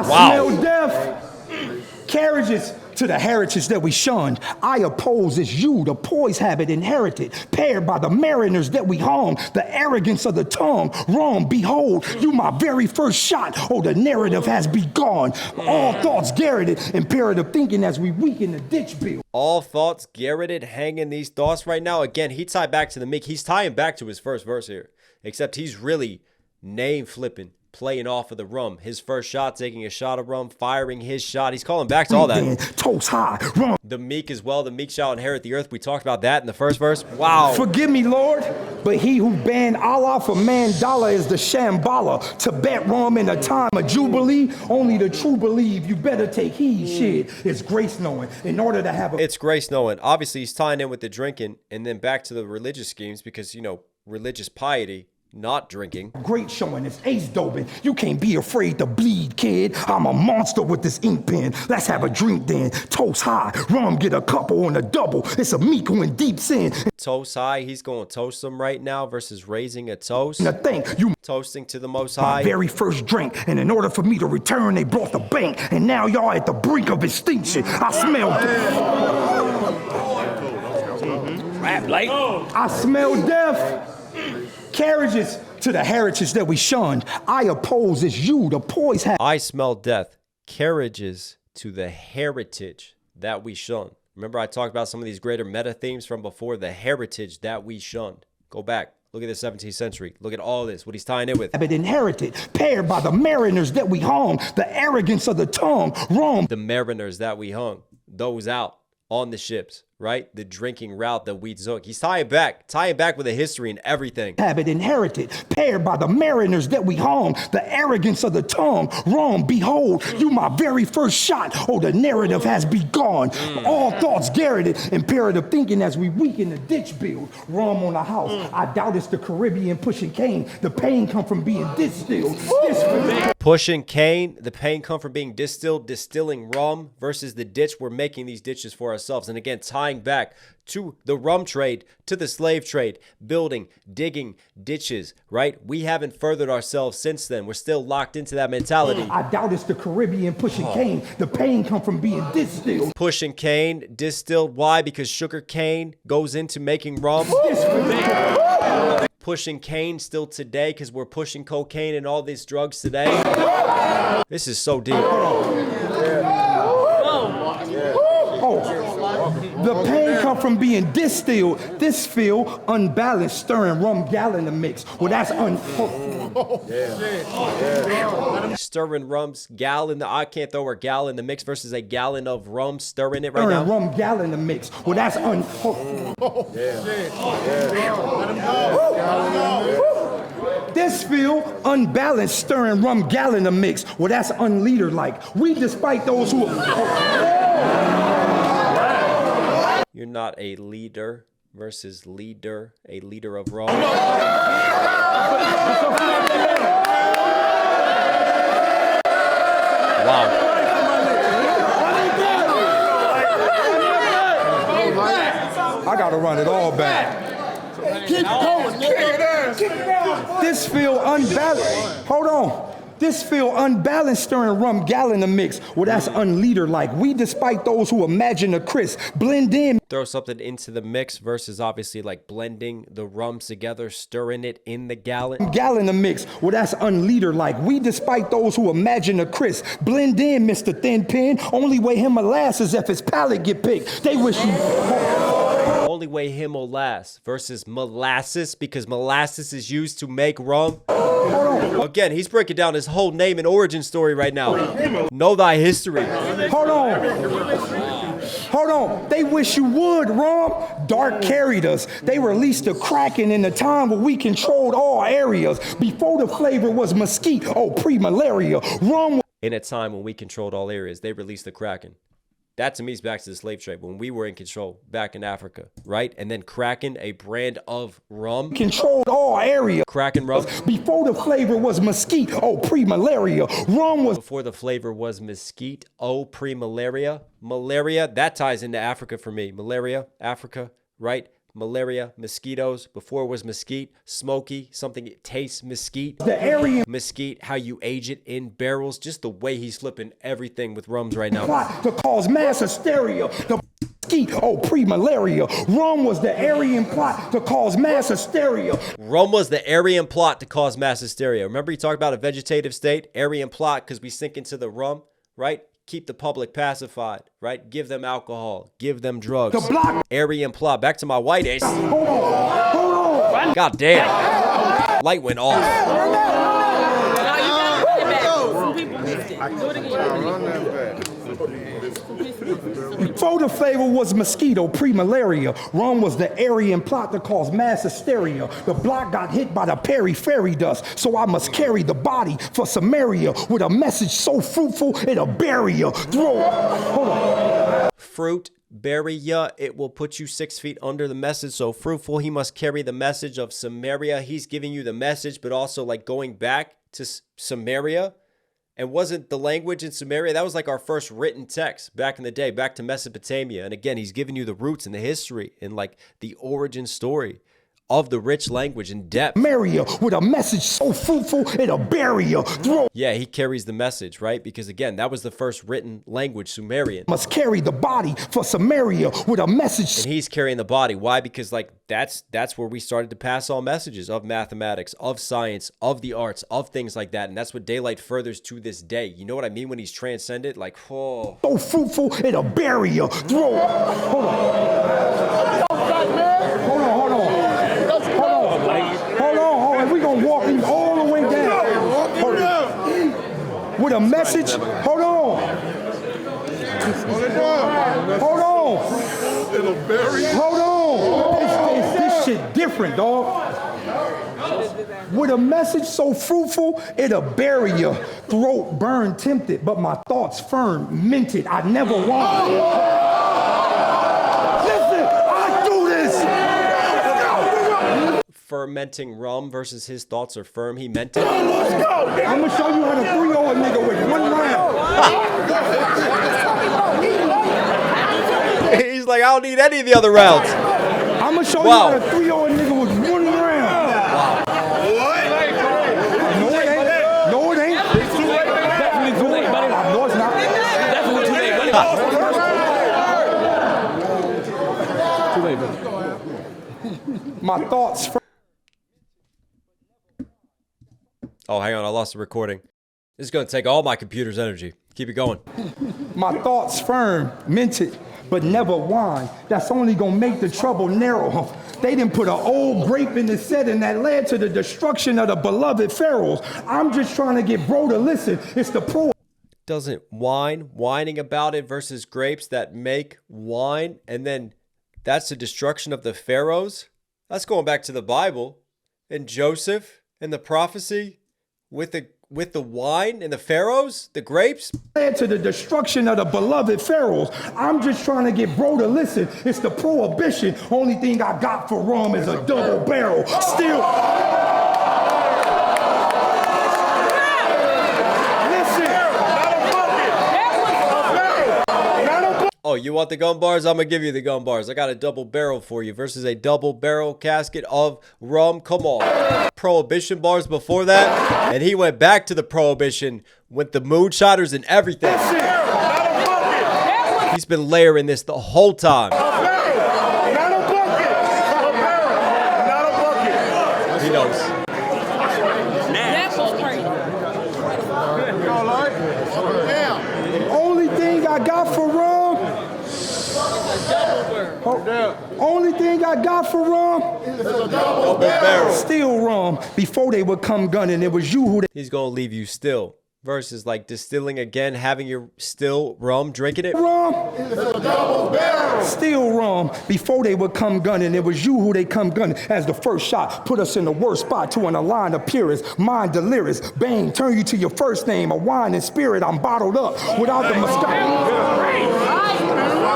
smell death. Carriages to the heritage that we shunned. I oppose is you, the poise habit inherited, paired by the mariners that we hung, the arrogance of the tongue. Rum, behold, you my very first shot. Oh, the narrative has begun. All thoughts garroted, imperative thinking as we weaken the ditch bill. All thoughts garroted, hanging these thoughts right now. Again, he tied back to the Meek. He's tying back to his first verse here, except he's really name flipping, playing off of the rum. His first shot, taking a shot of rum, firing his shot. He's calling back to all that. Toast high, rum. The meek as well. The meek shall inherit the earth. We talked about that in the first verse. Wow. Forgive me, Lord, but he who banned Allah for mandala is the Shambhala. Tibet rum in a time of jubilee, only the true believe. You better take heed, shit. It's grace knowing. In order to have a... It's grace knowing. Obviously, he's tying in with the drinking and then back to the religious schemes because, you know, religious piety. Not drinking. Great showing, it's ace dobing. You can't be afraid to bleed, kid. I'm a monster with this ink pen. Let's have a drink then. Toast high, rum get a couple on a double. It's a Miko in deep sin. Toast high, he's going to toast them right now versus raising a toast. And I think you toasting to the Most High. My very first drink, and in order for me to return, they brought the bank. And now y'all at the brink of extinction. I smell I smell death. Carriages to the heritage that we shunned. I oppose is you, the poise have. I smell death. Carriages to the heritage that we shunned. Remember I talked about some of these greater meta themes from before, the heritage that we shunned. Go back. Look at the 17th century. Look at all this, what he's tying in with. But inherited, paired by the mariners that we hung, the arrogance of the tongue, Rome. The mariners that we hung, those out on the ships, right? The drinking route that we took. He's tying back with a history and everything. Habit inherited, paired by the mariners that we hung, the arrogance of the tongue, Rome. Behold, you my very first shot. Oh, the narrative has begun. All thoughts garroted, imperative thinking as we weaken the ditch build. Rum on the house. I doubt it's the Caribbean pushing cane. The pain come from being distilled. Pushing cane, the pain come from being distilled, distilling rum versus the ditch. We're making these ditches for ourselves. And again, tying back to the rum trade, to the slave trade, building, digging ditches, right? We haven't furthered ourselves since then. We're still locked into that mentality. I doubt it's the Caribbean pushing cane. The pain come from being distilled. Pushing cane, distilled. Why? Because sugar cane goes into making rum. Pushing cane still today because we're pushing cocaine and all these drugs today. This is so deep. The pain come from being distilled. This feel unbalanced, stirring rum gallon to mix. Well, that's Stirring rum's gallon. I can't throw a gallon in the mix versus a gallon of rum. Stirring it right now. Rum gallon to mix. Well, that's This feel unbalanced, stirring rum gallon to mix. Well, that's unleader-like. We, despite those who. You're not a leader versus leader, a leader of rum. Wow. I gotta run it all back. Keep going, nigga. This feel unbalanced. Hold on. This feel unbalanced, stirring rum gallon to mix. Well, that's unleader-like. We, despite those who imagine a crisp, blend in. Throw something into the mix versus obviously like blending the rums together, stirring it in the gallon. Gallon to mix. Well, that's unleader-like. We, despite those who imagine a crisp, blend in, Mr. Thin Pen. Only way him molasses if his palate get picked. They wish you. Only way him will last versus molasses because molasses is used to make rum. Again, he's breaking down his whole name and origin story right now. Know thy history. Hold on. They wish you would, Rum. Dark carried us. They released the Kraken in the time where we controlled all areas. Before the flavor was mesquite, pre-malaria. Rum. In a time when we controlled all areas, they released the Kraken. That to me is back to the slave trade when we were in control back in Africa, right? And then Kraken, a brand of rum. Controlled all areas. Kraken rum. Before the flavor was mesquite, pre-malaria. Rum was. Before the flavor was mesquite, pre-malaria. Malaria, that ties into Africa for me. Malaria, Africa, right? Malaria, mosquitoes. Before it was mesquite, smoky, something it tastes mesquite. The area. Mesquite, how you age it in barrels. Just the way he's flipping everything with rums right now. To cause mass hysteria. The mesquite, pre-malaria. Rum was the Aryan plot to cause mass hysteria. Rum was the Aryan plot to cause mass hysteria. Remember he talked about a vegetative state? Aryan plot because we sink into the rum, right? Keep the public pacified, right? Give them alcohol. Give them drugs. The block. Aryan plot. Back to my white ace. Hold on. God damn. Light went off. Before the flavor was mosquito, pre-malaria. Rum was the Aryan plot to cause mass hysteria. The block got hit by the peri-fairy dust, so I must carry the body for Samaria with a message so fruitful it'll bury ya. Hold on. Fruit, bury ya, it will put you 6 feet under the message. So fruitful, he must carry the message of Samaria. He's giving you the message, but also like going back to Samaria. And wasn't the language in Samaria, that was like our first written text back in the day, back to Mesopotamia. And again, he's giving you the roots and the history and like the origin story of the rich language in depth. Samaria with a message so fruitful, it'll bury you. Yeah, he carries the message, right? Because again, that was the first written language, Sumerian. Must carry the body for Samaria with a message. And he's carrying the body. Why? Because like that's where we started to pass on messages of mathematics, of science, of the arts, of things like that. And that's what Daylyt furthers to this day. You know what I mean when he's transcended? Like, oh. So fruitful, it'll bury your throat. Hold on. Hold on. We're going to walk him all the way down. Hold on. With a message. Hold on. Hold on. This shit different, dog. With a message so fruitful, it'll bury your throat, burn, tempted, but my thoughts firm, minted, I never want. Listen, I do this. Fermenting rum versus his thoughts are firm. He meant it. I'm gonna show you how to 3-0 a nigga with one round. He's like, I don't need any of the other rounds. I'm gonna show you how to 3-0 a nigga with one round. No, it ain't. It's too late. Definitely too late, buddy. No, it's not. Definitely too late, buddy. Too late, buddy. My thoughts. Oh, hang on. I lost the recording. This is going to take all my computer's energy. Keep it going. My thoughts firm, minted, but never wine. That's only gonna make the trouble narrow. They didn't put an old grape in the setting that led to the destruction of the beloved pharaohs. I'm just trying to get bro to listen. It's the pro. Doesn't whining about it versus grapes that make wine, and then that's the destruction of the pharaohs. That's going back to the Bible and Joseph and the prophecy with the wine and the pharaohs, the grapes. Led to the destruction of the beloved pharaohs. I'm just trying to get bro to listen. It's the prohibition. Only thing I got for rum is a double barrel. Still. Oh, you want the gun bars? I'm going to give you the gun bars. I got a double barrel for you versus a double barrel casket of rum. Come on. Prohibition bars before that. And he went back to the prohibition with the moonshiners and everything. He's been layering this the whole time. He knows. Only thing I got for rum. Only thing I got for rum is a double barrel. Still rum. Before they would come gunning, it was you who they. He's going to leave you still. Versus like distilling again, having your still rum, drinking it. Rum is a double barrel. Still rum. Before they would come gunning, it was you who they come gunning. As the first shot put us in the worst spot to an aligned appearance. Mind delirious. Bang, turn you to your first name. A wine and spirit. I'm bottled up without the moscato.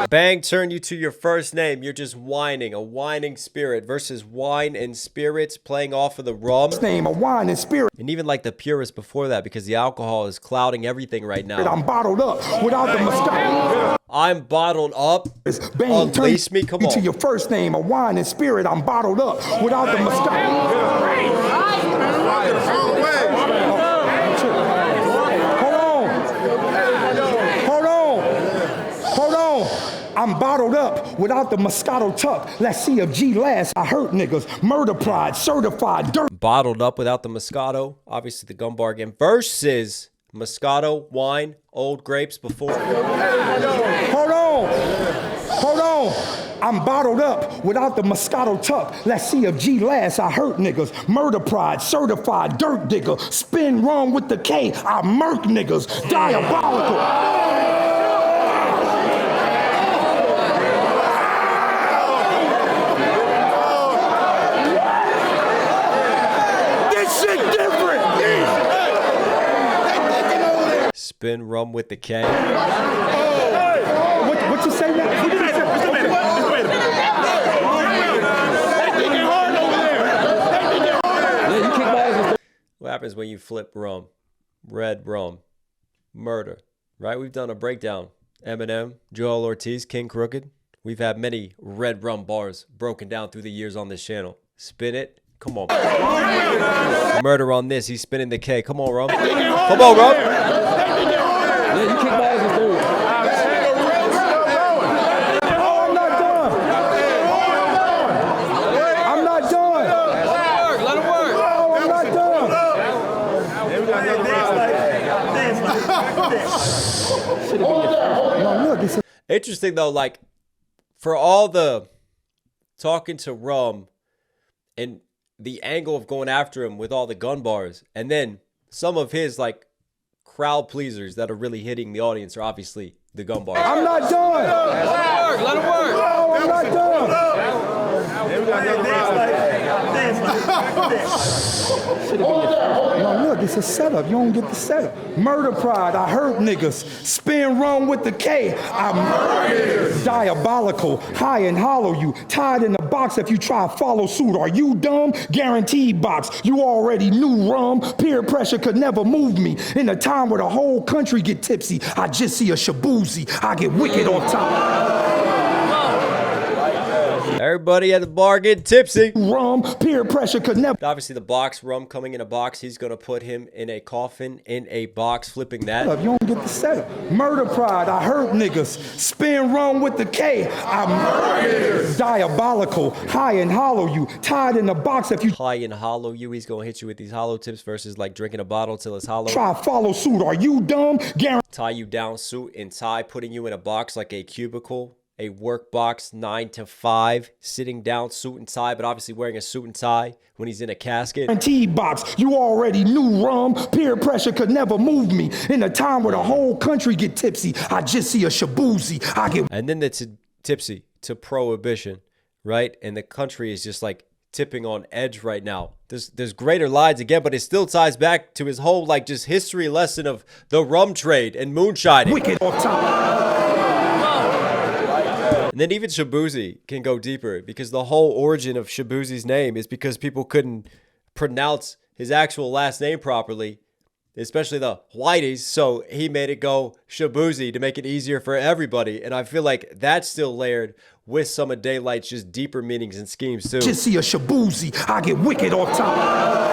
Bang, turn you to your first name. You're just whining. A whining spirit versus wine and spirits playing off of the rum. Name, a wine and spirit. And even like the purists before that, because the alcohol is clouding everything right now. I'm bottled up without the moscato. I'm bottled up. Bang, unleash me. Come on. To your first name, a wine and spirit. I'm bottled up without the moscato. I'm bottled up without the Moscato tuck. Let's see if G lasts. I hurt niggas. Murder pride, certified dirt. Bottled up without the Moscato. Obviously the gun bar again. Versus Moscato, wine, old grapes before. Hold on. I'm bottled up without the Moscato tuck. Let's see if G lasts. I hurt niggas. Murder pride, certified dirt digger. Spin wrong with the K. I murk niggas. Diabolical. Spin rum with the K. What you say now? What happens when you flip rum? Red rum. Murder. Right? We've done a breakdown. Eminem, Joel Ortiz, King Crooked. We've had many red rum bars broken down through the years on this channel. Spin it. Come on. Murder on this. He's spinning the K. Come on, rum. Come on, rum. Yeah, you kick my ass, dude. Oh, I'm not done. No, look, it's a Interesting though, like for all the talking to Rum and the angle of going after him with all the gun bars, and then some of his like crowd pleasers that are really hitting the audience are obviously the gun bars. I'm not done. Let him work. No, I'm not done. No, look, it's a setup. You don't get the setup. Murder pride, I hurt niggas. Spin Rum with the K, I murder. Diabolical, high and hollow you. Tied in the box if you try to follow suit. Are you dumb? Guaranteed box. You already knew Rum. Peer pressure could never move me. In a time where the whole country get tipsy, I just see a shabuzi. I get wicked on top. Everybody at the bar getting tipsy. Rum, peer pressure could never. Obviously the box, Rum coming in a box. He's going to put him in a coffin, in a box, flipping that. You don't get the setup. Murder pride, I hurt niggas. Spin Rum with the K, I murder. Diabolical, high and hollow you. Tied in a box if you High and hollow you. He's going to hit you with these hollow tips versus like drinking a bottle till it's hollow. try to follow suit. Are you dumb? Tie you down, suit and tie, putting you in a box like a cubicle, a work box, 9 to 5, sitting down, suit and tie, but obviously wearing a suit and tie when he's in a casket. Guaranteed box. You already knew Rum. Peer pressure could never move me. In a time where the whole country get tipsy, I just see a shabuzi. I get. And then it's tipsy to prohibition, right? And the country is just like tipping on edge right now. There's greater lines again, but it still ties back to his whole like just history lesson of the rum trade and moonshining. Wicked on top. And then even Shabuzi can go deeper because the whole origin of Shabuzi's name is because people couldn't pronounce his actual last name properly, especially the whiteys. So he made it go Shabuzi to make it easier for everybody. And I feel like that's still layered with some of Daylyt's just deeper meanings and schemes too. Just see a shabuzi. I get wicked on top.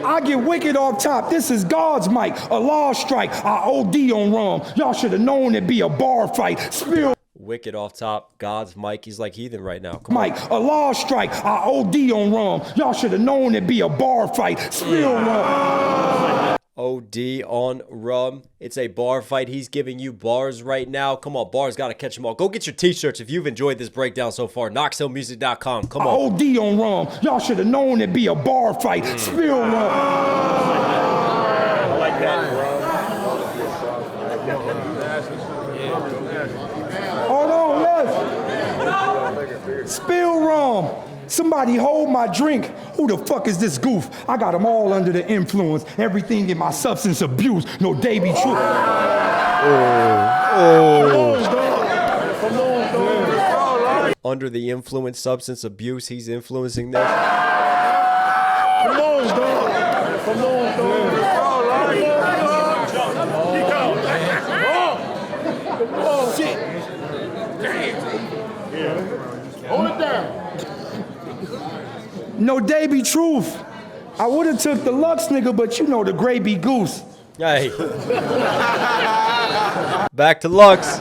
I get wicked off top. This is God's mic. A law strike. I OD on Rum. Y'all should have known it'd be a bar fight. Spill. Wicked off top. God's mic. He's like heathen right now. Come on. Mike, a law strike. I OD on Rum. Y'all should have known it'd be a bar fight. Spill Rum. OD on Rum. It's a bar fight. He's giving you bars right now. Come on, bars got to catch them all. Go get your t-shirts if you've enjoyed this breakdown so far. knoxhillmusic.com. Come on. OD on Rum. Y'all should have known it'd be a bar fight. Spill Rum. I like that. Hold on, let's. Spill Rum. Somebody hold my drink. Who the fuck is this goof? I got them all under the influence. Everything in my substance abuse. No Davy True. Come on, dog. Under the influence, substance abuse, he's influencing this. Come on, dog. Come on, dog. Keep going. Oh, shit. Damn. Yeah. Hold it down. No Davy Truth. I would have took the Lux nigga, but you know the gravy goose. Hey. Back to Lux.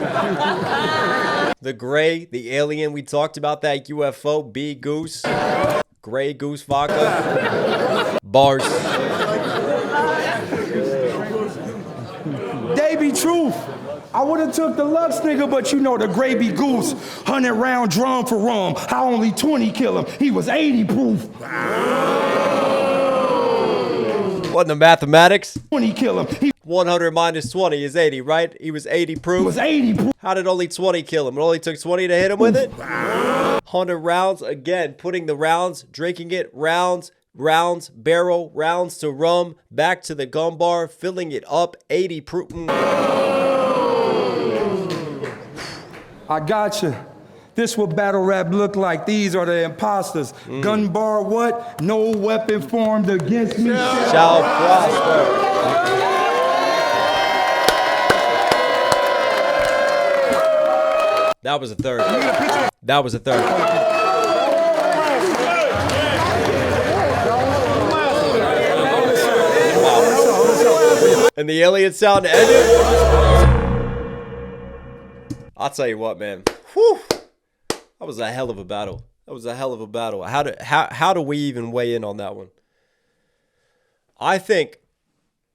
The gray, the alien, we talked about that UFO, B Goose, Gray Goose vodka, bars. Davy Truth. I would have took the Lux nigga, but you know the gravy goose. 100-round drum for Rum. How only 20 kill him. He was 80 proof. What in the mathematics? 20 kill him. He 100 minus 20 is 80, right? He was 80 proof. was 80 proof. How did only 20 kill him? It only took 20 to hit him with it? 100 rounds, again, putting the rounds, drinking it, rounds, barrel, rounds to Rum, back to the gun bar, filling it up, 80 proof. I gotcha. This what battle rap look like. These are the imposters. Gun bar what? No weapon formed against me. Shall prosper. That was a third. That was a third. Wow. And the alien sound ended. I'll tell you what, man. Whew. That was a hell of a battle. That was a hell of a battle. How do we even weigh in on that one? I think,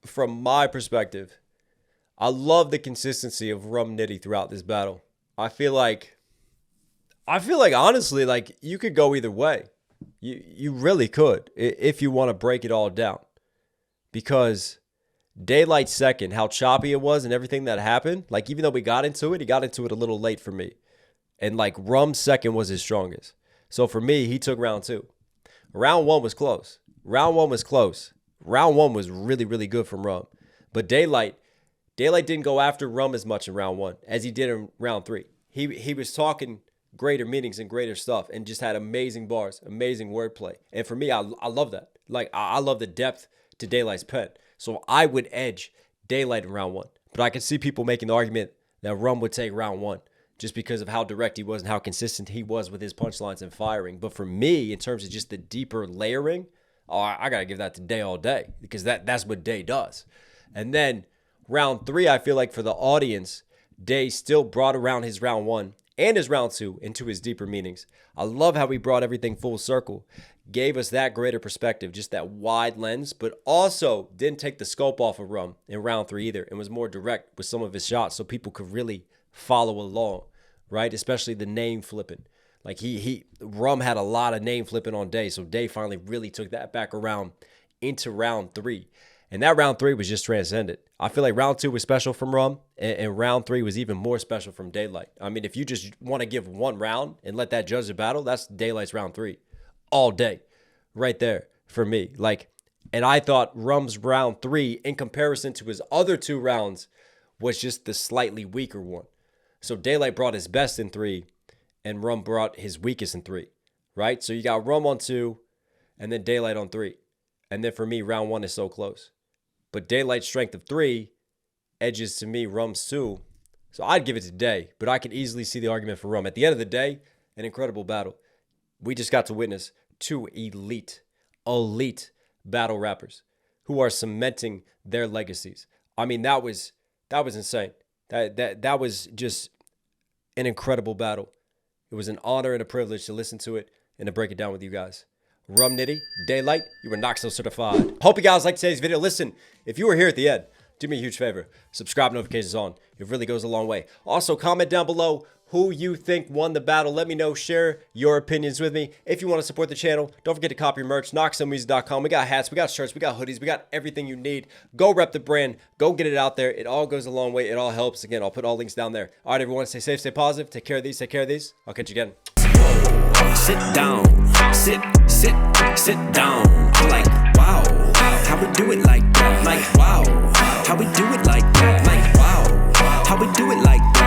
from my perspective, I love the consistency of Rum Nitty throughout this battle. I feel like honestly, like you could go either way. You really could if you want to break it all down. Because Daylyt's second, how choppy it was and everything that happened, like even though we got into it, he got into it a little late for me. And like Rum's second was his strongest. So for me, he took round 2. Round 1 was close. Round 1 was close. Round 1 was really, really good from Rum. But Daylyt didn't go after Rum as much in round 1 as he did in round 3. He was talking greater meanings and greater stuff and just had amazing bars, amazing wordplay. And for me, I love that. Like, I love the depth to Daylyt's pen. So I would edge Daylyt in round 1. But I can see people making the argument that Rum would take round 1 just because of how direct he was and how consistent he was with his punchlines and firing. But for me, in terms of just the deeper layering, I got to give that to Day all day because that's what Day does. And then round 3, I feel like for the audience, Day still brought around his round 1 and his round 2 into his deeper meanings. I love how he brought everything full circle, gave us that greater perspective, just that wide lens, but also didn't take the scope off of Rum in round 3 either and was more direct with some of his shots so people could really follow along, right? Especially the name flipping. Like Rum had a lot of name flipping on Day, so Day finally really took that back around into round 3. And that round 3 was just transcendent. I feel like round 2 was special from Rum, and round 3 was even more special from Daylyt. I mean, if you just want to give one round and let that judge the battle, that's Daylight's round 3 all day right there for me. Like, and I thought Rum's round 3 in comparison to his other 2 rounds was just the slightly weaker one. So Daylyt brought his best in 3 and Rum brought his weakest in 3, right? So you got Rum on 2 and then Daylyt on 3. And then for me, round 1 is so close. But Daylight's strength of 3 edges to me Rum's 2. So I'd give it to Day, but I could easily see the argument for Rum. At the end of the day, an incredible battle. We just got to witness 2 elite battle rappers who are cementing their legacies. I mean, that was insane. That was just an incredible battle. It was an honor and a privilege to listen to it and to break it down with you guys. Rum Nitty, Daylyt, you were Knox Hill certified. Hope you guys liked today's video. Listen, if you were here at the end, do me a huge favor. Subscribe, notifications on. It really goes a long way. Also, comment down below who you think won the battle. Let me know. Share your opinions with me. If you want to support the channel, don't forget to copy your merch. knoxhilldmv.com. We got hats, we got shirts, we got hoodies, we got everything you need. Go rep the brand. Go get it out there. It all goes a long way. It all helps. Again, I'll put all links down there. All right, everyone. Stay safe, stay positive. Take care of these. Take care of these. I'll catch you again. Sit down, sit down. I'm like, wow, how we do it like that? Like, wow, how we do it like that? Like, wow, how we do it like that?